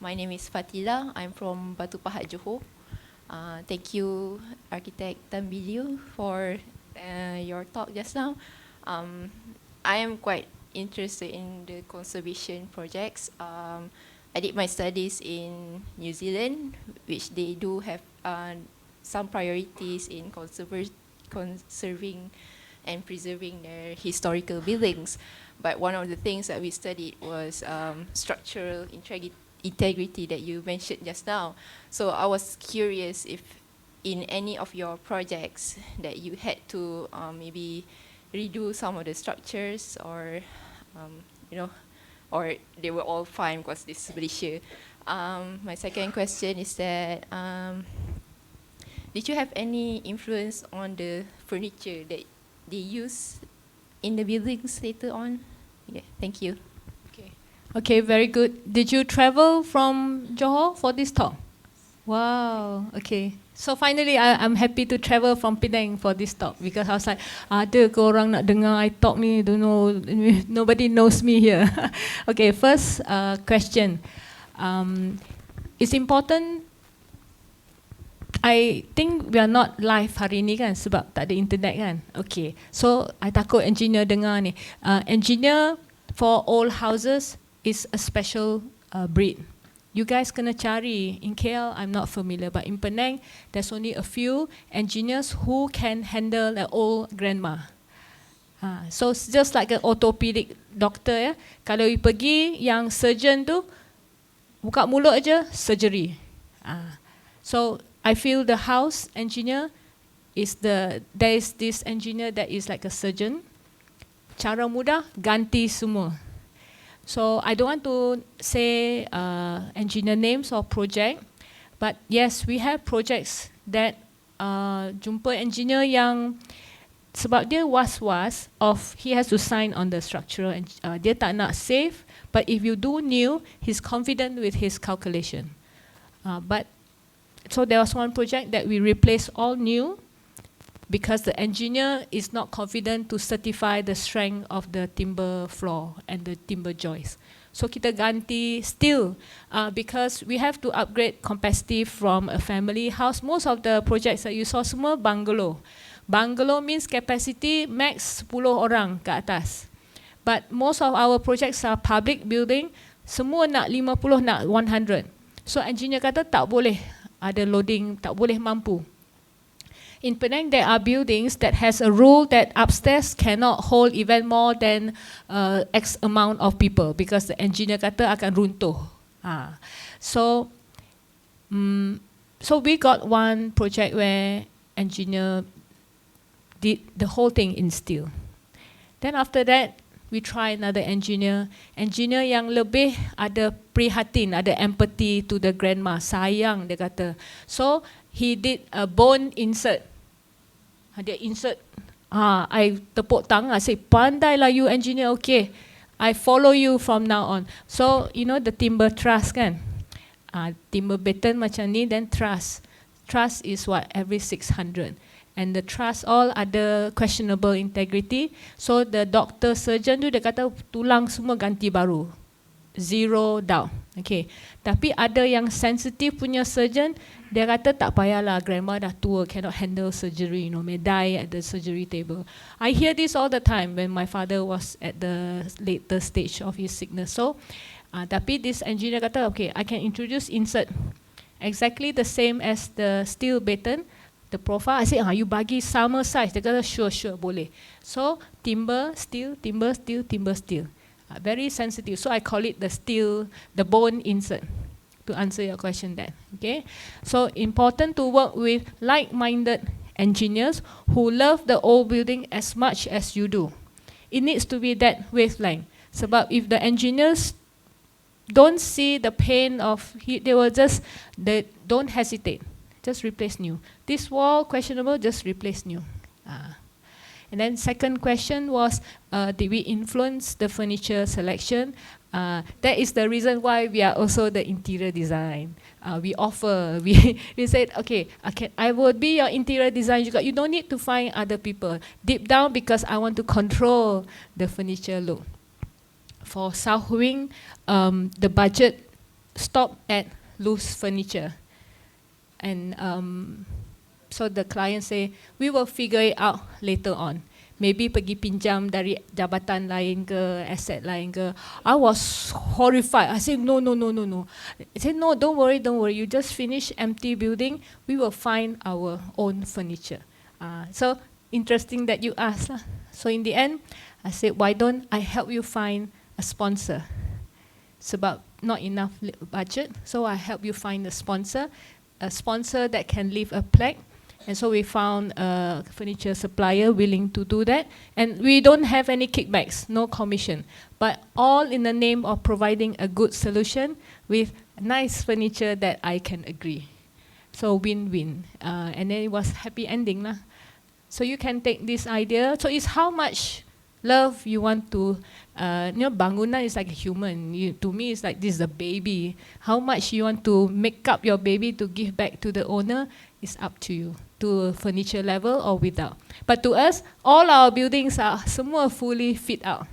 my name is Fatila. I'm from Batu Pahat, Johor. Thank you, Architect Tan Biliu, for your talk just now. I am quite interested in the conservation projects. I did my studies in New Zealand, which they do have some priorities in conserving and preserving their historical buildings. But one of the things that we studied was structural integrity that you mentioned just now. So I was curious if in any of your projects that you had to maybe redo some of the structures, or or they were all fine because this is Malaysia. My second question is that did you have any influence on the furniture that they use in the buildings later on? Yeah, thank you. Okay, very good. Did you travel from Johor for this talk? Wow, okay. So finally, I'm happy to travel from Penang for this talk because I was like, ada ke orang nak dengar I talk ni? Don't know, nobody knows me here. Okay, first question. It's important. I think we are not live hari ni kan sebab tak ada internet kan. Okay, so I takut engineer dengar ni. Engineer for old houses is a special breed. You guys kena cari. In KL, I'm not familiar, but in Penang, there's only a few engineers who can handle an old grandma. So just like an orthopedic doctor, ya. Kalau you pergi, yang surgeon tu buka mulut aja surgery. So I feel the house engineer is there is this engineer that is like a surgeon. Cara mudah ganti semua. So I don't want to say engineer names or project, but yes, we have projects that jumpa engineer yang sebab dia was-was of he has to sign on the structural, dia tak nak save, but if you do new, he's confident with his calculation. But so there was one project that we replaced all new because the engineer is not confident to certify the strength of the timber floor and the timber joist. So kita ganti still because we have to upgrade capacity from a family house. Most of the projects that you saw semua bungalow. Bungalow means capacity max 10 orang ke atas. But most of our projects are public building. Semua nak 50, nak 100. So engineer kata tak boleh ada loading, tak boleh mampu. In Penang, there are buildings that has a rule that upstairs cannot hold even more than X amount of people because the engineer kata akan runtuh. So we got one project where engineer did the whole thing in steel. Then after that, we try another engineer yang lebih ada prihatin, ada empathy to the grandma, sayang dia kata. So he did a bone insert. Dia insert, I tepuk tangan, I say, pandailah you engineer, okay, I follow you from now on. So, you know the timber truss kan? Timber beton macam ni, then truss. Truss is what, every 600. and the trust all ada questionable integrity. So the doctor surgeon tu dia kata tulang semua ganti baru. Zero doubt. Okay. Tapi ada yang sensitive punya surgeon, dia kata tak payahlah, grandma dah tua, cannot handle surgery, may die at the surgery table. I hear this all the time when my father was at the later stage of his sickness. So, tapi this engineer kata, okay, I can introduce insert exactly the same as the steel batten, the profile. I say, you bagi sama size. Dia kata, sure, boleh. So, timber, steel, timber, steel, timber, steel. Very sensitive. So I call it the steel, the bone insert, to answer your question there. Okay. So important to work with like-minded engineers who love the old building as much as you do. It needs to be that wavelength. Sebab if the engineers don't see the pain of, they don't hesitate. Just replace new. This wall questionable, just replace new. And then second question was, did we influence the furniture selection? That is the reason why we are also the interior design. We said, okay, I will be your interior design. You don't need to find other people. Deep down, because I want to control the furniture look. For South Wing, the budget stopped at loose furniture. And so the client say, we will figure it out later on. Maybe pergi pinjam dari jabatan lain ke, aset lain ke. I was horrified. I said, no. I said, no, don't worry. You just finish empty building. We will find our own furniture. So interesting that you asked. So in the end, I said, why don't I help you find a sponsor? Sebab not enough budget. So I help you find a sponsor that can leave a plaque. And so we found a furniture supplier willing to do that. And we don't have any kickbacks, no commission. But all in the name of providing a good solution with nice furniture that I can agree. So win-win. And then it was happy ending. So you can take this idea. So it's how much love you want to, bangunan is like a human. To me, it's like this is a baby. How much you want to make up your baby to give back to the owner is up to you, to furniture level or without. But to us, all our buildings are semua fully fit out.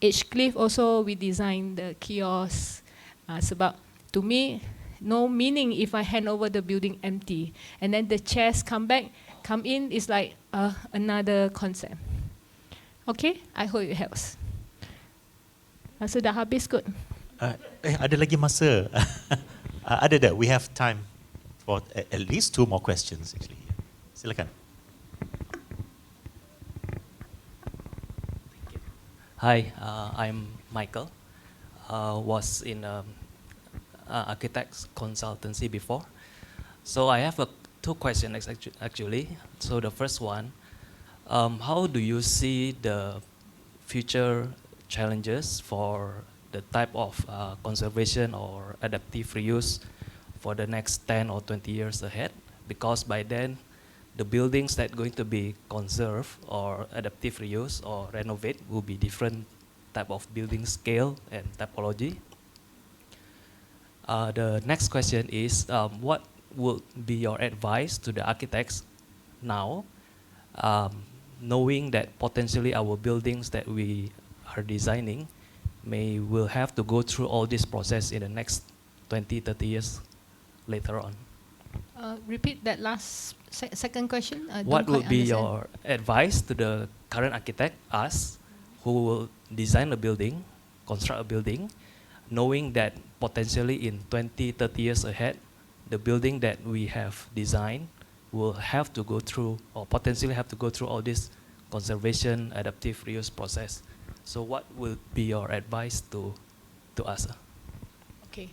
Edgecliff also, we designed the kiosk. Sebab to me, no meaning if I hand over the building empty. And then the chairs come in, it's like another concept. Okay, I hope it helps. Masa dah habis kot. Ada lagi masa. Ada, we have time for at least 2 more questions actually. Silakan. Hi, I'm Michael. Was in architects consultancy before. So I have 2 questions actually. So the first one, how do you see the future challenges for the type of conservation or adaptive reuse for the next 10 or 20 years ahead? Because by then, the buildings that are going to be conserved or adaptive reuse or renovate will be different type of building scale and typology. The next question is, what would be your advice to the architects now, knowing that potentially our buildings that we are designing will have to go through all this process in the next 20, 30 years later on? Repeat that last second question. What would be your advice to the current architect, us, who will design a building, construct a building, knowing that potentially in 20, 30 years ahead, the building that we have designed will have to go through, or potentially have to go through all this conservation, adaptive reuse process. So what will be your advice to us? Okay.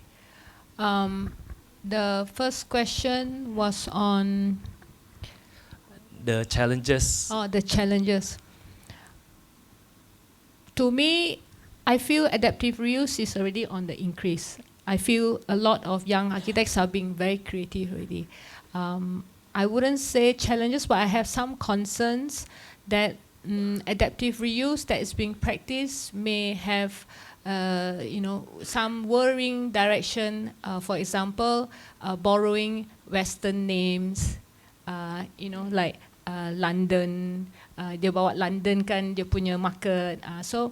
The first question was on the challenges. Oh, the challenges. To me, I feel adaptive reuse is already on the increase. I feel a lot of young architects are being very creative already. I wouldn't say challenges, but I have some concerns that adaptive reuse that is being practiced may have some worrying direction. For example, borrowing Western names, you know, like London, dia bawa London kan dia punya market. So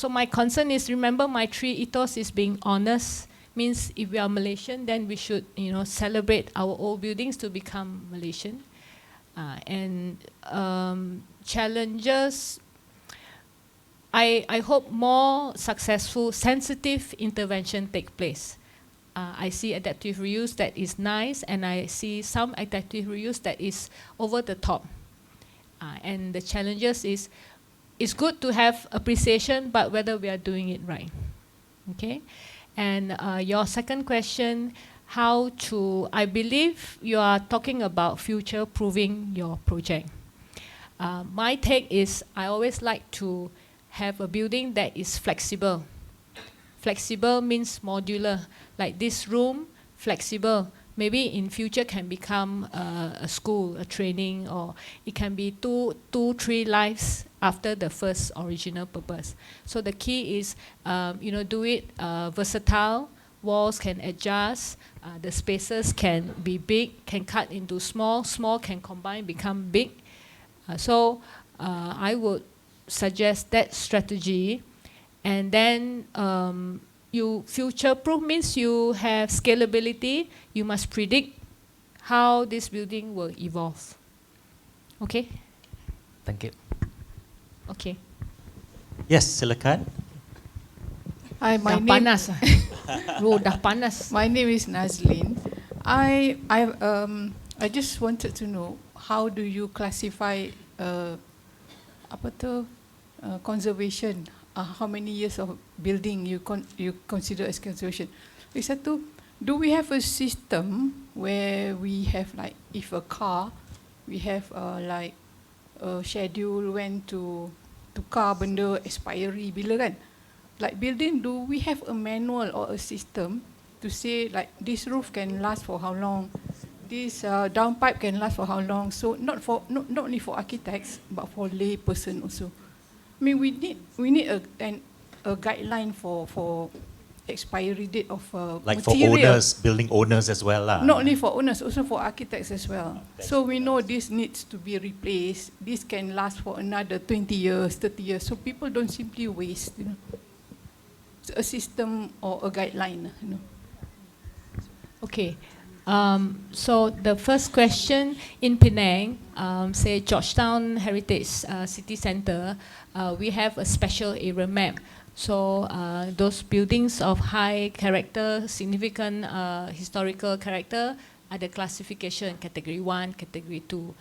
my concern is, remember my three ethos is being honest. Means if we are Malaysian, then we should, you know, celebrate our old buildings to become Malaysian. Challenges, I hope more successful, sensitive intervention take place. I see adaptive reuse that is nice, and I see some adaptive reuse that is over the top. And the challenges is, it's good to have appreciation, but whether we are doing it right. Okay? And your second question, how to, I believe you are talking about future-proofing your project. My take is, I always like to have a building that is flexible. Flexible means modular. Like this room, flexible. Maybe in future can become a school, a training, or it can be two, 3 lives after the first original purpose. So the key is, you know, do it versatile. Walls can adjust. The spaces can be big, can cut into small. Small can combine, become big. So I would suggest that strategy. And then you future-proof means you have scalability. You must predict how this building will evolve. Okay? Thank you. Okay. Yes, silakan. Hi, my Dah name. panas. Dah panas. My name is Nazlin. I just wanted to know, how do you classify conservation? How many years of building you consider as conservation? Lagi satu, do we have a system where we have, like, if a car, we have like a schedule when to tukar benda expiry bila kan? Like building, do we have a manual or a system to say, like, this roof can last for how long, this downpipe can last for how long? So not only for architects, but for lay person also. I mean, we need a guideline for expiry date of Like material. for owners, building owners as well. Not only for owners, also for architects as well. So we know this needs to be replaced. This can last for another 20 years, 30 years. So people don't simply waste, you know. It's a system or a guideline, you know. Okay. So the first question, in Penang, say Georgetown Heritage City Centre, we have a special area map. So those buildings of high character, significant historical character, are the classification category 1, category 2.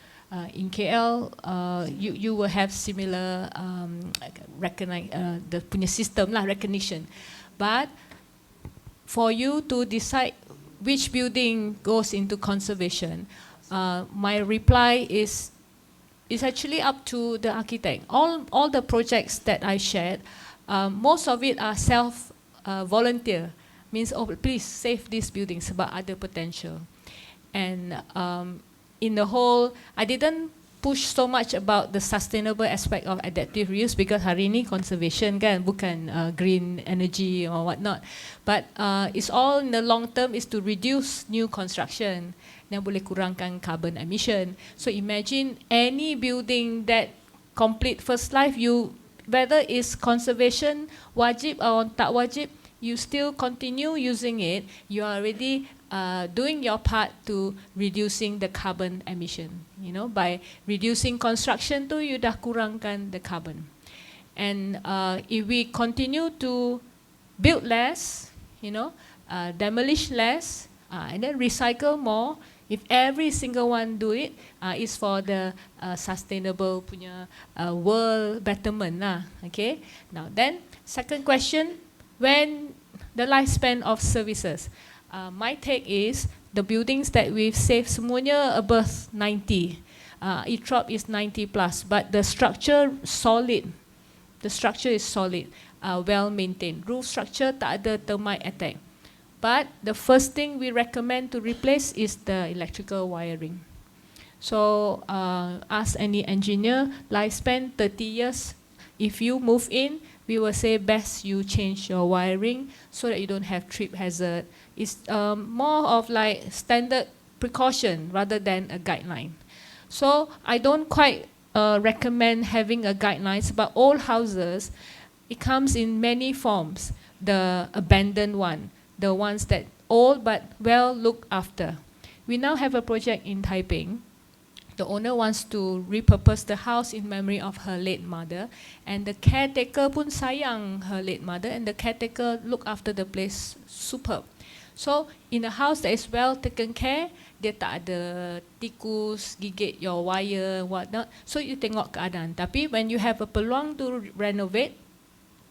In KL, you will have similar the punya system lah, recognition. But for you to decide which building goes into conservation, my reply is actually up to the architect. All the projects that I shared, most of it are volunteer. Means, oh, please save these buildings, but other potential. And in the whole, I didn't push so much about the sustainable aspect of adaptive reuse, because hari ini conservation kan, bukan green energy or whatnot. But it's all in the long term is to reduce new construction yang boleh kurangkan carbon emission. So imagine any building that complete first life, you, whether it's conservation wajib or tak wajib, you still continue using it, you are already doing your part to reducing the carbon emission. You know, by reducing construction tu, you dah kurangkan the carbon. And if we continue to build less, you know, demolish less, and then recycle more, if every single one do it, it's for the sustainable punya world betterment lah. Okay. Now then, second question, when the lifespan of services. My take is the buildings that we've saved semuanya above 90. ETROP is 90 plus, but the structure solid. The structure is solid, well maintained. Roof structure tak ada termite attack. But the first thing we recommend to replace is the electrical wiring. So ask any engineer, lifespan 30 years. If you move in, we will say best you change your wiring so that you don't have trip hazard. It's more of like standard precaution rather than a guideline. So I don't quite recommend having a guidelines, but all houses, it comes in many forms. The abandoned one, the ones that old but well looked after. We now have a project in Taiping. The owner wants to repurpose the house in memory of her late mother, and the caretaker pun sayang her late mother, and the caretaker look after the place superb. So in a house that is well taken care, dia tak ada tikus gigit your wire, whatnot. So you tengok keadaan. Tapi when you have a peluang to renovate,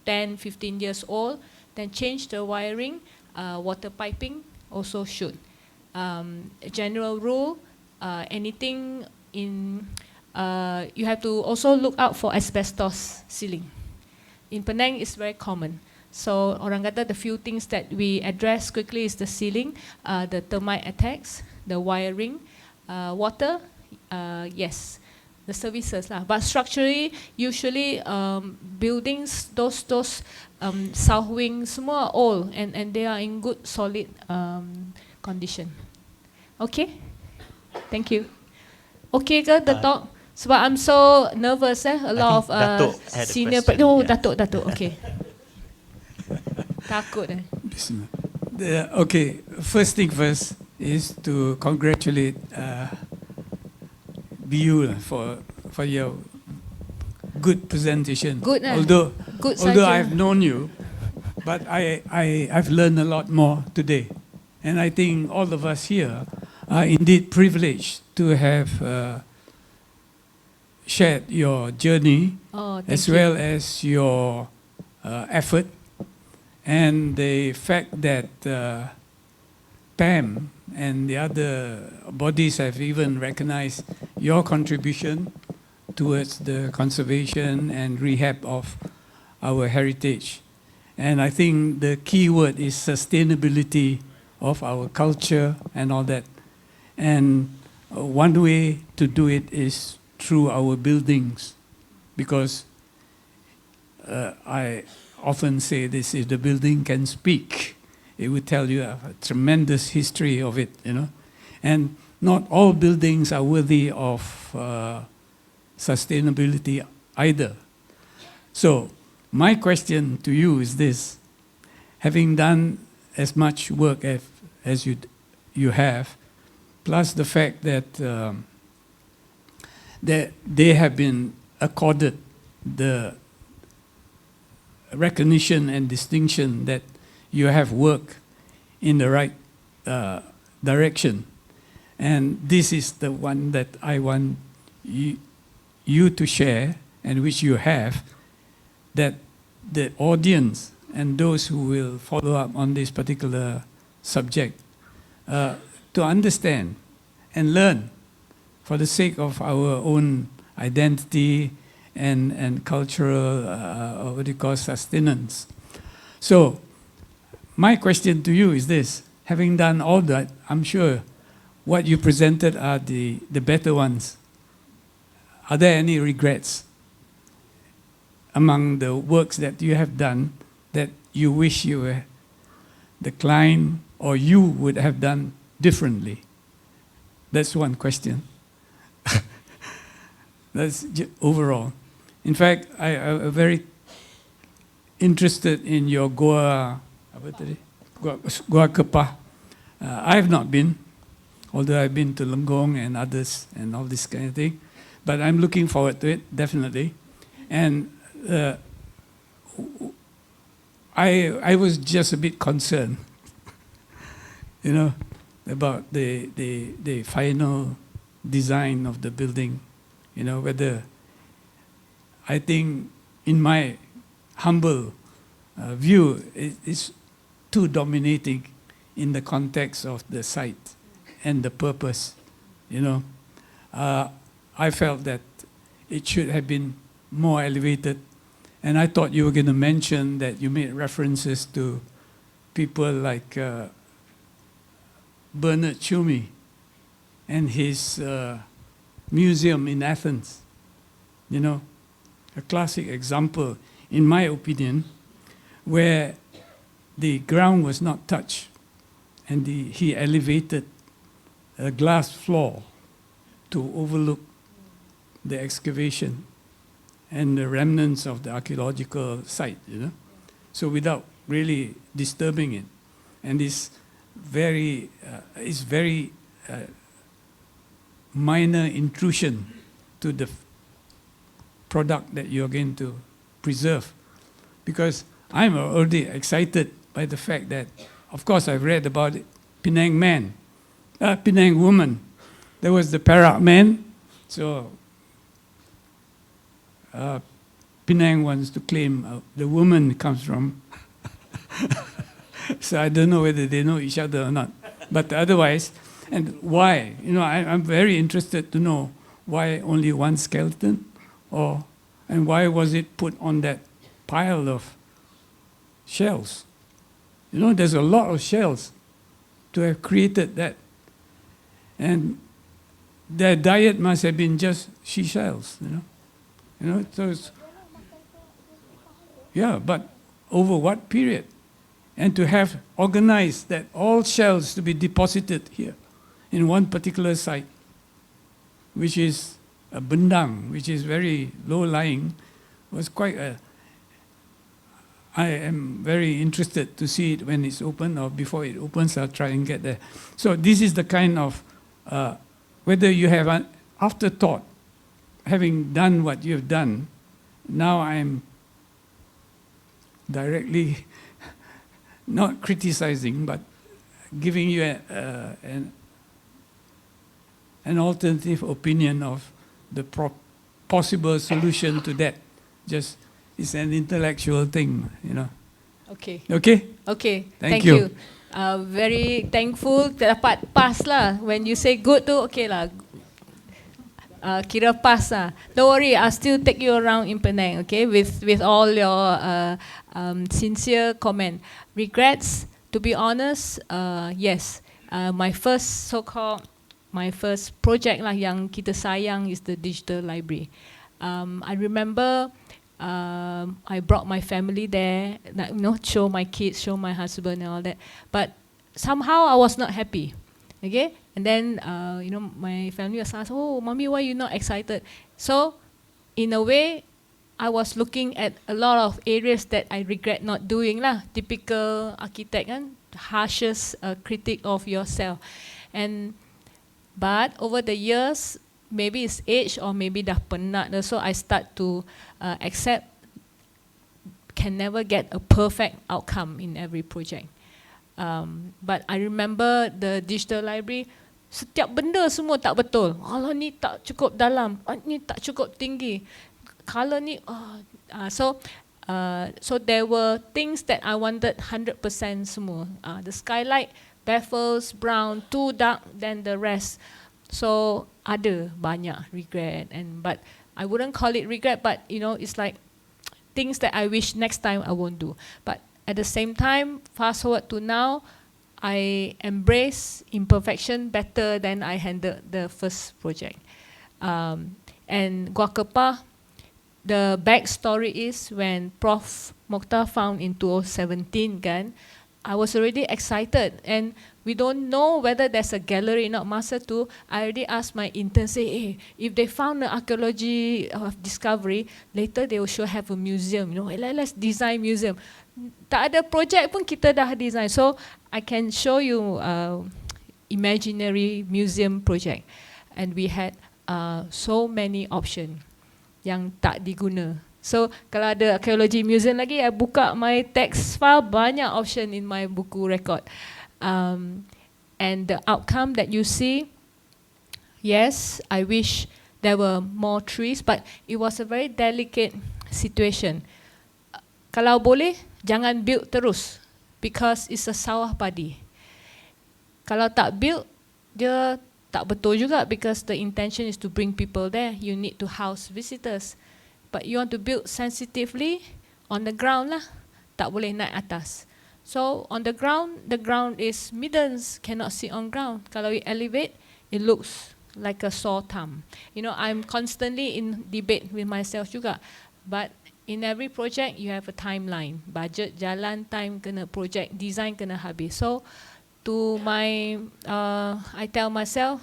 10, 15 years old, then change the wiring, water piping also should. A general rule, anything in, you have to also look out for asbestos ceiling. In Penang, it's very common. So orang kata the few things that we address quickly is the ceiling, the termite attacks, the wiring, water, yes, the services lah. But structurally, usually buildings, those south wing semua are old and they are in good solid condition. Okay, thank you. Okay ke the talk? Sebab I'm so nervous a lot of senior. Oh, yeah. Datuk, okay. Takut Okay, first thing first is to congratulate BU for your good presentation. Good, although saja. I've known you, but I've learned a lot more today, and I think all of us here are indeed privileged to have shared your journey as well as your effort. And the fact that PAM and the other bodies have even recognized your contribution towards the conservation and rehab of our heritage. And I think the key word is sustainability of our culture and all that. And one way to do it is through our buildings, because I often say this: if the building can speak, it would tell you a tremendous history of it, you know. And not all buildings are worthy of sustainability either. So my question to you is this: having done as much work as you have, plus the fact that they have been accorded the recognition and distinction that you have worked in the right direction. And this is the one that I want you to share, and which you have, that the audience and those who will follow up on this particular subject to understand and learn for the sake of our own identity and cultural, what do you call, sustenance. So my question to you is this: having done all that, I'm sure what you presented are the better ones. Are there any regrets among the works that you have done that you wish you were declined or you would have done differently? That's one question. That's overall. In fact, I'm very interested in your Goa Kepah. I have not been, although I've been to Lenggong and others and all this kind of thing. But I'm looking forward to it, definitely. And I was just a bit concerned, you know, about the final design of the building. You know, whether, I think, in my humble view, it's too dominating in the context of the site and the purpose, you know. I felt that it should have been more elevated. And I thought you were going to mention that you made references to people like Bernard Tschumi and his museum in Athens. You know, a classic example, in my opinion, where the ground was not touched and he elevated a glass floor to overlook the excavation and the remnants of the archaeological site, you know. So without really disturbing it, and it's very minor intrusion to the product that you're going to preserve. Because I'm already excited by the fact that, of course, I've read about it, Penang man, Penang woman. There was the Perak man, so Penang wants to claim the woman comes from. So I don't know whether they know each other or not. But otherwise, and why? You know, I'm very interested to know why only one skeleton, and why was it put on that pile of shells? You know, there's a lot of shells to have created that. And their diet must have been just seashells, you know. You know, so it's, yeah, but over what period? And to have organized that all shells to be deposited here in one particular site, which is a bendang, which is very low-lying, was quite a... I am very interested to see it when it's open, or before it opens, I'll try and get there. So this is the kind of, whether you have an afterthought, having done what you have done, now I'm directly not criticizing, but giving you an alternative opinion of the possible solution to that. Just, it's an intellectual thing, you know. Okay. Okay? Okay. Thank you. Very thankful dapat pass lah. When you say good tu, okay lah. Kira pass lah. Don't worry, I'll still take you around in Penang, okay? With all your sincere comment. Regrets, to be honest, yes. My first so-called, my first project lah yang kita sayang is the digital library. I remember I brought my family there, you know, show my kids, show my husband and all that. But somehow I was not happy. Okay, and then you know, my family was asked, "Oh, mommy, why you not excited?" So, in a way, I was looking at a lot of areas that I regret not doing lah. Typical architect kan, harshest critic of yourself. But over the years, maybe it's age or maybe dah penat, so I start to accept can never get a perfect outcome in every project. But I remember the digital library, setiap benda semua tak betul. Alah ni tak cukup dalam, ni tak cukup tinggi, color ni. So there were things that I wanted 100% semua. The skylight, baffles, brown, too dark than the rest. So ada banyak regret, but I wouldn't call it regret, but you know, it's like things that I wish next time I won't do. But at the same time, fast forward to now, I embrace imperfection better than I handled the first project. And Gua Kepa, the backstory is when Prof. Mokhtar found in 2017, kan, I was already excited, and we don't know whether there's a gallery not. Masa tu, I already asked my intern, say, hey, if they found the archaeology of discovery, later they will sure have a museum, you know, let's design museum. Tak ada project pun kita dah design. So I can show you imaginary museum project, and we had so many options yang tak diguna. So kalau ada archaeology museum lagi, I buka my text file, banyak option in my buku record. And the outcome that you see, yes, I wish there were more trees, but it was a very delicate situation. Kalau boleh, jangan build terus, because it's a sawah padi. Kalau tak build, dia tak betul juga, because the intention is to bring people there. You need to house visitors. But you want to build sensitively on the ground lah, tak boleh naik atas. So on the ground is middens, cannot sit on ground. Kalau you elevate, it looks like a sore thumb. You know, I'm constantly in debate with myself juga. But in every project, you have a timeline. Budget, jalan, time kena project, design kena habis. So to my, I tell myself,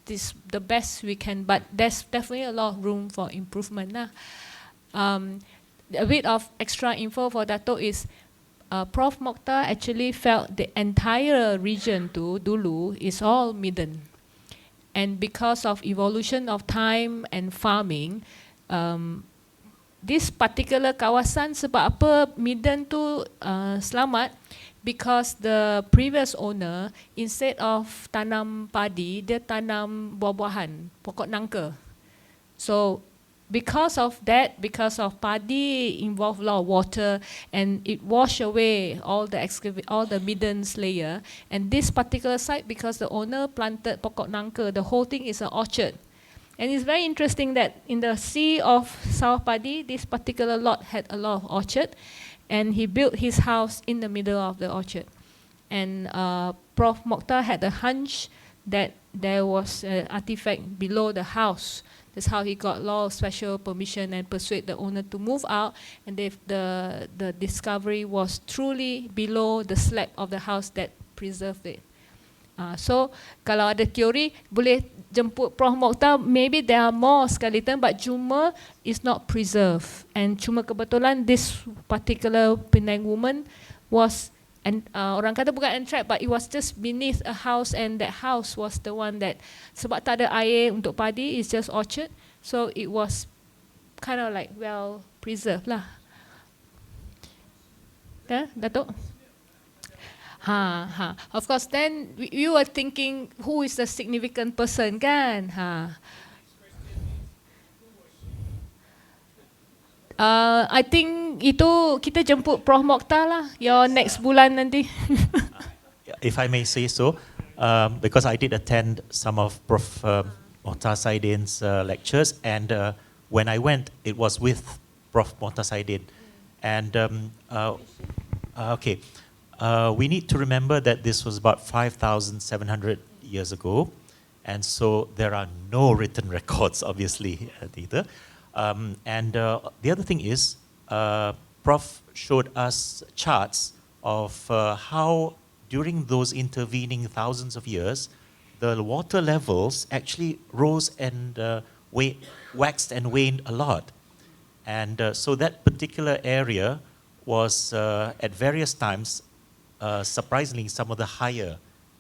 this the best we can, but there's definitely a lot of room for improvement. A bit of extra info for Dato is, Prof. Mokhtar actually felt the entire region to Dulu is all midden. And because of evolution of time and farming, this particular kawasan sebab apa midden tu selamat, because the previous owner, instead of tanam padi, dia tanam buah-buahan, pokok nangka. So because of that, because of padi involve a lot of water and it wash away all the middens layer. And this particular site, because the owner planted pokok nangka, the whole thing is an orchard. And it's very interesting that in the sea of Sawah Padi, this particular lot had a lot of orchard, and he built his house in the middle of the orchard. And Prof. Mokhtar had a hunch that there was an artifact below the house. That's how he got a lot of special permission and persuade the owner to move out. And the discovery was truly below the slab of the house that preserved it. So kalau ada teori, boleh jemput Prof. Mokhtar, maybe there are more skeleton, but cuma is not preserved. And cuma kebetulan this particular Penang woman was, and orang kata bukan entrapped, but it was just beneath a house, and that house was the one that, sebab tak ada air untuk padi, it's just orchard, so it was kind of like well preserved lah. Datuk? Of course, then you were thinking who is the significant person, kan? I think itu kita jemput Prof. Mokhtar lah, your next bulan nanti. If I may say so, because I did attend some of Prof. Mokhtar Saidin's lectures, and when I went, it was with Prof. Mokhtar Saidin. And okay. We need to remember that this was about 5,700 years ago, and so there are no written records, obviously, either. And the other thing is, Prof showed us charts of how during those intervening thousands of years, the water levels actually rose and waxed and waned a lot. And so that particular area was at various times surprisingly some of the higher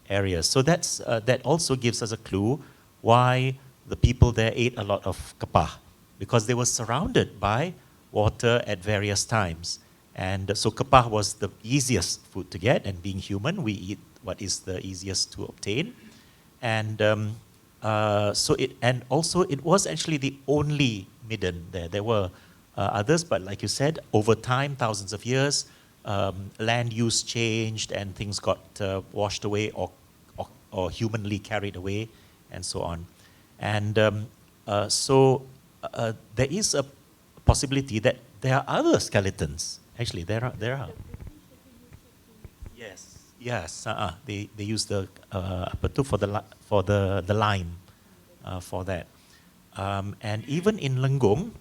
areas. So that also gives us a clue why the people there ate a lot of kapah, because they were surrounded by water at various times. And so kapah was the easiest food to get, and being human, we eat what is the easiest to obtain. And also it was actually the only midden there. There were others, but like you said, over time, thousands of years, land use changed and things got washed away or humanly carried away, and so on. And so there is a possibility that there are other skeletons. Actually, there are. Yes. They use the for the lime for that. And even in Lenggong,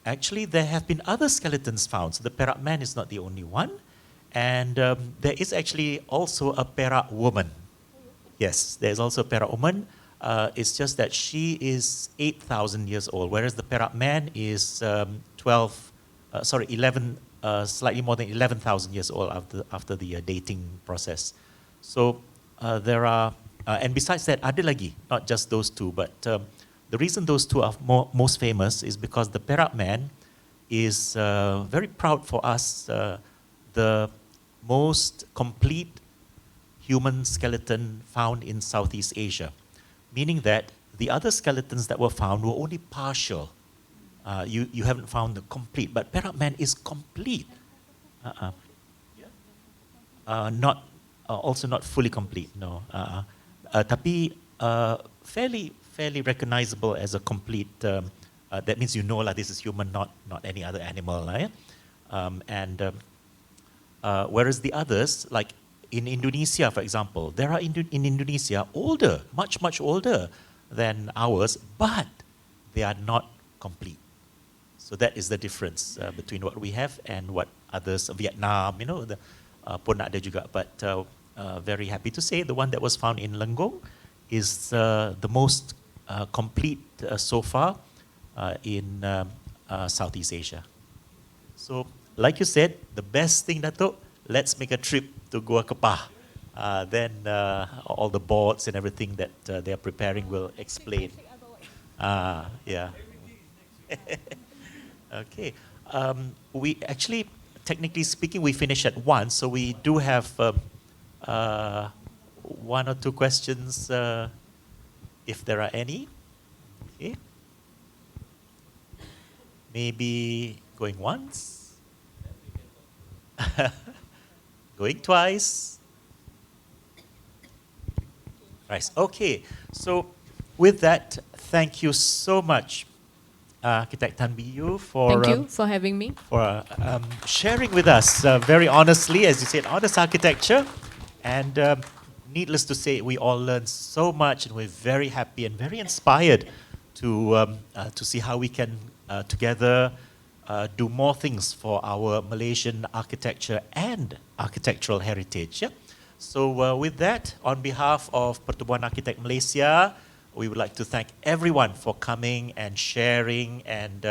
actually, there have been other skeletons found. So the Perak man is not the only one. And there is actually also a Perak woman. Yes, there's also a Perak woman. It's just that she is 8,000 years old, whereas the Perak man is 11, slightly more than 11,000 years old after the dating process. So there are, and besides that, ada lagi, not just those two, but the reason those two are most famous is because the Perak man is very proud for us, the most complete human skeleton found in Southeast Asia, meaning that the other skeletons that were found were only partial. You haven't found the complete, but Perak man is complete. Also not fully complete, no. Tapi fairly recognizable as a complete. That means you know this is human, not any other animal. Whereas the others, like in Indonesia, for example, there are in Indonesia older, much older than ours, but they are not complete. So that is the difference between what we have and what others, Vietnam, pun ada juga. But very happy to say the one that was found in Lenggong is the most complete so far in Southeast Asia. So, like you said, the best thing, Dato', let's make a trip to Gua Kepah. Then all the boards and everything that they are preparing will explain. Yeah. Okay. We actually, technically speaking, we finish at 1, so we do have 1 or 2 questions, if there are any. Okay. Maybe going once, going twice. Right. Okay. So with that, thank you so much, Architect Tan Biyu, Thank you for having me. for sharing with us very honestly, as you said, honest architecture. And needless to say, we all learned so much, and we're very happy and very inspired to see how we can together do more things for our Malaysian architecture and architectural heritage. Yeah? So with that, on behalf of Pertubuhan Architect Malaysia, we would like to thank everyone for coming and sharing, and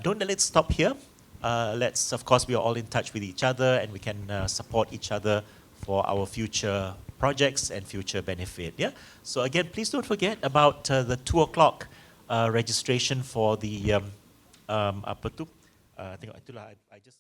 don't let it stop here. Let's, of course, we are all in touch with each other, and we can support each other for our future projects and future benefit. Yeah. So again, please don't forget about the 2 o'clock registration for the apa tu? Tengok itulah I just